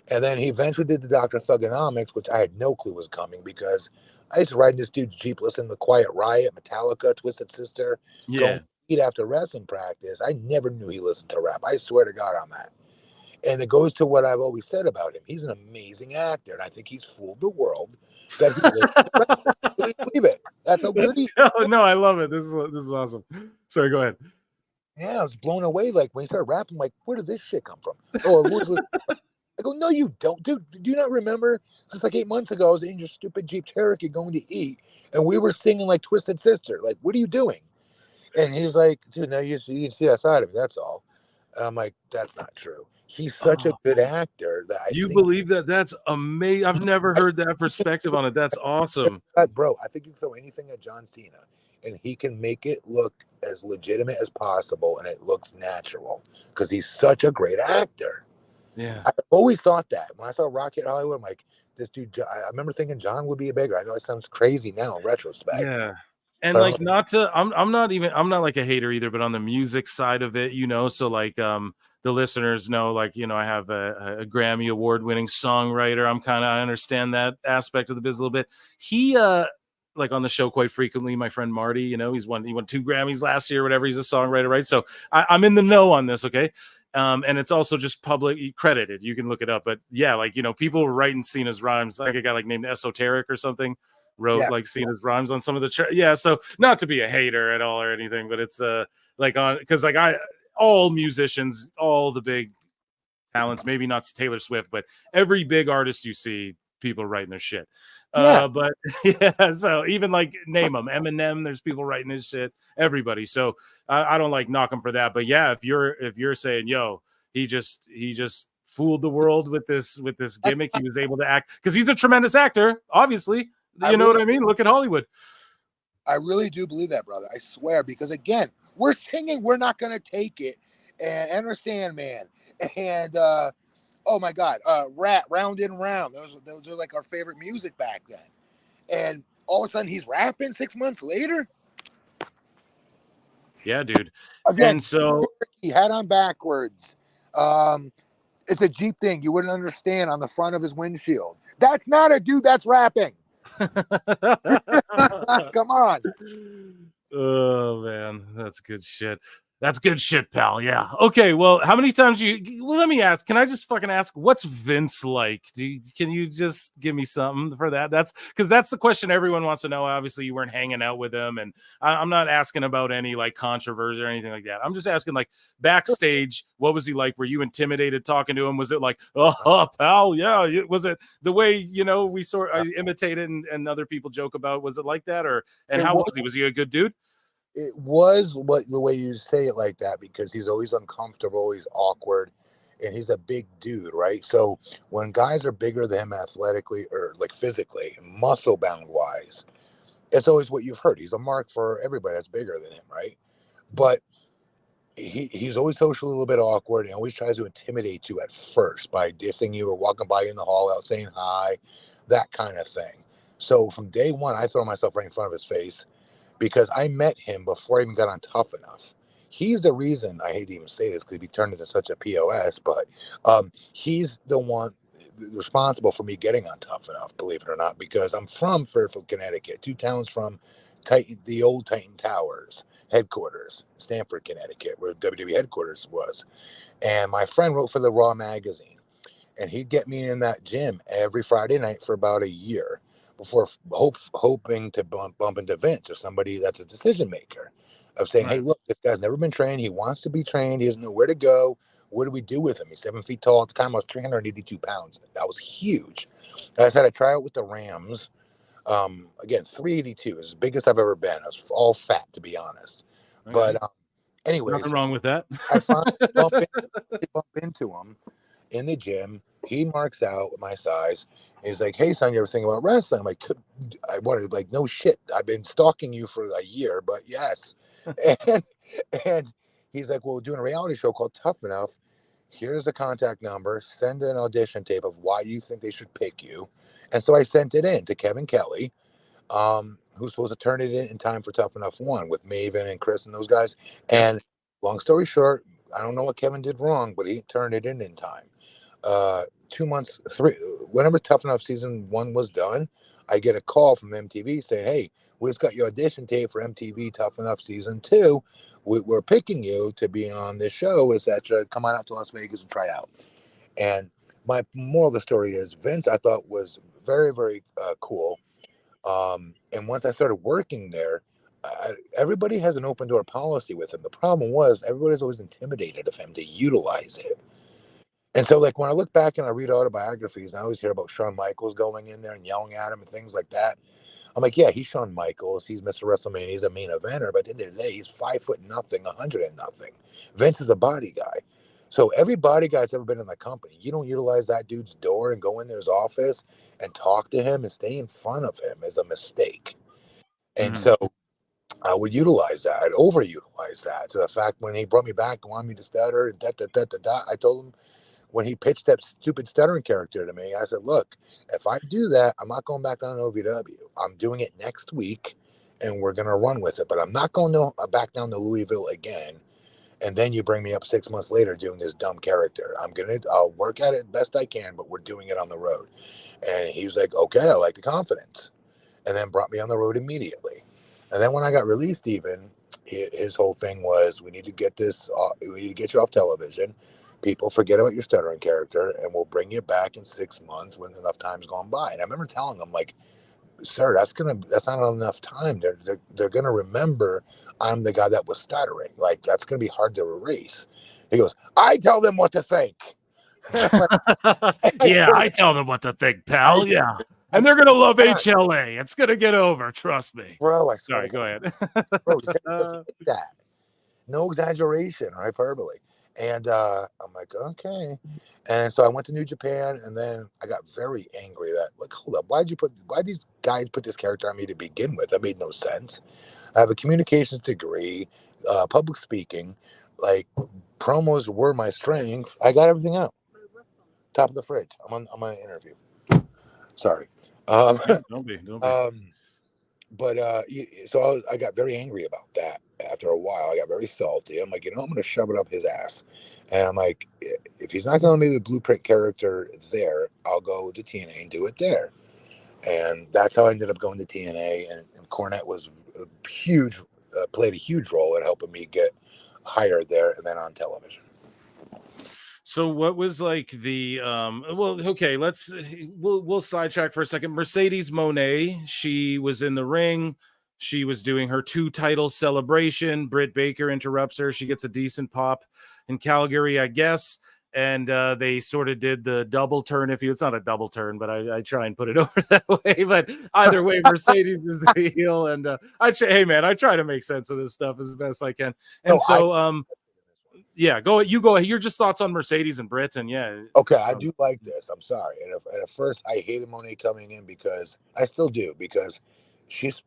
And then he eventually did the Dr. Thugonomics, which I had no clue was coming, because I used to ride in this dude's Jeep, listen to Quiet Riot, Metallica, Twisted Sister, going to eat after wrestling practice. I never knew he listened to rap. I swear to God on that. And it goes to what I've always said about him. He's an amazing actor, and I think he's fooled the world that he believe it. That's how good he is. No, I love it. This is awesome. Sorry, go ahead. Yeah, I was blown away. Like, when he started rapping, like, where did this shit come from? Oh, I go, no, you don't, dude. Do you not remember? Just like 8 months ago, I was in your stupid Jeep Cherokee going to eat, and we were singing like Twisted Sister. Like, what are you doing? And he's like, dude, now you can see that side of me. That's all. And I'm like, that's not true. He's such a good actor that you believe that. That's amazing. I've never heard that perspective on it. That's awesome. Bro, I think you can throw anything at John Cena and he can make it look as legitimate as possible, and it looks natural because he's such a great actor. Yeah. I've always thought that. When I saw Rocket Hollywood, I'm like, this dude, I remember thinking John would be a bigger. I know it sounds crazy now in retrospect. Yeah. And like, I'm not like a hater either, but on the music side of it, so like, the listeners know, like, I have a Grammy award-winning songwriter. I understand that aspect of the biz a little bit. He, like, on the show quite frequently, my friend Marty, he won 2 Grammys last year, whatever. He's a songwriter, right? So I'm in the know on this. Okay. And it's also just public credited. You can look it up, but yeah, like, people were writing Cena's rhymes. Like a guy like named Esoteric or something wrote like Cena's rhymes on some of the so not to be a hater at all or anything, but it's like on, because like all musicians, all the big talents, maybe not Taylor Swift, but every big artist you see, people writing their shit. But yeah, so even like name them, Eminem, there's people writing his shit, everybody. So I don't like knock him for that, but yeah, if you're saying, yo, he just fooled the world with this gimmick, he was able to act because he's a tremendous actor, obviously. You know what I mean? Look at Hollywood. I really do believe that, brother. I swear, because again, we're singing "We're Not Gonna Take It" and "Enter Sandman" and oh my God, Rat, Round and Round. Those are like our favorite music back then. And all of a sudden, he's rapping 6 months later. Yeah, dude. Again, and so he had on backwards. It's a Jeep thing you wouldn't understand on the front of his windshield. That's not a dude that's rapping. Come on. Oh man, that's good shit. That's good shit, pal. Yeah. Okay. Well, how many times let me ask, can I just fucking ask, what's Vince like? Can you just give me something for that? That's because that's the question everyone wants to know. Obviously, you weren't hanging out with him, and I'm not asking about any like controversy or anything like that. I'm just asking, like, backstage, what was he like? Were you intimidated talking to him? Was it like, oh, pal? Yeah. Was it the way, we sort of imitated and other people joke about? Was it like that? How was he? Was he a good dude? It was the way you say it like that, because he's always uncomfortable, he's awkward, and he's a big dude, right? So when guys are bigger than him athletically or like physically, muscle bound wise, it's always what you've heard. He's a mark for everybody that's bigger than him, right? But he's always socially a little bit awkward and always tries to intimidate you at first by dissing you or walking by you in the hall out saying hi, that kind of thing. So from day one, I throw myself right in front of his face, because I met him before I even got on Tough Enough. He's the reason, I hate to even say this because he turned into such a POS, but he's the one responsible for me getting on Tough Enough, believe it or not, because I'm from Fairfield, Connecticut, 2 towns from the old Titan Towers headquarters, Stamford, Connecticut, where WWE headquarters was. And my friend wrote for the Raw magazine, and he'd get me in that gym every Friday night for about a year, before hoping to bump into Vince or somebody that's a decision maker, of saying, Right. hey, look, this guy's never been trained. He wants to be trained. He doesn't know where to go. What do we do with him? He's 7 feet tall. At the time, I was 382 pounds. That was huge. I had a tryout with the Rams. Again, 382 is the biggest I've ever been. I was all fat, to be honest. Okay. But anyways, Nothing wrong with that. I finally bump into him in the gym. He marks out my size. He's like, hey, son, you ever think about wrestling? I'm like, I wanted, like, no shit. I've been stalking you for a year, but yes. and he's like, well, we're doing a reality show called Tough Enough. Here's the contact number. Send an audition tape of why you think they should pick you. And so I sent it in to Kevin Kelly, who's supposed to turn it in time for Tough Enough 1 with Maven and Chris and those guys. And long story short, I don't know what Kevin did wrong, but he turned it in time. 2 months, whenever Tough Enough season 1 was done, I get a call from MTV saying, hey, we just got your audition tape for MTV Tough Enough season 2. We're picking you to be on this show, etc. Come on out to Las Vegas and try out. And my moral of the story is, Vince, I thought, was very, very cool. And once I started working there, everybody has an open door policy with him. The problem was everybody's always intimidated of him to utilize it. And so, like, when I look back and I read autobiographies, I always hear about Shawn Michaels going in there and yelling at him and things like that. I'm like, yeah, he's Shawn Michaels. He's Mr. WrestleMania. He's a main eventer. But at the end of the day, he's 5 foot nothing, 100 and nothing. Vince is a body guy. So every body guy that's ever been in the company, you don't utilize that dude's door and go in his office and talk to him and stay in front of him is a mistake. And so I would utilize that. I'd overutilize that, to the fact when he brought me back and wanted me to stutter and I told him, when he pitched that stupid stuttering character to me, I said, look, if I do that, I'm not going back down to OVW. I'm doing it next week and we're going to run with it. But I'm not going to back down to Louisville again. And then you bring me up 6 months later doing this dumb character. I'll work at it best I can, but we're doing it on the road. And he was like, okay, I like the confidence. And then brought me on the road immediately. And then when I got released, even, his whole thing was, we need to get you off television. People forget about your stuttering character, and we'll bring you back in 6 months when enough time's gone by. And I remember telling him, like, sir, that's not enough time. They're gonna remember I'm the guy that was stuttering. Like, that's gonna be hard to erase. He goes, I tell them what to think. Yeah, I tell them what to think, pal. Yeah. And they're gonna love HLA. It's gonna get over, trust me. Bro, Sorry, go ahead. Bro, he said that. No exaggeration or hyperbole. And I'm like, okay. And so I went to New Japan, and then I got very angry that, like, hold up, why these guys put this character on me to begin with? That made no sense. I have a communications degree, public speaking, like, promos were my strength. I got everything out. Top of the fridge. I'm on an interview. Sorry. Don't be. But so I got very angry about that. After a while, I got very salty. I'm like, I'm going to shove it up his ass. And I'm like, if he's not going to be the blueprint character there, I'll go to TNA and do it there. And that's how I ended up going to TNA. And Cornette was played a huge role in helping me get hired there and then on television. So what was like the well, okay, we'll sidetrack for a second. Mercedes Moné, she was in the ring. She was doing her 2 title celebration. Britt Baker interrupts her. She gets a decent pop in Calgary, I guess. And they sort of did the double turn. It's not a double turn, but I try and put it over that way. But either way, Mercedes is the heel, and I try to make sense of this stuff as best I can. And yeah, go. You're just thoughts on Mercedes and Britt, and yeah. Okay, I do like this. I'm sorry. And at first, I hated Monet coming in because I still do, because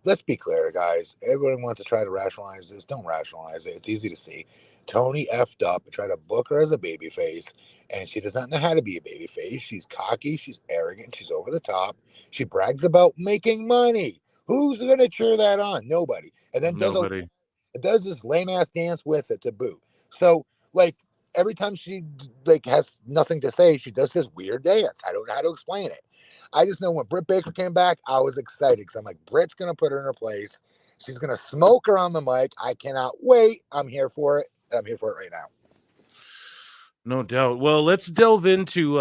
let's be clear, guys. Everyone wants to try to rationalize this. Don't rationalize it. It's easy to see. Tony effed up and tried to book her as a babyface, and she does not know how to be a babyface. She's cocky. She's arrogant. She's over the top. She brags about making money. Who's going to cheer that on? Nobody. And then does this lame ass dance with it to boot. So, like, every time she has nothing to say, she does this weird dance. I don't know how to explain it. I just know when Britt Baker came back, I was excited because I'm like, Britt's going to put her in her place. She's going to smoke her on the mic. I cannot wait. I'm here for it. And I'm here for it right now. No doubt. Well, let's delve into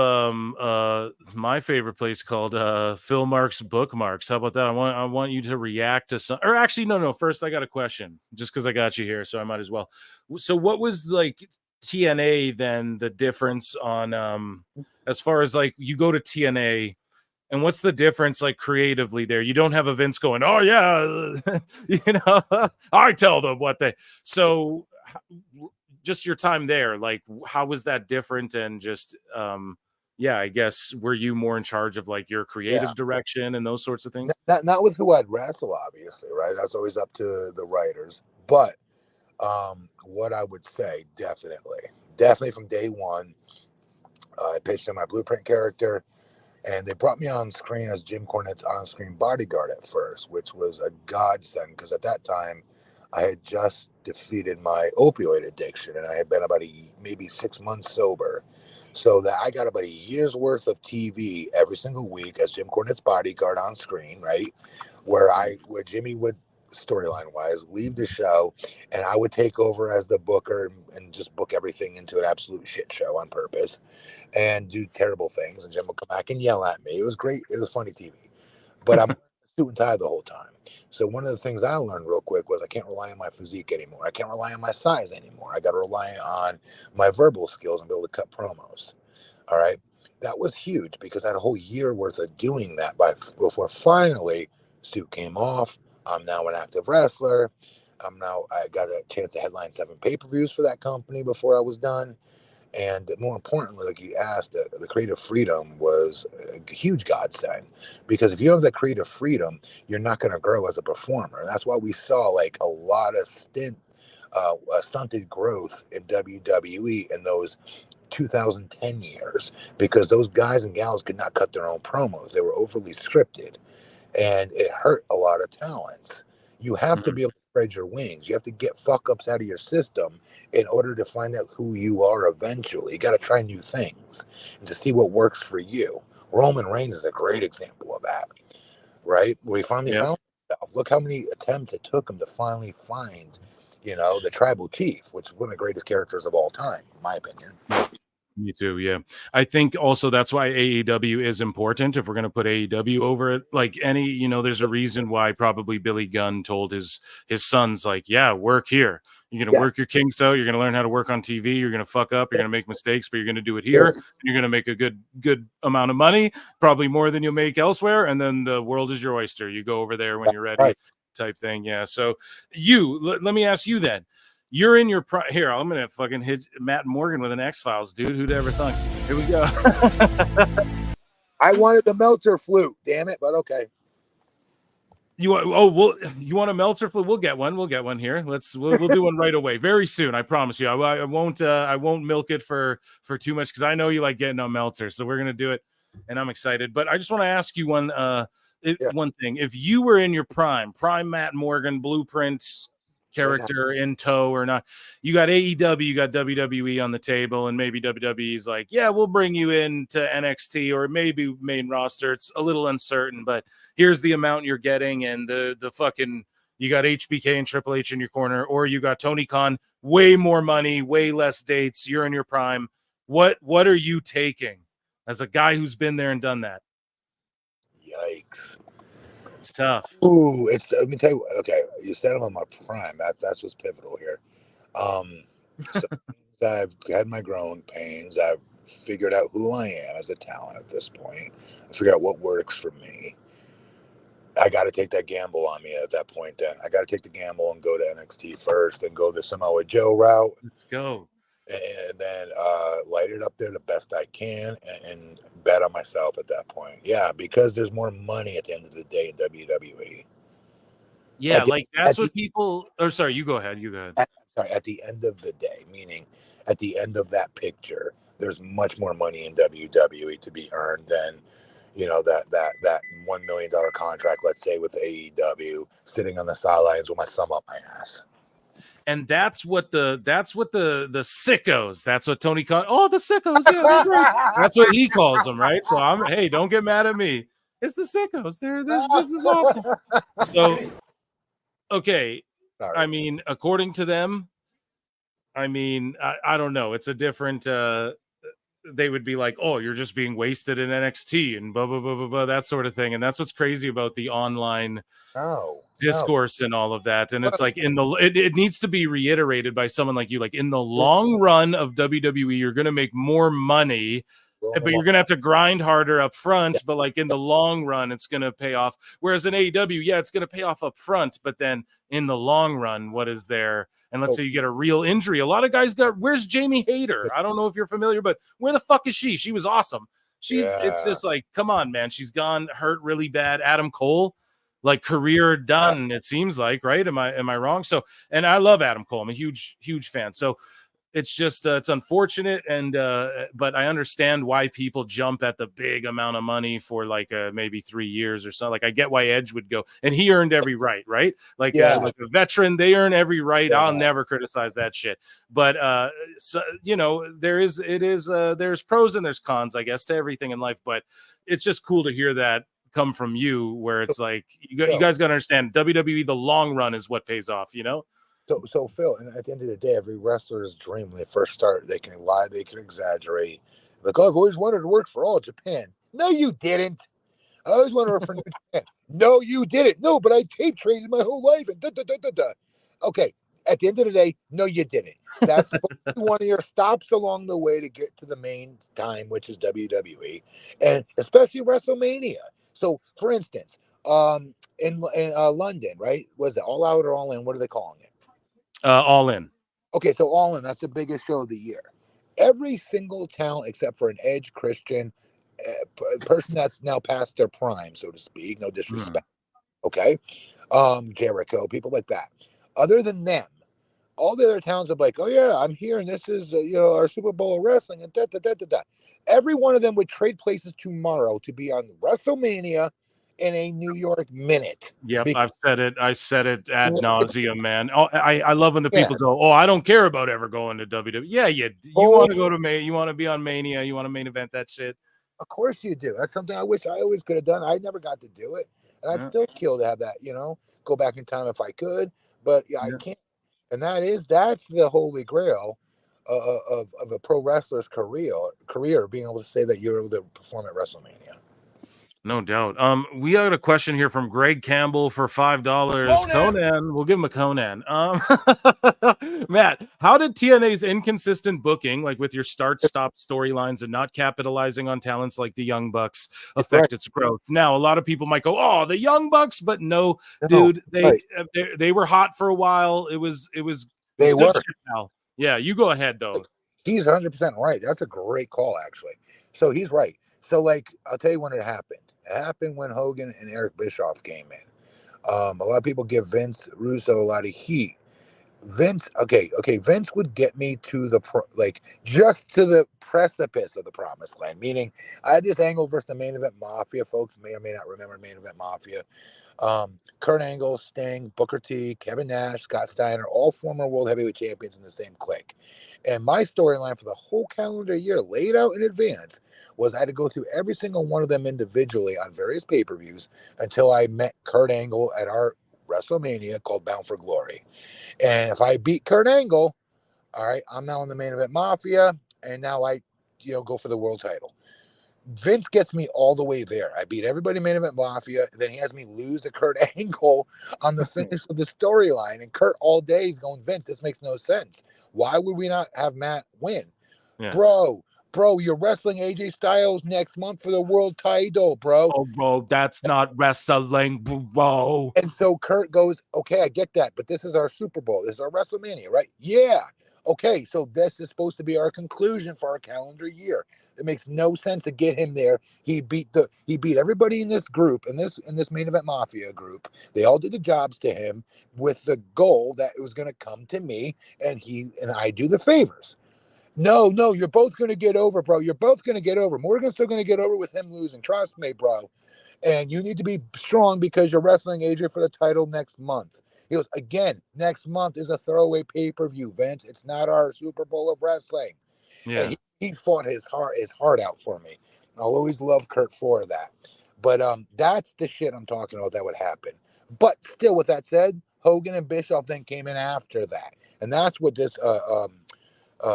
my favorite place called Phil Mark's Bookmarks. How about that? I want you to react to some, or actually, no. First, I got a question, just because I got you here, so I might as well. So, what was like TNA then? The difference on as far as like you go to TNA, and what's the difference like creatively there? You don't have a Vince going, oh yeah, I tell them what they. So. Just your time there, like how was that different? And just I guess were you more in charge of like your creative direction and those sorts of things? Not with who I'd wrestle, obviously, right? That's always up to the writers. But what I would say, definitely from day one, I pitched in my Blueprint character, and they brought me on screen as Jim Cornette's on-screen bodyguard at first, which was a godsend because at that time I had just defeated my opioid addiction, and I had been about maybe 6 months sober. So that I got about a year's worth of TV every single week as Jim Cornette's bodyguard on screen, right? Where Jimmy would, storyline wise, leave the show, and I would take over as the booker and just book everything into an absolute shit show on purpose and do terrible things. And Jim would come back and yell at me. It was great. It was funny TV, but I'm suit and tie the whole time. So one of the things I learned real quick was I can't rely on my physique anymore. I can't rely on my size anymore. I got to rely on my verbal skills and be able to cut promos. All right. That was huge because I had a whole year worth of doing that before finally suit came off. I'm now an active wrestler. I got a chance to headline 7 pay-per-views for that company before I was done. And more importantly, like you asked, the creative freedom was a huge godsend, because if you have that creative freedom, you're not going to grow as a performer. And that's why we saw like a lot of stunted growth in WWE in those 2010 years, because those guys and gals could not cut their own promos. They were overly scripted, and it hurt a lot of talents. You have to be able to spread your wings. You have to get fuck ups out of your system in order to find out who you are eventually. You got to try new things and to see what works for you. Roman Reigns is a great example of that, right? We finally found himself. Look how many attempts it took him to finally find, the tribal chief, which is one of the greatest characters of all time, in my opinion. Me too. Yeah. I think also that's why AEW is important. If we're going to put AEW over it, like there's a reason why probably Billy Gunn told his sons, like, yeah, work here. You're going to work your kinks out. You're going to learn how to work on TV. You're going to fuck up. You're going to make mistakes, but you're going to do it here. And you're going to make a good amount of money, probably more than you'll make elsewhere. And then the world is your oyster. You go over there when you're ready, type thing. Yeah. So let me ask you then. You're in your here. I'm gonna fucking hit Matt Morgan with an X-Files, dude. Who'd ever thunk? Here we go. I wanted the Meltzer flute, damn it, but okay. You want a Meltzer flute? We'll get one. We'll get one here. We'll do one right away, very soon. I promise you. I won't milk it for too much because I know you like getting on Meltzer. So we're gonna do it, and I'm excited. But I just want to ask you one thing. If you were in your prime Matt Morgan, Blueprint character in tow or not, you got AEW, you got WWE on the table, and maybe WWE's like, yeah, we'll bring you into NXT or maybe main roster. It's a little uncertain, but here's the amount you're getting, and the fucking you got HBK and Triple H in your corner, or you got Tony Khan, way more money, way less dates. You're in your prime. What are you taking as a guy who's been there and done that? Yikes. It's tough. Ooh, let me tell you. Okay, you said I'm on my prime. That's what's pivotal here. So I've had my growing pains. I've figured out who I am as a talent at this point. I figured out what works for me. I got to take that gamble on me at that point. Then I got to take the gamble and go to NXT first, and go the Samoa Joe route. Let's go. And then light it up there the best I can, and bet on myself at that point. Yeah, because there's more money at the end of the day in WWE. Yeah, like that's what people. Or sorry, you go ahead. You go ahead. At the end of the day, meaning at the end of that picture, there's much more money in WWE to be earned than, that $1 million contract, let's say, with AEW, sitting on the sidelines with my thumb up my ass. And that's what the sickos. That's what Tony Khan. Oh, the sickos. Yeah, they're great. That's what he calls them, right? So hey, don't get mad at me. It's the sickos. This is awesome. So, okay. Sorry. I mean, according to them, I don't know. It's a different. They would be like, "Oh, you're just being wasted in NXT," and blah blah blah blah blah, that sort of thing. And that's what's crazy about the online discourse and all of that. And it's like it needs to be reiterated by someone like you. Like, in the long run of WWE, you're going to make more money, but you're going to have to grind harder up front. But like in the long run, it's going to pay off. Whereas in AEW, yeah, it's going to pay off up front, but then in the long run, what is there? And let's say you get a real injury. A lot of guys where's Jamie Hayter? I don't know if you're familiar, but where the fuck is she? She was awesome. It's just like, come on, man. She's gone hurt really bad. Adam Cole, like, career done, it seems like, right? Am I wrong? So, and I love Adam Cole. I'm a huge fan. So it's just it's unfortunate, and but I understand why people jump at the big amount of money for like maybe 3 years or so. Like, I get why Edge would go, and he earned every right? Like a veteran, they earn every right. I'll never criticize that shit. But so, there's pros and there's cons, I guess, to everything in life. But it's just cool to hear that come from you, where it's like you guys got to understand, WWE, the long run is what pays off. So Phil, and at the end of the day, every wrestler's dream when they first start, they can lie, they can exaggerate. Like, oh, I've always wanted to work for All Japan. No, you didn't. I always wanted to work for New Japan. No, you didn't. No, but I tape traded my whole life and Okay, at the end of the day, no, you didn't. That's one of your stops along the way to get to the main time, which is WWE, and especially WrestleMania. So, for instance, in London, right? Was it All Out or All In? What are they calling it? All In. Okay, so All In, that's the biggest show of the year. Every single talent except for an Edge, Christian, person that's now past their prime, so to speak, no disrespect. Okay, Jericho, people like that. Other than them, all the other talents are like, oh yeah, I'm here, and this is our Super Bowl of wrestling, and Every one of them would trade places tomorrow to be on WrestleMania in a New York minute. Yep, I said it ad nauseum, man. Oh, I love when the people go, "Oh, I don't care about ever going to WWE." Yeah, you want to go to you want to be on Mania, you want to main event that shit. Of course you do. That's something I wish I always could have done. I never got to do it, and I'd still kill to have that. Go back in time if I could, but I can't. And that's the holy grail of a pro wrestler's career, being able to say that you're able to perform at WrestleMania. No doubt. We got a question here from Greg Campbell for $5. Conan, we'll give him a Conan. Matt, how did TNA's inconsistent booking, like with your start-stop storylines and not capitalizing on talents like the Young Bucks, affect its growth? Now, a lot of people might go, "Oh, the Young Bucks," but no, dude, they were hot for a while. It was they were. Shit, pal. Yeah, you go ahead though. He's 100% right. That's a great call, actually. So he's right. So, like, I'll tell you when it happened. It happened when Hogan and Eric Bischoff came in. A lot of people give Vince Russo a lot of heat. Vince would get me to just to the precipice of the promised land. Meaning, I had this angle versus the Main Event Mafia. Folks may or may not remember Main Event Mafia. Kurt Angle, Sting, Booker T, Kevin Nash, Scott Steiner, all former world heavyweight champions in the same clique. And my storyline for the whole calendar year, laid out in advance, was I had to go through every single one of them individually on various pay-per-views until I met Kurt Angle at our WrestleMania called Bound for Glory. And if I beat Kurt Angle, all right, I'm now in the main event Mafia, and now I, go for the world title. Vince gets me all the way there. I beat everybody main event Mafia, and then he has me lose to Kurt Angle on the finish of the storyline. And Kurt all day is going, Vince, this makes no sense. Why would we not have Matt win? Yeah. Bro, you're wrestling AJ Styles next month for the world title, bro. Oh, bro, that's not wrestling, bro. And so Kurt goes, okay, I get that, but this is our Super Bowl. This is our WrestleMania, right? Yeah. Okay, so this is supposed to be our conclusion for our calendar year. It makes no sense to get him there. He beat everybody in this group, in this main event Mafia group. They all did the jobs to him with the goal that it was going to come to me, and I do the favors. No, you're both going to get over, bro. You're both going to get over. Morgan's still going to get over with him losing. Trust me, bro. And you need to be strong because you're wrestling AJ for the title next month. He goes, again, next month is a throwaway pay-per-view, Vince. It's not our Super Bowl of wrestling. Yeah. And he fought his heart out for me. I'll always love Kurt for that. But that's the shit I'm talking about that would happen. But still, with that said, Hogan and Bischoff then came in after that. And that's what this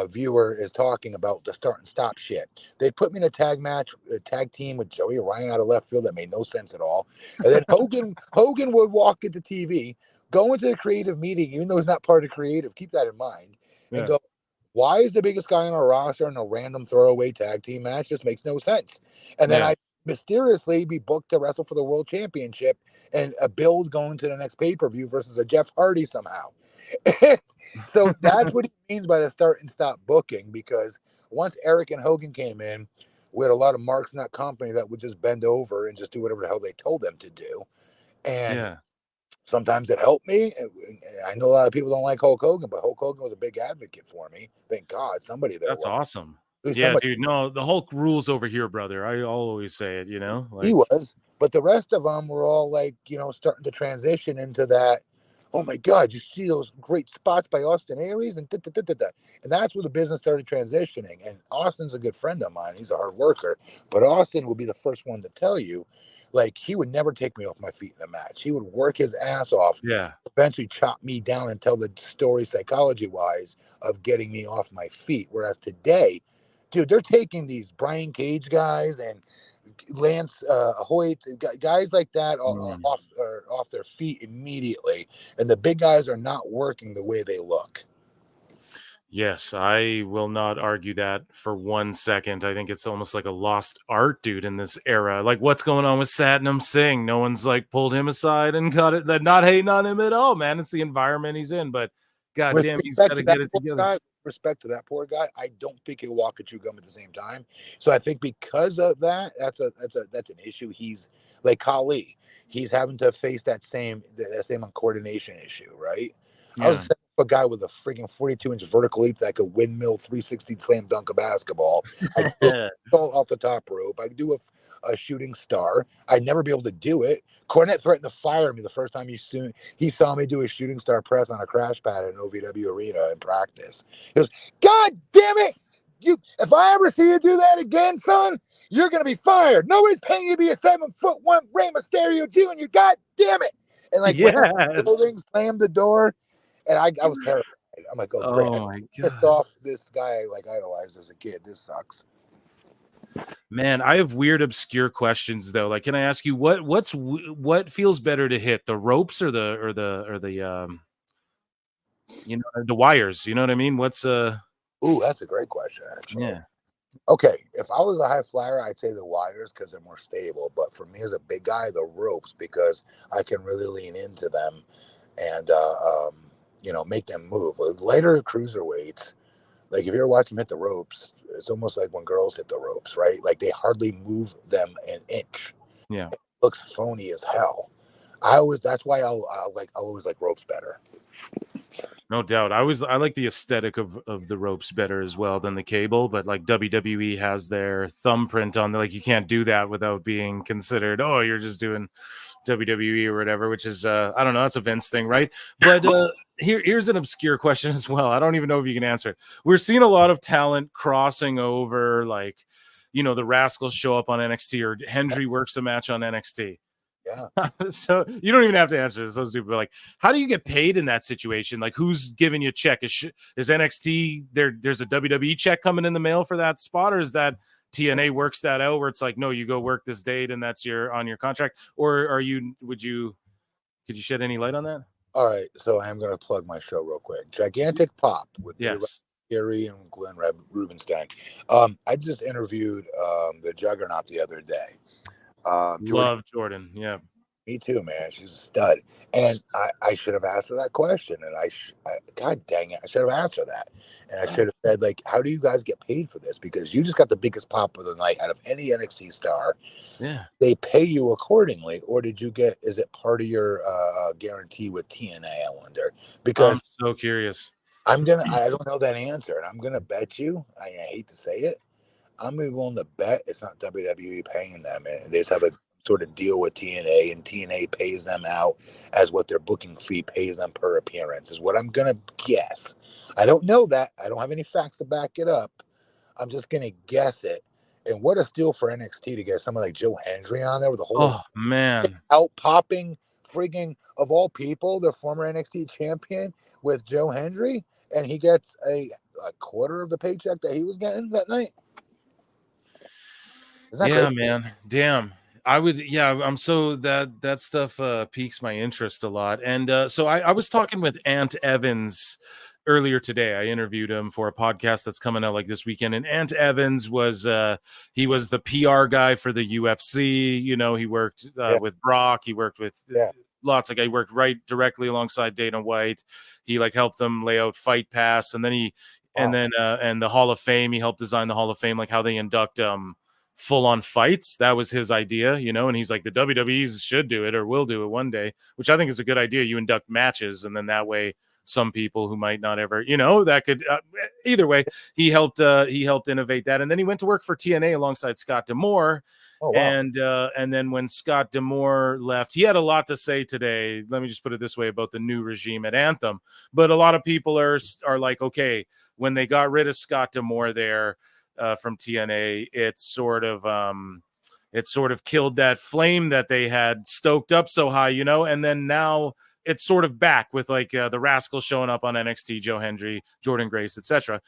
viewer is talking about, the start and stop shit. They put me in a tag team with Joey Ryan out of left field that made no sense at all. And then Hogan would walk into TV, go into the creative meeting, even though he's not part of creative, keep that in mind, and go, why is the biggest guy on our roster in a random throwaway tag team match? This makes no sense. And then I mysteriously be booked to wrestle for the world championship and a build going to the next pay-per-view versus a Jeff Hardy somehow. So that's what he means by the start and stop booking, because once Eric and Hogan came in, we had a lot of marks in that company that would just bend over and just do whatever the hell they told them to do. And sometimes it helped me. I know a lot of people don't like Hulk Hogan, but Hulk Hogan was a big advocate for me. Thank God, somebody there. That's awesome. Yeah, dude. No, the Hulk rules over here, brother. I'll always say it, Like, he was, but the rest of them were all like, starting to transition into that. Oh my God, you see those great spots by Austin Aries and and that's where the business started transitioning. And Austin's a good friend of mine. He's a hard worker, but Austin will be the first one to tell you, like, he would never take me off my feet in a match. He would work his ass off. Yeah. Eventually chop me down and tell the story psychology wise of getting me off my feet. Whereas today, dude, they're taking these Brian Cage guys and Lance Hoyt, guys like that off their feet immediately, and the big guys are not working the way they look. Yes, I will not argue that for 1 second. I think it's almost like a lost art, dude, in this era. Like, what's going on with Satnam Singh? No one's like pulled him aside and got it. They're not hating on him at all, man. It's the environment he's in, but goddamn, he's got to get it together. Respect to that poor guy. I don't think he'll walk and chew gum at the same time. So I think because of that, that's an issue. He's like Khali. He's having to face that same uncoordination issue, right? Yeah. I was a guy with a freaking 42-inch vertical leap that could windmill 360 slam dunk a basketball. I fall off the top rope. I could do a shooting star. I'd never be able to do it. Cornette threatened to fire me the first time he saw me do a shooting star press on a crash pad at an OVW arena in practice. He goes, God damn it! If I ever see you do that again, son, you're gonna be fired. Nobody's paying you to be a 7'1" Rey Mysterio Jr. God damn it! And like, the building slammed the door. And I was terrified. I'm like, oh great. My God. Pissed off this guy I like idolized as a kid. This sucks. Man, I have weird, obscure questions though. Like, can I ask you what feels better to hit, the ropes or the wires? You know what I mean? What's Ooh, that's a great question, actually. Yeah. Okay, if I was a high flyer, I'd say the wires because they're more stable. But for me as a big guy, the ropes, because I can really lean into them and make them move. Lighter cruiserweights, like if you're watching them hit the ropes, it's almost like when girls hit the ropes, right? Like they hardly move them an inch. Yeah, it looks phony as hell. That's why I'll always like ropes better. No doubt. I like the aesthetic of the ropes better as well than the cable, but like WWE has their thumbprint on like you can't do that without being considered, oh, you're just doing WWE or whatever, which is I don't know, that's a Vince thing, right? But here's an obscure question as well. I don't even know if you can answer it. We're seeing a lot of talent crossing over, like, the Rascals show up on NXT or Hendry works a match on NXT. Yeah. So you don't even have to answer this. So stupid. But like, how do you get paid in that situation? Like, who's giving you a check? Is NXT there's a WWE check coming in the mail for that spot, or is that TNA works that out where it's like, no, you go work this date and that's on your contract? Or could you shed any light on that? All right, so I'm going to plug my show real quick. Gigantic Pop with Yes. Gary and Glenn Rubenstein. I just interviewed the Juggernaut the other day. Love Jordan. Yeah. Me too, man. She's a stud. And I should have asked her that question. And God dang it, I should have asked her that. And I should have said, like, how do you guys get paid for this? Because you just got the biggest pop of the night out of any NXT star. Yeah. They pay you accordingly, or is it part of your guarantee with TNA? I wonder. Because I'm so curious. I don't know that answer, and I'm gonna bet you. I hate to say it, I'm gonna be willing to bet it's not WWE paying them. They just have a sort of deal with TNA, and TNA pays them out as what their booking fee pays them per appearance. Is what I'm gonna guess. I don't know that. I don't have any facts to back it up. I'm just gonna guess it. And what a steal for NXT to get someone like Joe Hendry on there with the whole out popping frigging of all people, the former NXT champion with Joe Hendry, and he gets a quarter of the paycheck that he was getting that night. Yeah, crazy? Man. Damn. I'm so that stuff piques my interest a lot. And so I was talking with Ant Evans earlier today. I interviewed him for a podcast that's coming out like this weekend. And Ant Evans was he was the PR guy for the UFC. You know, he worked with Brock. He worked with lots of guys. He worked right directly alongside Dana White. He like helped them lay out Fight Pass, and then and the Hall of Fame. He helped design the Hall of Fame, like how they induct full on fights. That was his idea, you know, and he's like, the WWEs should do it or will do it one day, which I think is a good idea. You induct matches, and then that way some people who might not ever, you know, that could either way. He helped innovate that, and then he went to work for TNA alongside Scott D'Amore. Oh, wow. And then when Scott D'Amore left, he had a lot to say today. Let me just put it this way about the new regime at Anthem. But a lot of people are like, okay, when they got rid of Scott D'Amore there from TNA, it sort of killed that flame that they had stoked up so high, you know. And then now it's sort of back with like the Rascals showing up on NXT, Joe Hendry, Jordan Grace, etc.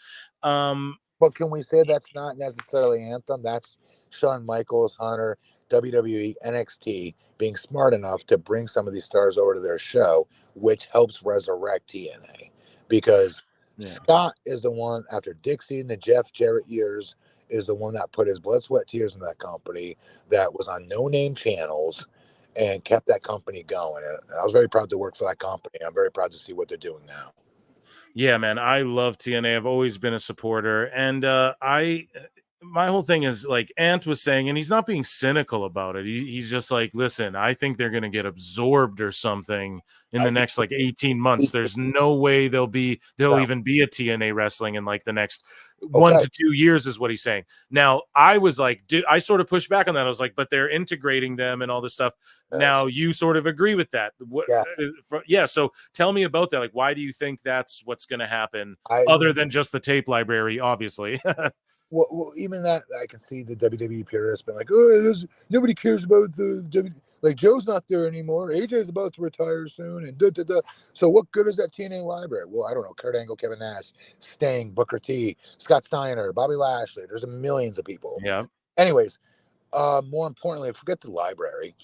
But can we say that's not necessarily Anthem? That's Shawn Michaels, Hunter, WWE, NXT being smart enough to bring some of these stars over to their show, which helps resurrect TNA. Because Scott is the one, after Dixie and the Jeff Jarrett years, is the one that put his blood, sweat, tears in that company, that was on no-name channels and kept that company going. And I was very proud to work for that company. I'm very proud to see what they're doing now. Yeah, man, I love TNA. I've always been a supporter. And my whole thing is like Ant was saying, and he's not being cynical about it. He's just like, listen, I think they're going to get absorbed or something in the next like 18 months. There's no way there'll even be a TNA wrestling in like the next 1 to 2 years is what he's saying. Now, I was like, I sort of pushed back on that. I was like, but they're integrating them and all this stuff. Now you sort of agree with that. So tell me about that. Like, why do you think that's what's going to happen other than just the tape library, obviously? Well, even that, I can see the WWE purists been like, oh, nobody cares about the WWE. Like, Joe's not there anymore. AJ's about to retire soon. And So what good is that TNA library? Well, I don't know. Kurt Angle, Kevin Nash, Sting, Booker T, Scott Steiner, Bobby Lashley. There's millions of people. Yeah. Anyways, more importantly, forget the library.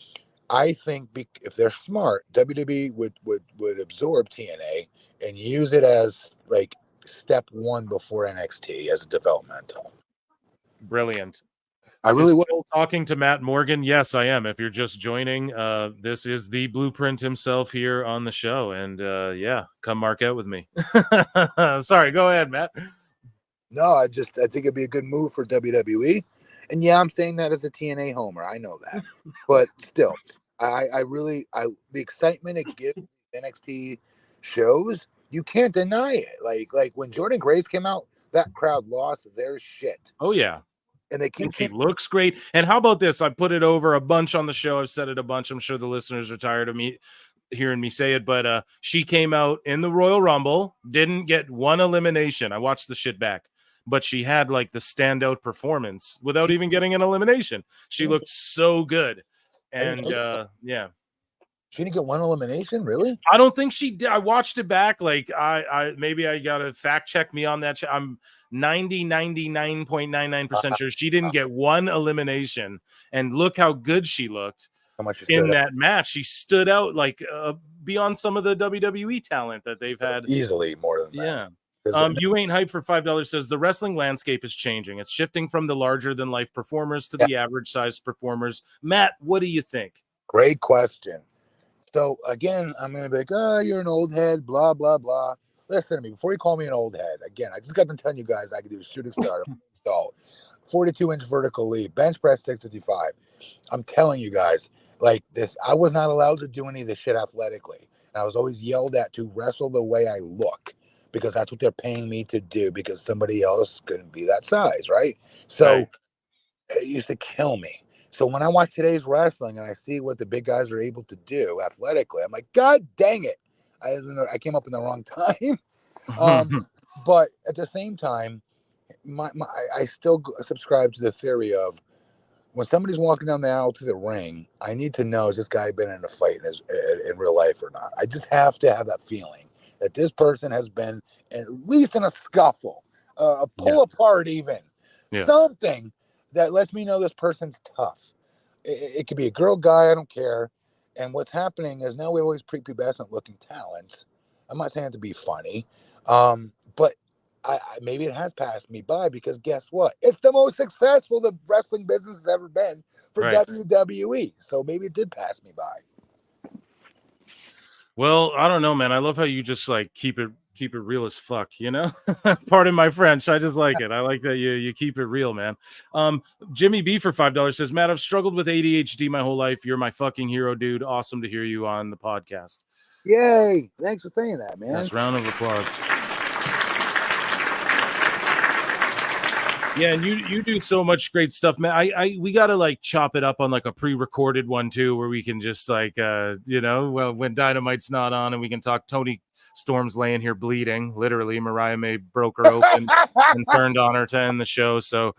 I think if they're smart, WWE would absorb TNA and use it as like step one before NXT as a developmental. Brilliant. I really was talking to Matt Morgan. Yes, I am. If you're just joining, this is the Blueprint himself here on the show. And come mark out with me. Sorry, go ahead, Matt. No, I think it'd be a good move for WWE. And yeah, I'm saying that as a TNA homer. I know that. But still, the excitement it gives NXT shows, you can't deny it. Like when Jordan Grace came out, that crowd lost their shit. Oh yeah. And she looks great. And how about this? I put it over a bunch on the show. I've said it a bunch. I'm sure the listeners are tired of me hearing me say it, but she came out in the Royal Rumble, didn't get one elimination. I watched the shit back, but she had like the standout performance without even getting an elimination. She looked so good. And yeah. She didn't get one elimination, really? I don't think she did. I watched it back. Like I maybe I gotta fact check me on that. I'm 99.99% sure she didn't get one elimination. And look how good she looked How much in that match. She stood out like beyond some of the WWE talent that they've had. Easily more than that. Yeah. You ain't hype for $5 says the wrestling landscape is changing. It's shifting from the larger than life performers to the average sized performers. Matt, what do you think? Great question. So again, I'm gonna be like, oh, you're an old head, blah blah blah. Listen to me before you call me an old head. Again, I just got done telling you guys I could do a shooting star, so 42-inch vertical leap, bench press 655. I'm telling you guys, like this, I was not allowed to do any of this shit athletically, and I was always yelled at to wrestle the way I look because that's what they're paying me to do because somebody else couldn't be that size, right? So it used to kill me. So when I watch today's wrestling and I see what the big guys are able to do athletically, I'm like, God dang it. I came up in the wrong time. But at the same time, I still subscribe to the theory of when somebody's walking down the aisle to the ring, I need to know, has this guy been in a fight in real life or not? I just have to have that feeling that this person has been at least in a scuffle, a pull apart even, something that lets me know this person's tough. It could be a girl, guy, I don't care. And what's happening is now we have all these prepubescent looking talents. I'm not saying it to be funny, but maybe it has passed me by because guess what? It's the most successful the wrestling business has ever been for WWE. So maybe it did pass me by. Well, I don't know, man. I love how you just like keep it real as fuck, you know? Pardon my French. I just like it. I like that you keep it real, man. Jimmy B for $5 says, Matt, I've struggled with ADHD my whole life. You're my fucking hero, dude. Awesome to hear you on the podcast. Yay. Thanks for saying that, man. Yes, round of applause. Yeah, and you do so much great stuff, man. We gotta like chop it up on like a pre-recorded one too, where we can just like well, when Dynamite's not on and we can talk. Tony Storm's laying here bleeding, literally. Mariah May broke her open and turned on her to end the show. So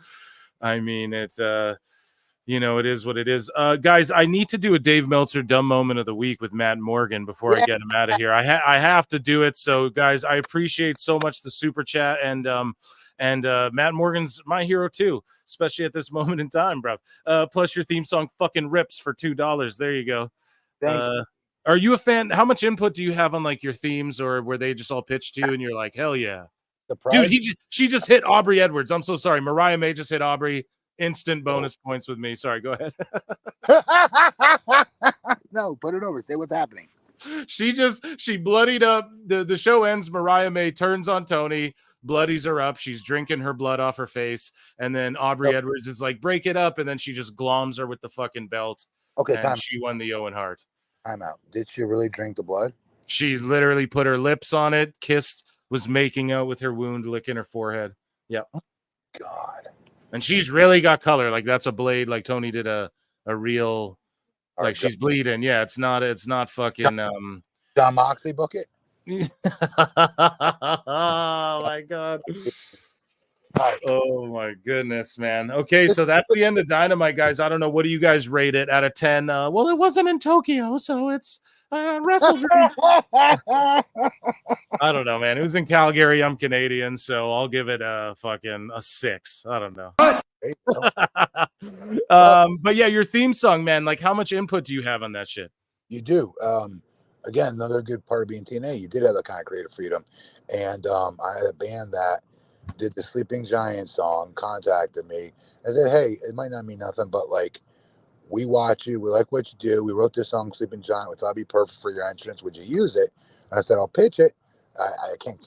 I mean it's it is what it is. Guys, I need to do a Dave Meltzer dumb moment of the week with Matt Morgan before I get him out of here. I have to do it. So guys, I appreciate so much the super chat and Matt Morgan's my hero too, especially at this moment in time, bro. Plus your theme song fucking rips for $2. There you go. Are you a fan? How much input do you have on like your themes, or were they just all pitched to you and you're like, hell yeah, dude? She just hit Aubrey Edwards. I'm so sorry. Mariah May just hit Aubrey. Instant bonus points with me. Sorry, go ahead. No, put it over. Say what's happening. She bloodied up. The show ends. Mariah May turns on Tony, bloodies her up. She's drinking her blood off her face. And then Aubrey Edwards is like, break it up. And then she just gloms her with the fucking belt. Okay, and she won the Owen Hart. I'm out. Did she really drink the blood? She literally put her lips on it, kissed, was making out with her wound, licking her forehead. Yep. Oh, God. And she's really got color. Like that's a blade. Like Tony did a real, like she's bleeding. Yeah, it's not fucking John Moxley book it. Oh my God. Oh my goodness, man. Okay, so that's the end of Dynamite, guys. I don't know. What do you guys rate it out of 10? Well, it wasn't in Tokyo, so it's Wrestle Dream. I don't know, man. It was in Calgary. I'm Canadian, so I'll give it a 6. I don't know. But yeah, your theme song, man. Like, how much input do you have on that shit? You do. Again, another good part of being TNA. You did have that kind of creative freedom, and I had a band that did the Sleeping Giant song, contacted me and said, hey, it might not mean nothing, but like, we watch you, we like what you do, we wrote this song Sleeping Giant, we thought it'd be perfect for your entrance, would you use it? And I said, I'll pitch it. I can't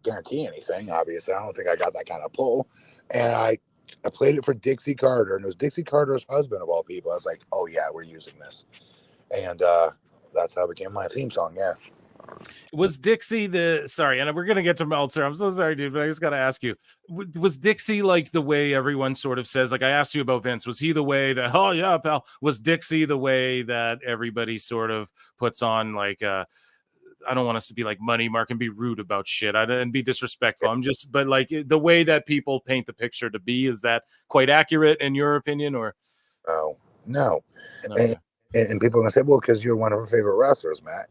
guarantee anything, obviously. I don't think I got that kind of pull. And I played it for Dixie Carter, and it was Dixie Carter's husband of all people. I was like, oh yeah, we're using this. And that's how it became my theme song. Yeah. Was Dixie sorry, and we're gonna get to Meltzer. I'm so sorry, dude, but I just gotta ask you: was Dixie like the way everyone sort of says? Like I asked you about Vince. Was he the way that? Oh yeah, pal. Was Dixie the way that everybody sort of puts on like? I don't want us to be like Money Mark and be rude about shit. I didn't be disrespectful. I'm just, but like the way that people paint the picture to be, is that quite accurate in your opinion, or? No. Okay. And people are gonna say, well, because you're one of her favorite wrestlers, Matt.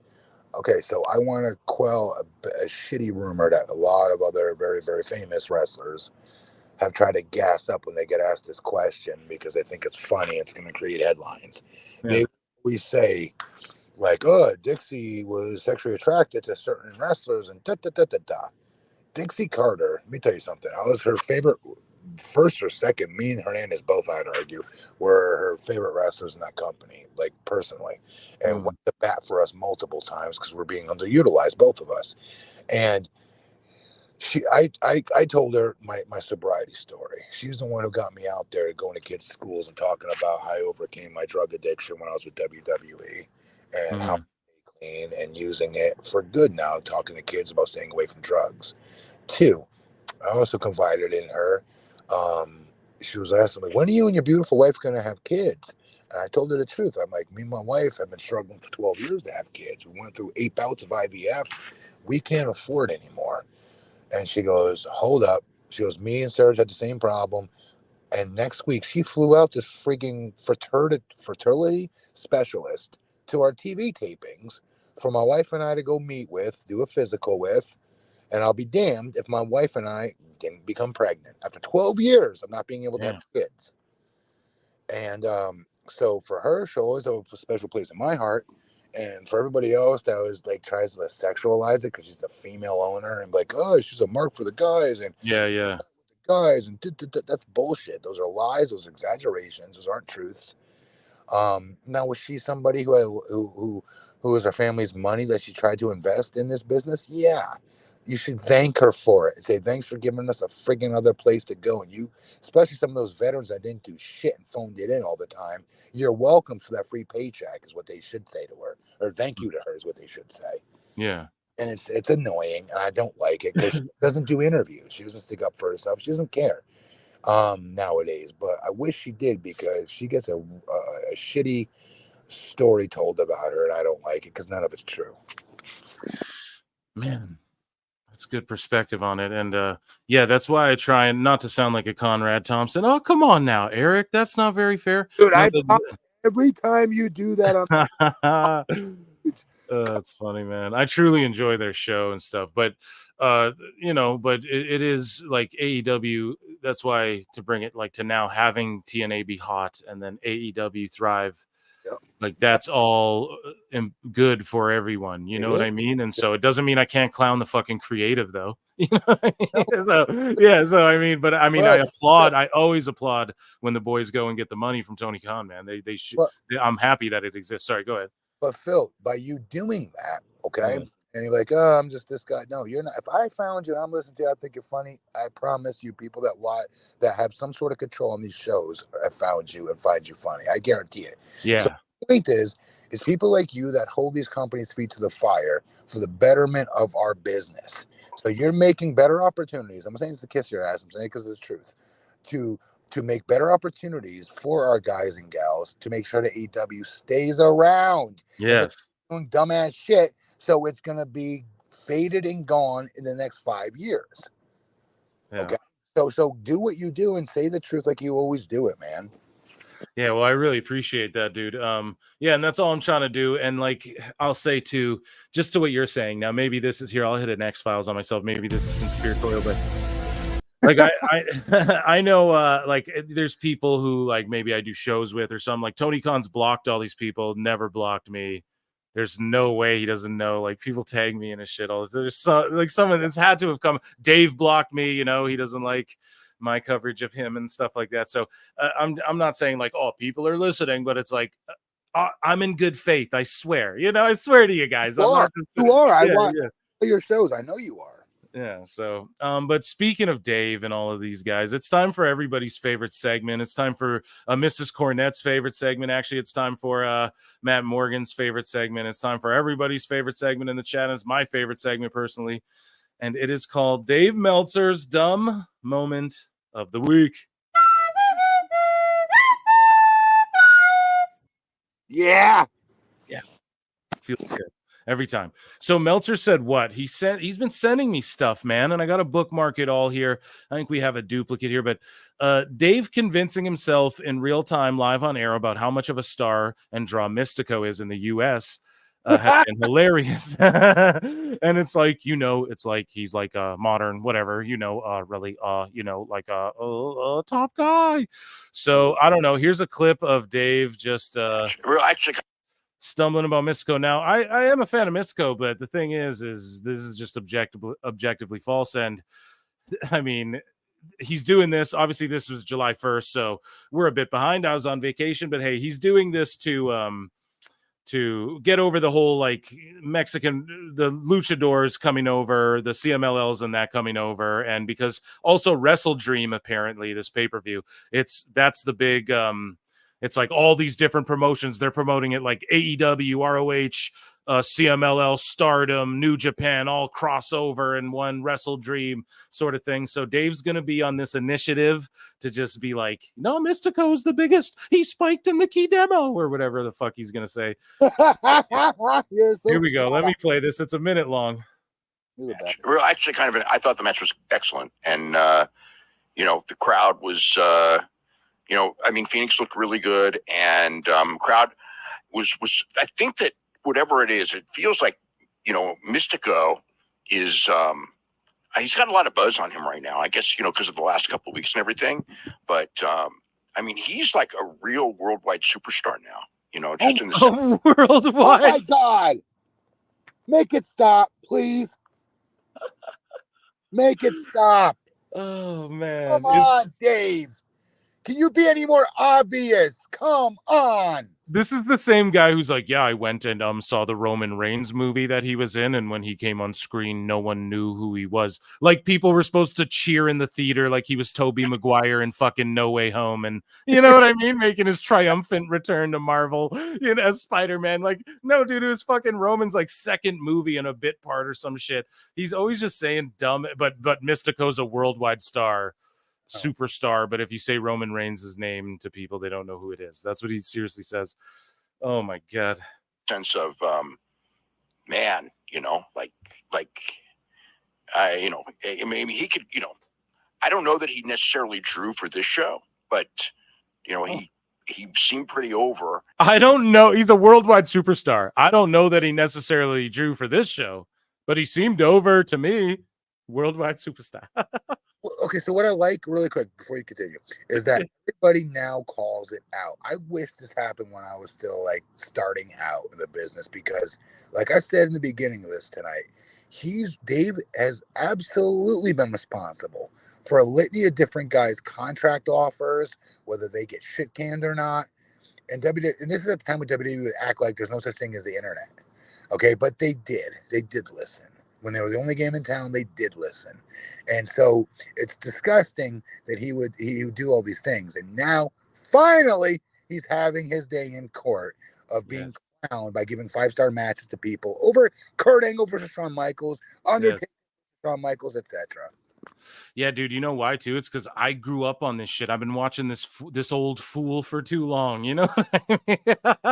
Okay, so I want to quell a shitty rumor that a lot of other very, very famous wrestlers have tried to gas up when they get asked this question because they think it's funny. It's going to create headlines. Yeah. We say like, oh, Dixie was sexually attracted to certain wrestlers and da da da da da. Dixie Carter, let me tell you something. I was her favorite, first or second. Me and Hernandez both, I'd argue, were her favorite wrestlers in that company, like personally, and went to bat for us multiple times because we're being underutilized, both of us. And I told her my sobriety story. She's the one who got me out there going to kids' schools and talking about how I overcame my drug addiction when I was with WWE and how I stay clean and using it for good now, talking to kids about staying away from drugs. 2, I also confided in her. She was asking me, when are you and your beautiful wife going to have kids? And I told her the truth. I'm like, me and my wife have been struggling for 12 years to have kids. We went through 8 bouts of IVF. We can't afford anymore. And she goes, hold up. She goes, me and Serge had the same problem. And next week, she flew out this freaking fertility specialist to our TV tapings for my wife and I to go meet with, do a physical with. And I'll be damned if my wife and I didn't become pregnant after 12 years of not being able to have kids. And so for her, she'll always have a special place in my heart. And for everybody else that was like tries to sexualize it because she's a female owner and like, oh, she's a mark for the guys and guys and that's bullshit. Those are lies. Those are exaggerations. Those aren't truths. Now was she somebody who was her family's money that she tried to invest in this business? Yeah. You should thank her for it and say, thanks for giving us a friggin' other place to go. And you, especially some of those veterans that didn't do shit and phoned it in all the time, you're welcome for that free paycheck is what they should say to her. Or thank you to her is what they should say. Yeah. And it's annoying and I don't like it because she doesn't do interviews. She doesn't stick up for herself. She doesn't care nowadays. But I wish she did because she gets a shitty story told about her and I don't like it because none of it's true. Man. That's good perspective on it. And yeah, that's why I try and not to sound like a Conrad Thompson. Oh, come on now, Eric. That's not very fair. Dude, every time you do that, that's funny, man. I truly enjoy their show and stuff. But you know, but it is like AEW. That's why to bring it like to now having TNA be hot and then AEW thrive. Like that's all good for everyone, you know what I mean? And so it doesn't mean I can't clown the fucking creative though. You know what I mean? So yeah, so I mean, but I mean, I always applaud when the boys go and get the money from Tony Khan, man. They should. I'm happy that it exists. Sorry, go ahead. But Phil, by you doing that, okay, and you're like, oh, I'm just this guy. No, you're not. If I found you and I'm listening to you, I think you're funny. I promise you, people that have some sort of control on these shows have found you and find you funny. I guarantee it. Yeah. So the point is people like you that hold these companies' feet to the fire for the betterment of our business. So you're making better opportunities. I'm saying it's to kiss your ass. I'm saying it because it's the truth. To make better opportunities for our guys and gals to make sure that AEW stays around. Yes. Doing dumbass shit. So it's going to be faded and gone in the next 5 years. Yeah. Okay. So do what you do and say the truth like you always do it, man. Yeah, well, I really appreciate that, dude. Yeah, and that's all I'm trying to do. And like I'll say too, just to what you're saying. Now, maybe this is here. I'll hit an X-Files on myself. Maybe this is conspiratorial, but like I know like there's people who like maybe I do shows with or something. Like Tony Khan's blocked all these people, never blocked me. There's no way he doesn't know. Like people tag me in his shit all this. There's someone that's had to have come. Dave blocked me, you know, he doesn't like my coverage of him and stuff like that. So I'm not saying like, oh, people are listening, but it's like I'm in good faith. I swear, you know, I swear to you guys. You are. I watch your shows. I know you are. Yeah. So, but speaking of Dave and all of these guys, it's time for everybody's favorite segment. It's time for Mrs. Cornette's favorite segment. Actually, it's time for Matt Morgan's favorite segment. It's time for everybody's favorite segment in the chat. It's my favorite segment personally. And it is called Dave Meltzer's Dumb Moment of the Week. Yeah. Yeah. Feels good. Every time. So Meltzer said what? He's been sending me stuff, man, and I got to bookmark it all here. I think we have a duplicate here, but Dave convincing himself in real time live on air about how much of a star and draw Mystico is in the US has been hilarious. And it's like, it's like he's like a modern whatever, really like a top guy. So I don't know. Here's a clip of Dave just actually stumbling about Mystico. Now, I am a fan of Mystico, but the thing is this is just objectively false. And I mean, he's doing this. Obviously, this was July 1st, so we're a bit behind. I was on vacation, but hey, he's doing this to get over the whole like the luchadors coming over, the CMLLs and that coming over, and because also Wrestle Dream apparently this pay-per-view, that's the big it's like all these different promotions. They're promoting it like AEW, ROH, CMLL, Stardom, New Japan, all crossover in one Wrestle Dream sort of thing. So Dave's going to be on this initiative to just be like, no, Mystico's the biggest. He spiked in the key demo or whatever the fuck he's going to say. Here we go. Let me play this. It's a minute long. Actually, I thought the match was excellent. And, the crowd was... Phoenix looked really good, and crowd was. I think that whatever it is, it feels like Mystico is. He's got a lot of buzz on him right now. I guess because of the last couple of weeks and everything. But he's like a real worldwide superstar now. Just in the worldwide. Oh my God! Make it stop, please. Make it stop. Oh man! Come on, Dave. Can you be any more obvious? Come on. This is the same guy who's like, yeah, I went and saw the Roman Reigns movie that he was in, and when he came on screen, no one knew who he was. Like people were supposed to cheer in the theater like he was Tobey Maguire in fucking No Way Home, and you know what I mean, making his triumphant return to Marvel, as Spider-Man. Like, no, dude, it was fucking Roman's like second movie in a bit part or some shit. He's always just saying dumb, but Mystico's a worldwide star. Superstar, but if you say Roman Reigns' name to people, they don't know who it is. That's what he seriously says. Oh my God. Sense of he could, I don't know that he necessarily drew for this show, but he seemed pretty over. I don't know. He's a worldwide superstar. I don't know that he necessarily drew for this show, but he seemed over to me. Worldwide superstar. Okay, so what I like really quick before you continue is that everybody now calls it out. I wish this happened when I was still like starting out in the business, because like I said in the beginning of this tonight, Dave has absolutely been responsible for a litany of different guys' contract offers, whether they get shit canned or not. And this is at the time when WWE would act like there's no such thing as the internet. Okay, but they did listen. When they were the only game in town, they did listen. And so it's disgusting that he would do all these things. And now, finally, he's having his day in court of being crowned by giving 5-star matches to people over Kurt Angle versus Shawn Michaels, Undertaker, Shawn Michaels, etc. Yeah, dude, you know why too? It's because I grew up on this shit. I've been watching this old fool for too long. You know what I mean?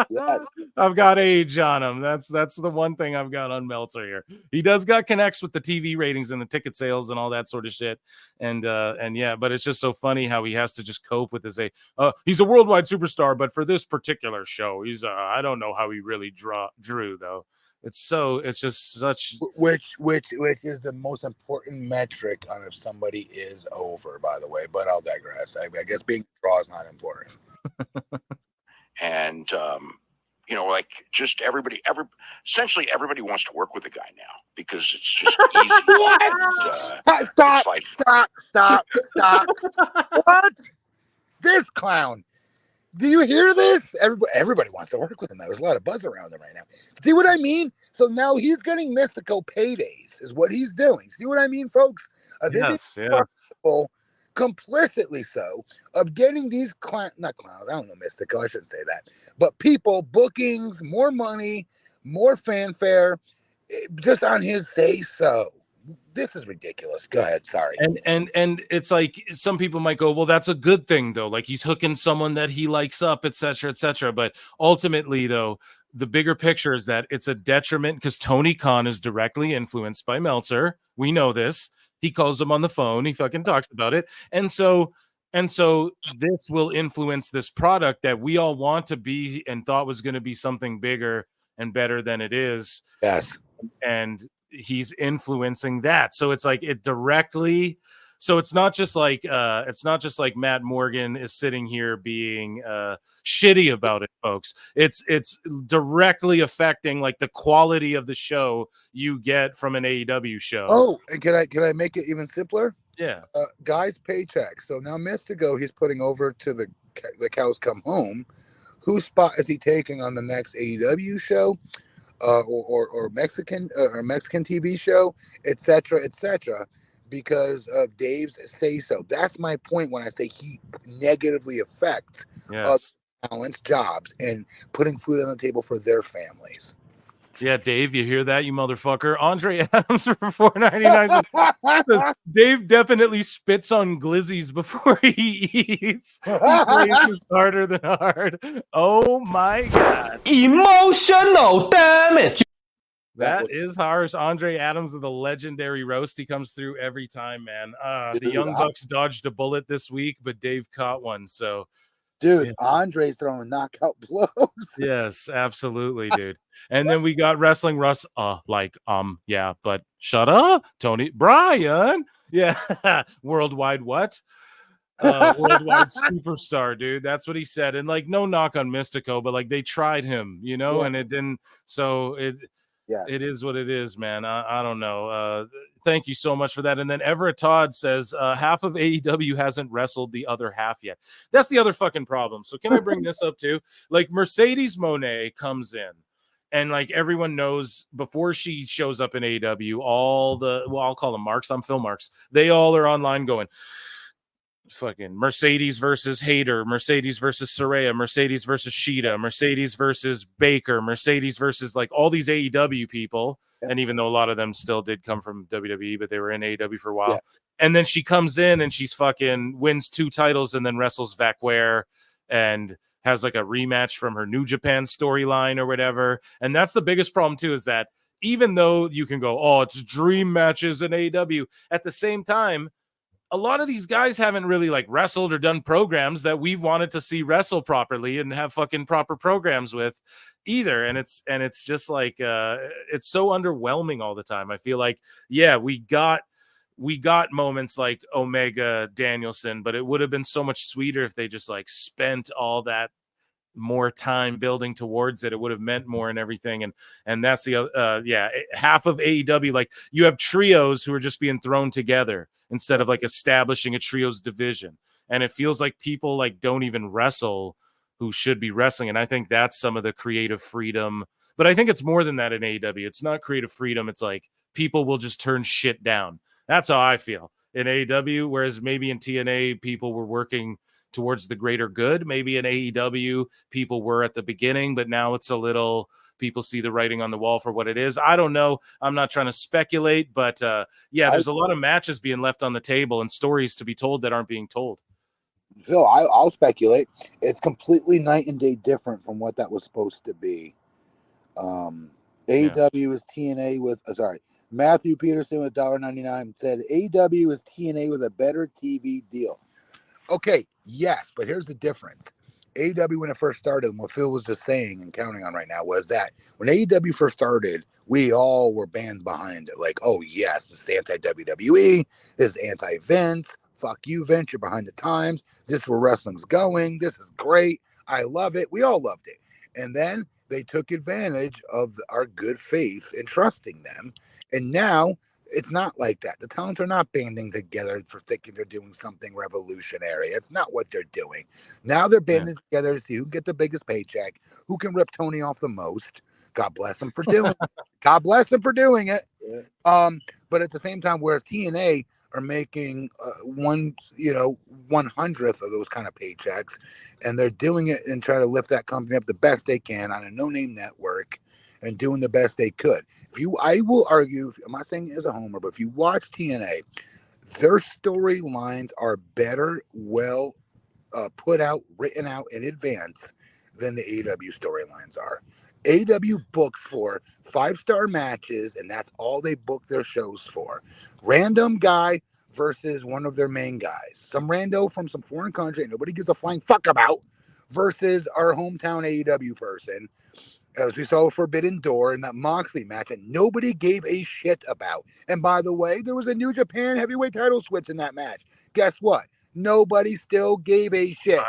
Yes. I've got age on him. That's the one thing I've got on Meltzer here. He does got connects with the TV ratings and the ticket sales and all that sort of shit. And yeah, but it's just so funny how he has to just cope with this. He's a worldwide superstar, but for this particular show, he's I don't know how he really drew though. It's just such which is the most important metric on if somebody is over, by the way, but I'll digress. I guess being a draw is not important. And just essentially everybody wants to work with the guy now because it's just easy. Stop. What? This clown. Do you hear this? Everybody wants to work with him. There's a lot of buzz around him right now. See what I mean? So now he's getting Mystico paydays is what he's doing. See what I mean, folks? Yes. Complicitly so, of getting these not clowns, I don't know Mystico, I shouldn't say that, but people, bookings, more money, more fanfare, just on his say so. This is ridiculous. Go ahead. Sorry. And it's like some people might go, well, that's a good thing though. Like he's hooking someone that he likes up, et cetera, et cetera. But ultimately though, the bigger picture is that it's a detriment because Tony Khan is directly influenced by Meltzer. We know this. He calls him on the phone. He fucking talks about it. And so this will influence this product that we all want to be and thought was going to be something bigger and better than it is. Yes. And he's influencing that. So it's like it directly. So it's not just like Matt Morgan is sitting here being shitty about it, folks. It's directly affecting like the quality of the show you get from an AEW show. Oh, and can I make it even simpler? Yeah. Guys' paycheck. So now Mystico, he's putting over to the Cows Come Home. Whose spot is he taking on the next AEW show, or Mexican TV show, etc., etc.? Because of Dave's say so. That's my point when I say he negatively affects talents, jobs, and putting food on the table for their families. Yeah, Dave, you hear that, you motherfucker? Andre Adams for $4.99. Dave definitely spits on glizzies before he eats. He plays harder than hard. Oh my God. Emotional damage. That is harsh. Andre Adams of the legendary roast. He comes through every time, man. The Young Bucks dodged a bullet this week, but Dave caught one. So, dude, Andre throwing knockout blows. Yes, absolutely, dude. And then we got Wrestling Russ. Yeah, but shut up, Tony Bryan. Yeah, worldwide what? Worldwide superstar, dude. That's what he said. And like, no knock on Mystico, but like they tried him, and it didn't. So it is what it is, man. I don't know. Thank you so much for that. And then Everett Todd says half of AEW hasn't wrestled the other half yet. That's the other fucking problem. So can I bring this up too? Like Mercedes Moné comes in, and like everyone knows before she shows up in AEW, I'll call them marks. I'm Phil Marks. They all are online going, fucking Mercedes versus Hayter, Mercedes versus Saraya, Mercedes versus Sheeta, Mercedes versus Baker, Mercedes versus like all these AEW people. Yeah. And even though a lot of them still did come from WWE, but they were in AEW for a while. Yeah. And then she comes in and she's fucking wins 2 titles and then wrestles Vaquer and has like a rematch from her New Japan storyline or whatever. And that's the biggest problem too, is that even though you can go, oh, it's dream matches in AEW, at the same time, a lot of these guys haven't really like wrestled or done programs that we've wanted to see wrestle properly and have fucking proper programs with either. And it's just like, it's so underwhelming all the time. I feel like, yeah, we got moments like Omega Danielson, but it would have been so much sweeter if they just like spent all that more time building towards it. It would have meant more and everything. And that's the half of AEW, like you have trios who are just being thrown together instead of like establishing a trios division. And it feels like people like don't even wrestle who should be wrestling. And I think that's some of the creative freedom, but I think it's more than that in AEW. It's not creative freedom. It's like people will just turn shit down. That's how I feel in AEW. Whereas maybe in TNA, people were working towards the greater good. Maybe in AEW, people were at the beginning, but now it's a little, people see the writing on the wall for what it is. I don't know. I'm not trying to speculate, but there's a lot of matches being left on the table and stories to be told that aren't being told. Phil, I'll speculate. It's completely night and day different from what that was supposed to be. AEW is TNA with, Matthew Peterson with $1.99 said AEW is TNA with a better TV deal. Okay, yes, but here's the difference. AEW, when it first started, and what Phil was just saying and counting on right now, was that when AEW first started, we all were banned behind it. Like, oh, yes, this is anti-WWE, this is anti-Vince, fuck you, Vince, you're behind the times, this is where wrestling's going, this is great, I love it, we all loved it. And then they took advantage of our good faith in trusting them, and now it's not like that. The talents are not banding together for thinking they're doing something revolutionary. It's not what they're doing. Now they're banding together to see who can get the biggest paycheck, who can rip Tony off the most. God bless them for doing it. God bless them for doing it. Yeah. But at the same time, whereas TNA are making 1/100th of those kind of paychecks, and they're doing it and trying to lift that company up the best they can on a no-name network and doing the best they could. I will argue, I'm not saying as a homer, but if you watch TNA, their storylines are better, put out, written out in advance than the AEW storylines are. AEW books for 5-star matches, and that's all they book their shows for. Random guy versus one of their main guys. Some rando from some foreign country nobody gives a flying fuck about versus our hometown AEW person. As we saw with Forbidden Door in that Moxley match that nobody gave a shit about. And by the way, there was a New Japan heavyweight title switch in that match. Guess what? Nobody still gave a shit.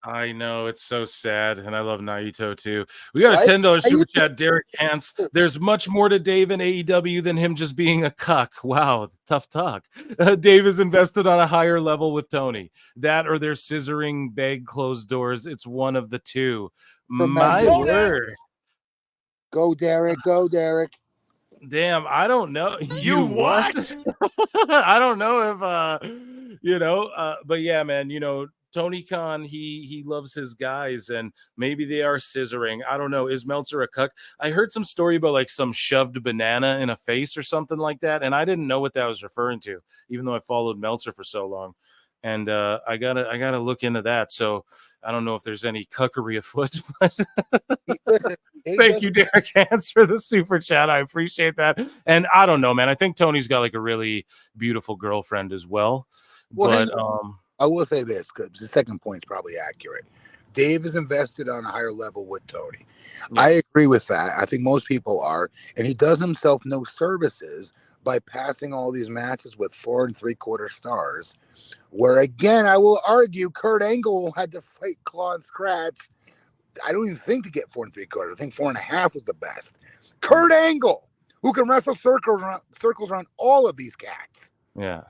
I know, it's so sad, and I love Naito too. We got a Right? $10 super chat, Derek Hance. There's much more to Dave and AEW than him just being a cuck. Wow, tough talk. Dave is invested on a higher level with Tony. That or they're scissoring big closed doors. It's one of the two. My word. Go, Derek. Go, Derek. Damn, I don't know. You what? I don't know if but yeah, man, Tony Khan, he loves his guys, and maybe they are scissoring. I don't know. Is Meltzer a cuck? I heard some story about like some shoved banana in a face or something like that, and I didn't know what that was referring to, even though I followed Meltzer for so long. And I gotta look into that. So I don't know if there's any cuckery afoot. But thank you, Derek Hans, for the super chat. I appreciate that. And I don't know, man. I think Tony's got like a really beautiful girlfriend as well. But I will say this, because the second point is probably accurate. Dave is invested on a higher level with Tony. Yeah. I agree with that. I think most people are. And he does himself no services by passing all these matches with 4 3/4 stars. Where, again, I will argue Kurt Angle had to fight Claw and Scratch. I don't even think to get 4 3/4. I think 4.5 was the best. Kurt Angle, who can wrestle circles around all of these cats. Yeah.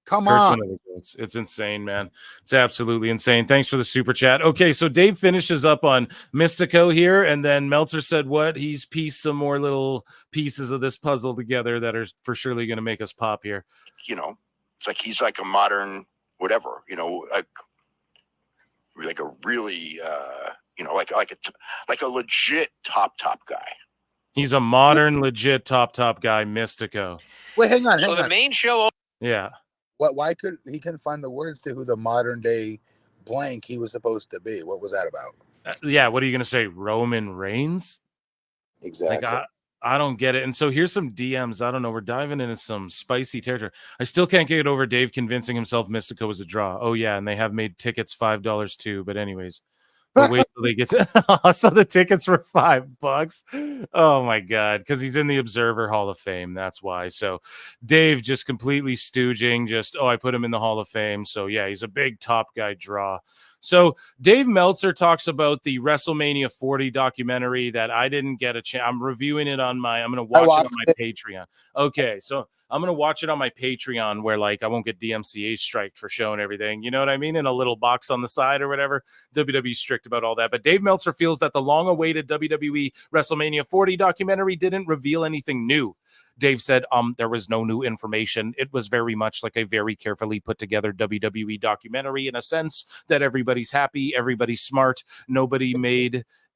Come on. It's insane, man. It's absolutely insane. Thanks for the super chat. Okay, so Dave finishes up on Mystico here, and then Meltzer said what? He's pieced some more little pieces of this puzzle together that are for surely going to make us pop here. It's like he's like a modern whatever, like a really, like a legit top guy. He's a modern, legit top guy, Mystico. Wait, hang on. So the main show. Yeah. Why couldn't find the words to who the modern day blank he was supposed to be? What was that about? Yeah, what are you gonna say? Roman Reigns? Exactly. Like, I don't get it. And so here's some DMs. I don't know. We're diving into some spicy territory. I still can't get over Dave convincing himself Mystico was a draw. Oh yeah, and they have made tickets $5 too. But anyways. But wait till they get to so the tickets were $5. Oh my god, because he's in the Observer Hall of Fame. That's why. So Dave just completely stooging, I put him in the Hall of Fame. So yeah, he's a big top guy draw. So Dave Meltzer talks about the WrestleMania 40 documentary that I didn't get a chance. I'm reviewing it I'm going to watch it on my Patreon. Okay, so I'm going to watch it on my Patreon where I won't get DMCA striked for showing everything. You know what I mean? In a little box on the side or whatever. WWE's strict about all that. But Dave Meltzer feels that the long-awaited WWE WrestleMania 40 documentary didn't reveal anything new. Dave said there was no new information. It was very much like a very carefully put together WWE documentary in a sense that everybody's happy, everybody's smart, nobody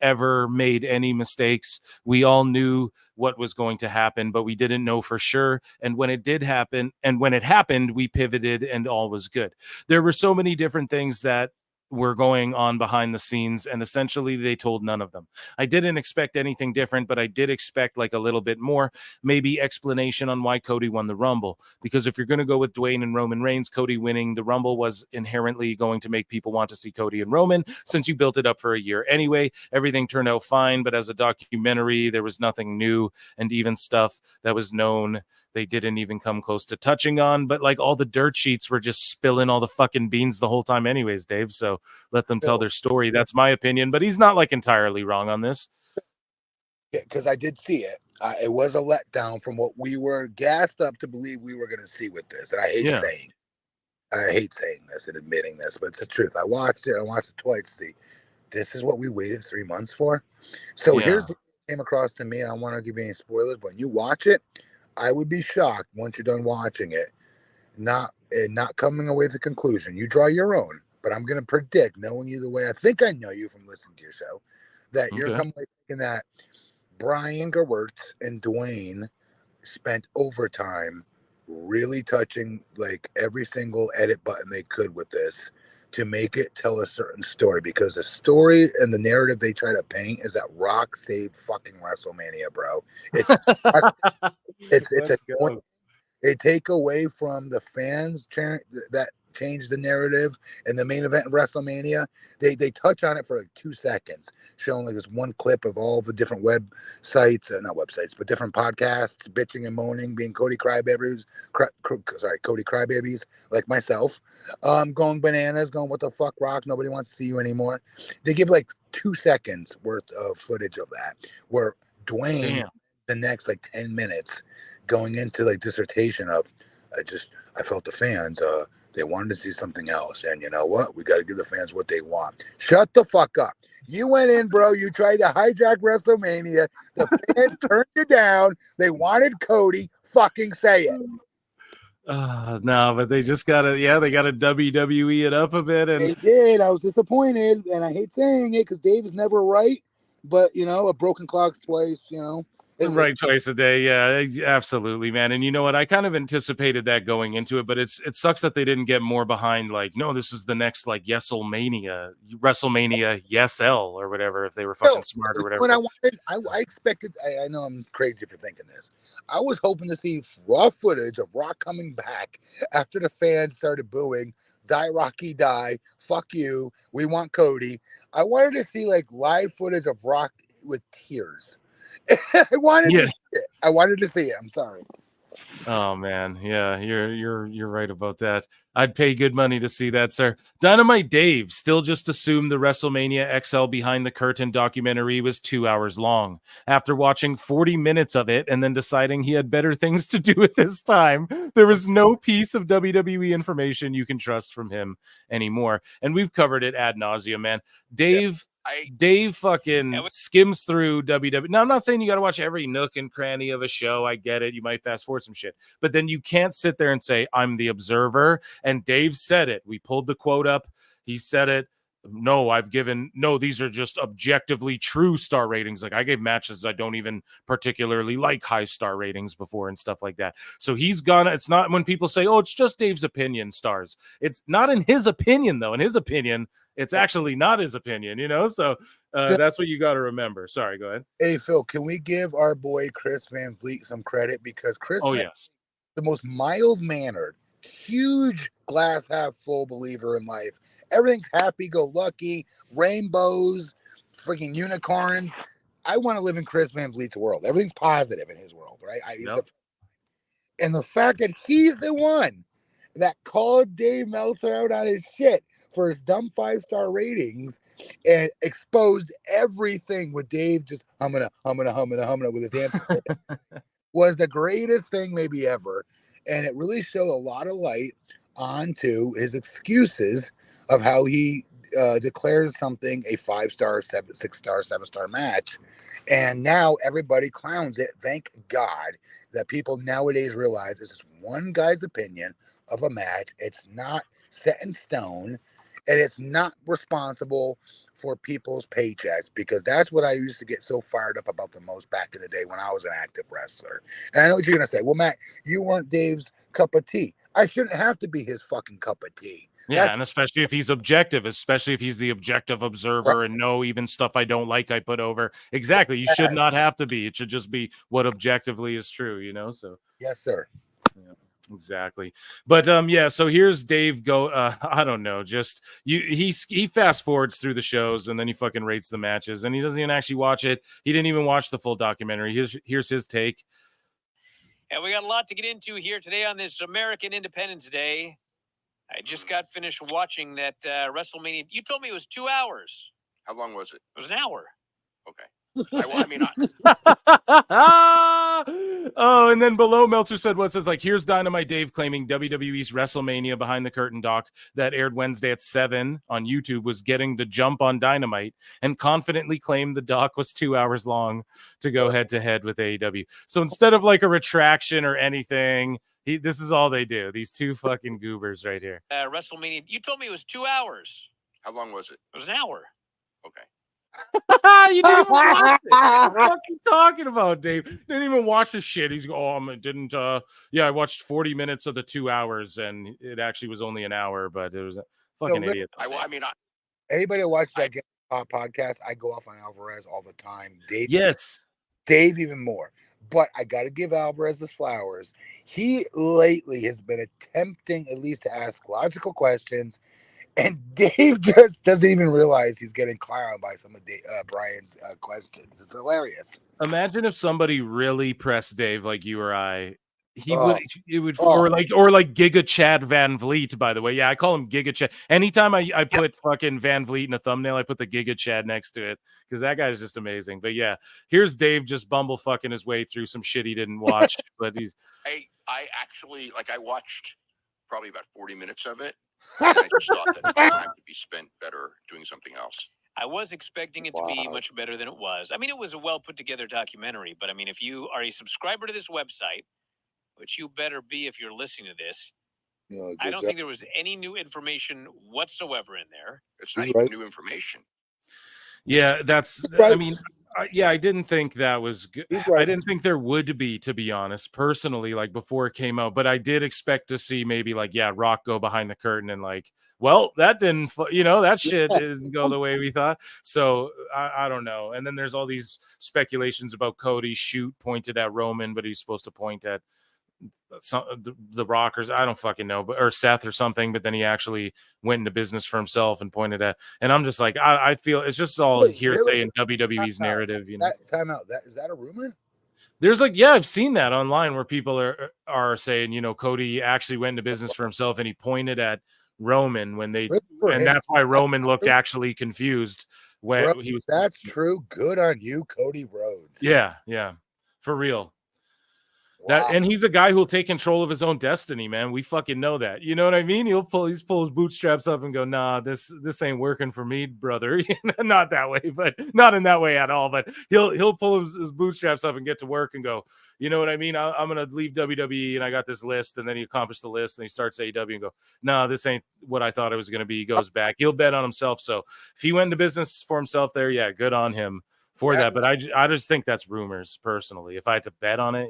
ever made any mistakes. We all knew what was going to happen, but we didn't know for sure. And when it did happen, and when it happened, we pivoted and all was good. There were so many different things that were going on behind the scenes, and essentially they told none of them. I didn't expect anything different, but I did expect a little bit more, maybe explanation on why Cody won the Rumble. Because if you're going to go with Dwayne and Roman Reigns, Cody winning the Rumble was inherently going to make people want to see Cody and Roman, since you built it up for a year. Anyway, everything turned out fine, but as a documentary, there was nothing new, and even stuff that was known they didn't even come close to touching on. But all the dirt sheets were just spilling all the fucking beans the whole time anyways, Dave. So let them tell their story. That's my opinion, but he's not entirely wrong on this. Yeah, because I did see it. It was a letdown from what we were gassed up to believe we were going to see with this. And I hate saying this and admitting this, but it's the truth. I watched it twice to see this is what we waited 3 months for. So here's what came across to me. I don't want to give you any spoilers, but when you watch it, I would be shocked once you're done watching it, not coming away with a conclusion. You draw your own, but I'm going to predict, knowing you the way I think I know you from listening to your show, that you're coming away thinking that Brian Gewirtz and Dwayne spent overtime really touching every single edit button they could with this to make it tell a certain story, because the story and the narrative they try to paint is that Rock saved fucking WrestleMania, bro. It's Let's go. they take away from the fans that change the narrative in the main event of WrestleMania. They touch on it for like 2 seconds, showing like this one clip of all the different websites, not websites, but different podcasts, bitching and moaning, being Cody Crybabies, Cody Crybabies like myself, going bananas, going, what the fuck, Rock? Nobody wants to see you anymore. They give like 2 seconds worth of footage of that, where Dwayne, the next like 10 minutes, going into like dissertation of, I felt the fans, they wanted to see something else. And you know what? We got to give the fans what they want. Shut the fuck up. You went in, bro. You tried to hijack WrestleMania. The fans turned you down. They wanted Cody. Fucking say it. No, but they just got to, they got to WWE it up a bit. And they did. I was disappointed. And I hate saying it because Dave is never right. But, a broken clock's twice, Right, twice a day. Yeah, absolutely, man. And you know what? I kind of anticipated that going into it, but it sucks that they didn't get more behind. Like, no, this is the next like WrestleMania, YesL or whatever. If they were fucking smart or whatever. When I expected. I know I'm crazy for thinking this. I was hoping to see raw footage of Rock coming back after the fans started booing. Die Rocky, die! Fuck you! We want Cody. I wanted to see like live footage of Rock with tears. I wanted to see it. I'm sorry. Oh man, yeah, you're right about that. I'd pay good money to see that, sir. Dynamite Dave still just assumed the WrestleMania XL Behind the Curtain documentary was 2 hours long. After watching 40 minutes of it and then deciding he had better things to do at this time, there was no piece of WWE information you can trust from him anymore. And we've covered it ad nauseum, man. Dave fucking skims through WWE. Now, I'm not saying you got to watch every nook and cranny of a show. I get it. You might fast forward some shit. But then you can't sit there and say, I'm the observer. And Dave said it. We pulled the quote up. He said it. No, these are just objectively true star ratings. Like, I gave matches I don't even particularly like high star ratings before and stuff like that. So he's gonna, it's not when people say, oh, it's just Dave's opinion stars. It's not in his opinion, though. In his opinion, it's actually not his opinion, So that's what you got to remember. Sorry, go ahead. Hey, Phil, can we give our boy Chris Van Vliet some credit? Because Chris the most mild-mannered, huge glass half full believer in life. Everything's happy-go-lucky, rainbows, freaking unicorns. I want to live in Chris Van Vliet's world. Everything's positive in his world, right? And the fact that he's the one that called Dave Meltzer out on his shit for his dumb 5-star ratings and exposed everything with Dave just humming with his hands was the greatest thing maybe ever. And it really showed a lot of light onto his excuses of how he declares something a 5-star, 6-star, 7-star match. And now everybody clowns it. Thank God that people nowadays realize it's just one guy's opinion of a match. It's not set in stone. And it's not responsible for people's paychecks, because that's what I used to get so fired up about the most back in the day when I was an active wrestler. And I know what you're going to say. Well, Matt, you weren't Dave's cup of tea. I shouldn't have to be his fucking cup of tea. Yeah, and especially if he's objective, especially if he's the objective observer and even stuff I don't like I put over. Exactly. You should not have to be. It should just be what objectively is true, So yes, sir. Yeah. Exactly. But so here's Dave I don't know, just he fast forwards through the shows and then he fucking rates the matches and he doesn't even actually watch it. He didn't even watch the full documentary. Here's his take. And we got a lot to get into here today on this American Independence Day. I just got finished watching that WrestleMania. You told me it was 2 hours. How long was it? It was an hour. Okay. And then below Meltzer said here's Dynamite Dave claiming WWE's WrestleMania Behind the Curtain doc that aired Wednesday at 7 on YouTube was getting the jump on Dynamite and confidently claimed the doc was 2 hours long to go head to head with AEW. So instead of like a retraction or anything, this is all they do. These two fucking goobers right here. WrestleMania. You told me it was 2 hours. How long was it? It was an hour. Okay. You didn't even watch it. What are you fucking talking about, Dave? Didn't even watch the shit. He's I watched 40 minutes of the 2 hours and it actually was only an hour, but it was Fucking No, idiot. Anybody that watches that podcast, I go off on Alvarez all the time. Dave, Yes. Dave even more. But I got to give Alvarez his flowers. He lately has been attempting at least to ask logical questions, and Dave just doesn't even realize he's getting clowned by some of Brian's questions. It's hilarious. Imagine if somebody really pressed Dave like you or I. Or like Giga Chad Van Vliet, by the way. Yeah, I call him Giga Chad. Anytime I put fucking Van Vliet in a thumbnail, I put the Giga Chad next to it because that guy's just amazing. But yeah, here's Dave just bumble fucking his way through some shit he didn't watch. But he's I actually I watched probably about 40 minutes of it. And I just thought that the time could be spent better doing something else. I was expecting it to be much better than it was. I mean, it was a well put together documentary, but I mean, if you are a subscriber to this website, which you better be if you're listening to this, I don't think there was any new information whatsoever in there. It's not even new information. Yeah, that's. I mean, I didn't think that was good. I didn't think there would be, to be honest, personally, like before it came out. But I did expect to see maybe like, Rock go behind the curtain and like, well, that didn't, that shit didn't go the way we thought. So I don't know. And then there's all these speculations about Cody shoot pointed at Roman, but he's supposed to point at the Rockers. I don't fucking know, or Seth or something. But then he actually went into business for himself and pointed at. And I'm just like, I feel it's just all hearsay in WWE's narrative. Time out. Is that a rumor? There's like, I've seen that online where people are saying, Cody actually went into business for himself and he pointed at Roman when and that's why Roman looked actually confused when he was. That's true. Good on you, Cody Rhodes. Yeah, for real. Wow. And he's a guy who'll take control of his own destiny, man. We fucking know that. You know what I mean? He'll pull his bootstraps up and go, nah, this ain't working for me, brother. Not that way, but not in that way at all. But he'll pull his bootstraps up and get to work and go, you know what I mean? I'm gonna leave WWE and I got this list, and then he accomplished the list and he starts AEW and go, nah, this ain't what I thought it was gonna be. He goes back. He'll bet on himself. So if he went into business for himself there, good on him for that. But I just think that's rumors personally. If I had to bet on it,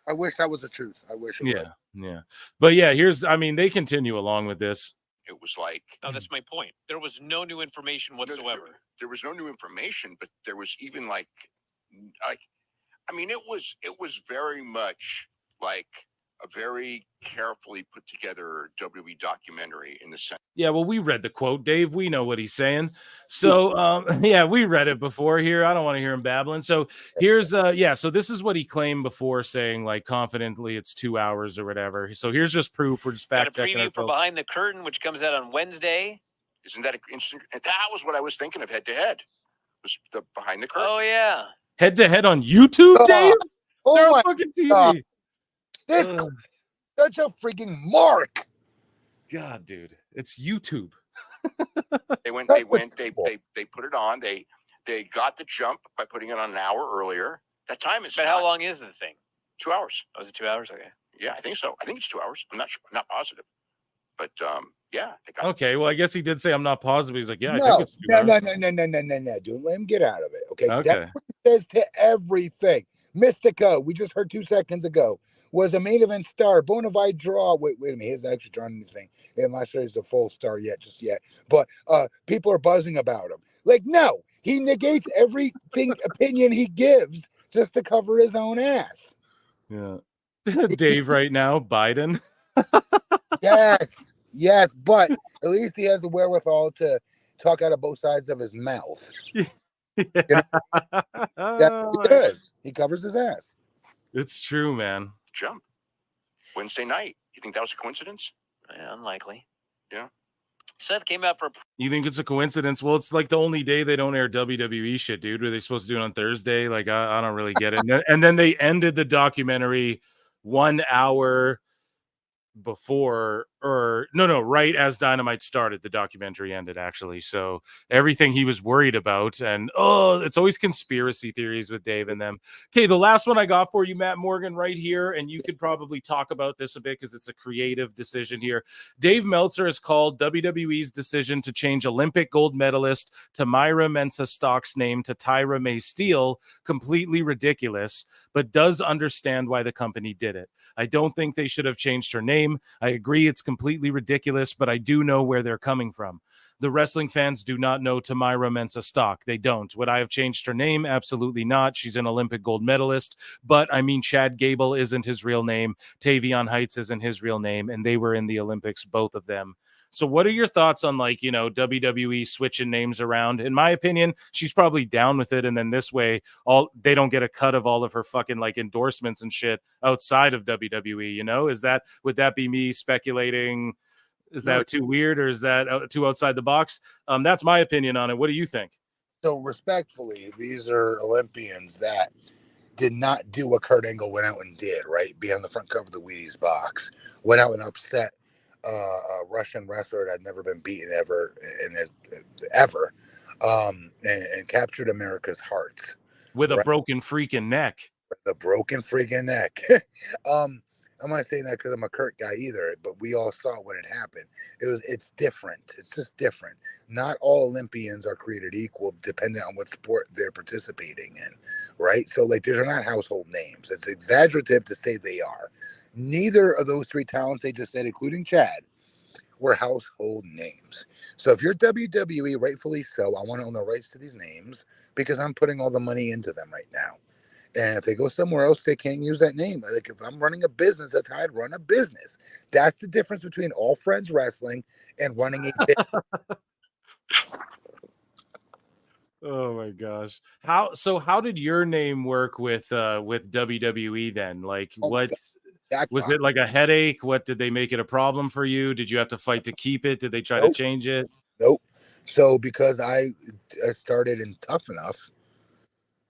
I wish that was the truth. I wish it would. Yeah. But they continue along with this. It was like... No, that's my point. There was no new information whatsoever. There was no new information, but there was even it was very much like a very carefully put together WWE documentary in the sense. Yeah, well, we read the quote, Dave. We know what he's saying. So, we read it before here. I don't want to hear him babbling. So here's, so this is what he claimed before saying, like, confidently it's 2 hours or whatever. So here's just proof. We're just fact checking. Got a preview for Behind the Curtain, which comes out on Wednesday. Isn't that interesting? And that was what I was thinking of head-to-head. Was the Behind the Curtain. Oh, yeah. Head-to-head on YouTube, Dave? They're on fucking TV. This such a freaking mark. God, dude, it's YouTube. They put it on. They got the jump by putting it on an hour earlier. That time is. But how long is the thing? 2 hours. Oh, is it 2 hours? Okay. Yeah, I think so. I think it's 2 hours. I'm not sure. I'm not positive. But okay. Well, I guess he did say I'm not positive. He's like, I think it's 2 no. hours. No. Don't let him get out of it. Okay. Okay. That's what he says to everything. Mystico, we just heard 2 seconds ago, was a main event star, bona fide draw. Wait a minute, he hasn't actually drawn anything. I'm not sure he's a full star yet. But people are buzzing about him. Like, no, he negates everything opinion he gives just to cover his own ass. Yeah. Dave right now, Biden. Yes, but at least he has the wherewithal to talk out of both sides of his mouth. Yeah. He does. He covers his ass. It's true, man. Jump Wednesday night. You think that was a coincidence? Yeah, unlikely. Yeah. Seth came out for. You think it's a coincidence? Well, it's like the only day they don't air WWE shit, dude. Were they supposed to do it on Thursday? Like, I don't really get it. And then they ended the documentary 1 hour before, right as Dynamite started, the documentary ended, actually. So everything he was worried about, and it's always conspiracy theories with Dave and them. Okay, the last one I got for you, Matt Morgan, right here, and you could probably talk about this a bit because it's a creative decision here. Dave Meltzer has called WWE's decision to change Olympic gold medalist Tamyra Mensah-Stock's name to Tyra May Steele completely ridiculous, but does understand why the company did it. I don't think they should have changed her name. I agree it's completely ridiculous, but I do know where they're coming from. The wrestling fans do not know Tamyra Mensah Stock. They don't. Would I have changed her name? Absolutely not. She's an Olympic gold medalist. But, I mean, Chad Gable isn't his real name. Tavion Heights isn't his real name. And they were in the Olympics, both of them. So what are your thoughts on, like, you know, WWE switching names around? In my opinion, she's probably down with it. And then this way, they don't get a cut of all of her fucking, like, endorsements and shit outside of WWE, you know? Would that be me speculating? Is that too weird, or is that too outside the box? That's my opinion on it. What do you think? So respectfully, these are Olympians that did not do what Kurt Angle went out and did, right? Be on the front cover of the Wheaties box, went out and upset a Russian wrestler that had never been beaten ever, and captured America's hearts. With a broken freaking neck. The broken freaking neck. I'm not saying that because I'm a Kurt guy either, but we all saw when it happened. It's different. It's just different. Not all Olympians are created equal, depending on what sport they're participating in, right? So, like, these are not household names. It's exaggerative to say they are. Neither of those three talents they just said, including Chad, were household names. So if you're WWE, rightfully so, I want to own the rights to these names because I'm putting all the money into them right now. And if they go somewhere else, they can't use that name. Like, if I'm running a business, that's how I'd run a business. That's the difference between All Friends Wrestling and running a business. Oh my gosh. How did your name work with WWE then? Like, what was it, like a headache? What, did they make it a problem for you? Did you have to fight to keep it? Did they try to change it? Nope. So because I started in Tough Enough,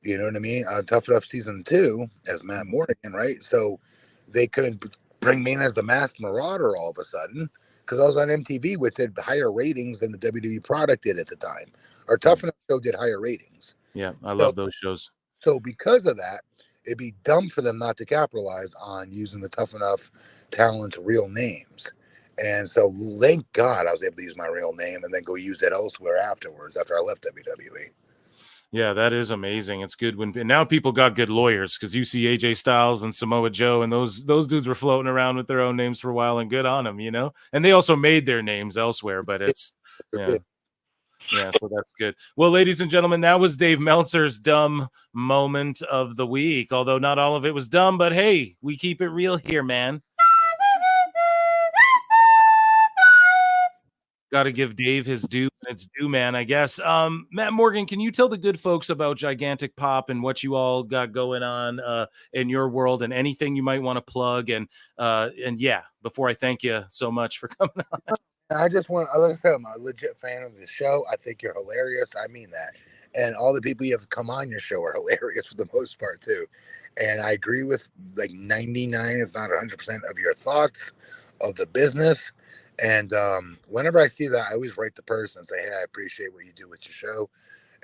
you know what I mean? Tough Enough season 2 as Matt Morgan, right? So they couldn't bring me in as the Masked Marauder all of a sudden because I was on MTV, which had higher ratings than the WWE product did at the time. Our Tough Enough show did higher ratings. Yeah, I love those shows. So because of that, it'd be dumb for them not to capitalize on using the Tough Enough talent's real names. And so thank God I was able to use my real name and then go use it elsewhere afterwards after I left WWE. Yeah, that is amazing. It's good when now people got good lawyers, because you see AJ Styles and Samoa Joe and those dudes were floating around with their own names for a while, and good on them, you know. And they also made their names elsewhere, but it's yeah, so that's good. Well, ladies and gentlemen, that was Dave Meltzer's dumb moment of the week. Although not all of it was dumb, but hey, we keep it real here, man. Got to give Dave his due, and it's due, man, I guess. Matt Morgan, can you tell the good folks about Gigantic Pop and what you all got going on in your world, and anything you might want to plug? And yeah, before I thank you so much for coming on. I just want, like I said, I'm a legit fan of the show. I think you're hilarious. I mean that. And all the people you have come on your show are hilarious for the most part, too. And I agree with like 99, if not 100% of your thoughts of the business. And whenever I see that, I always write the person and say, hey, I appreciate what you do with your show.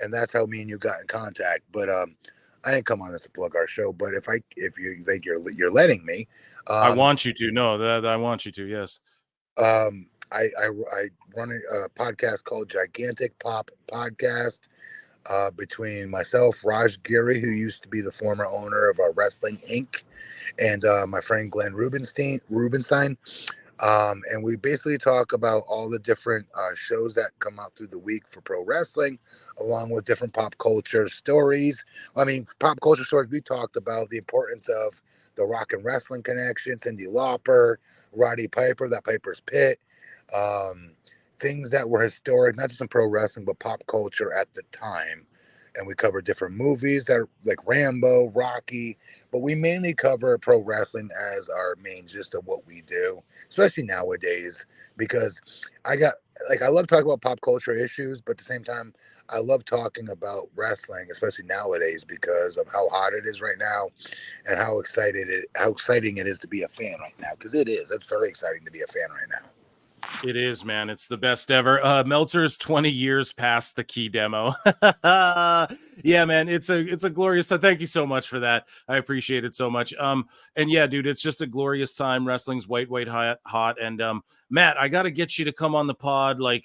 And that's how me and you got in contact. But I didn't come on this to plug our show. But if you think you're letting me. I want you to. No, that I want you to, yes. I run a podcast called Gigantic Pop Podcast between myself, Raj Giri, who used to be the former owner of Wrestling Inc., and my friend Glenn Rubenstein. And we basically talk about all the different shows that come out through the week for pro wrestling, along with different pop culture stories. I mean, pop culture stories, we talked about the importance of the Rock and Wrestling Connection, Cyndi Lauper, Roddy Piper, that Piper's Pit, things that were historic, not just in pro wrestling, but pop culture at the time. And we cover different movies that are like Rambo, Rocky, but we mainly cover pro wrestling as our main gist of what we do, especially nowadays, because I love talking about pop culture issues, but at the same time, I love talking about wrestling, especially nowadays, because of how hot it is right now and how exciting it is to be a fan right now. Because it is. It's very exciting to be a fan right now. It is, man. It's the best ever. Meltzer is 20 years past the key demo. Yeah, man, it's a glorious time. Thank you so much for that. I appreciate it so much. And yeah, dude, it's just a glorious time. Wrestling's white hot. And Matt, I got to get you to come on the pod, like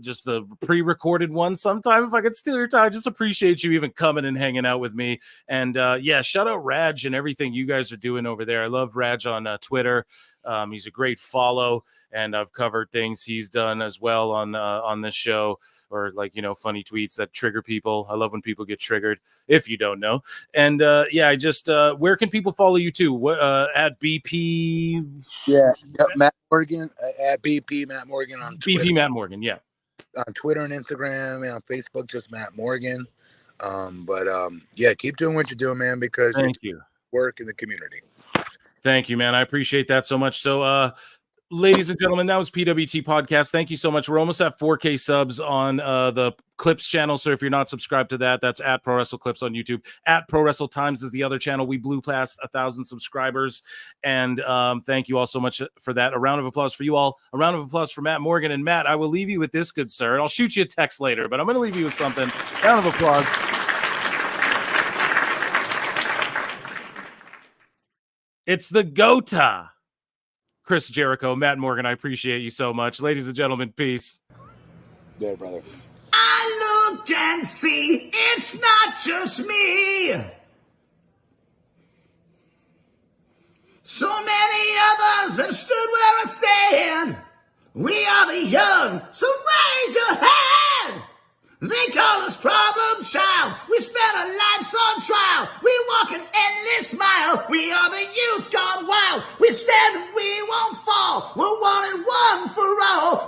just the pre-recorded one sometime. If I could steal your time, just appreciate you even coming and hanging out with me. And yeah, shout out Raj and everything you guys are doing over there. I love Raj on Twitter. He's a great follow, and I've covered things he's done as well on this show, or like, you know, funny tweets that trigger people. I love when people get triggered, if you don't know. And yeah, I just where can people follow you too? At BP? Yeah, Matt Morgan at BP Matt Morgan on Twitter. BP Matt Morgan, yeah. On Twitter and Instagram and on Facebook, just Matt Morgan. Yeah, keep doing what you're doing, man, because you work in the community. Thank you, man. I appreciate that so much. So, ladies and gentlemen, that was PWT Podcast. Thank you so much. We're almost at 4K subs on the Clips channel. So if you're not subscribed to that, that's at Pro Wrestle Clips on YouTube. At Pro Wrestle Times is the other channel. We blew past 1,000 subscribers. And thank you all so much for that. A round of applause for you all. A round of applause for Matt Morgan. And Matt, I will leave you with this, good sir. And I'll shoot you a text later, but I'm going to leave you with something. Round of applause. It's the GOATA. Chris Jericho, Matt Morgan, I appreciate you so much. Ladies and gentlemen, peace. Yeah, brother. I look and see it's not just me. So many others have stood where I stand. We are the young, so raise your hand. They call us problem child. We spent our lives on trial. We walk an endless mile. We are the youth gone wild. We stand and we won't fall. We're one and one for all.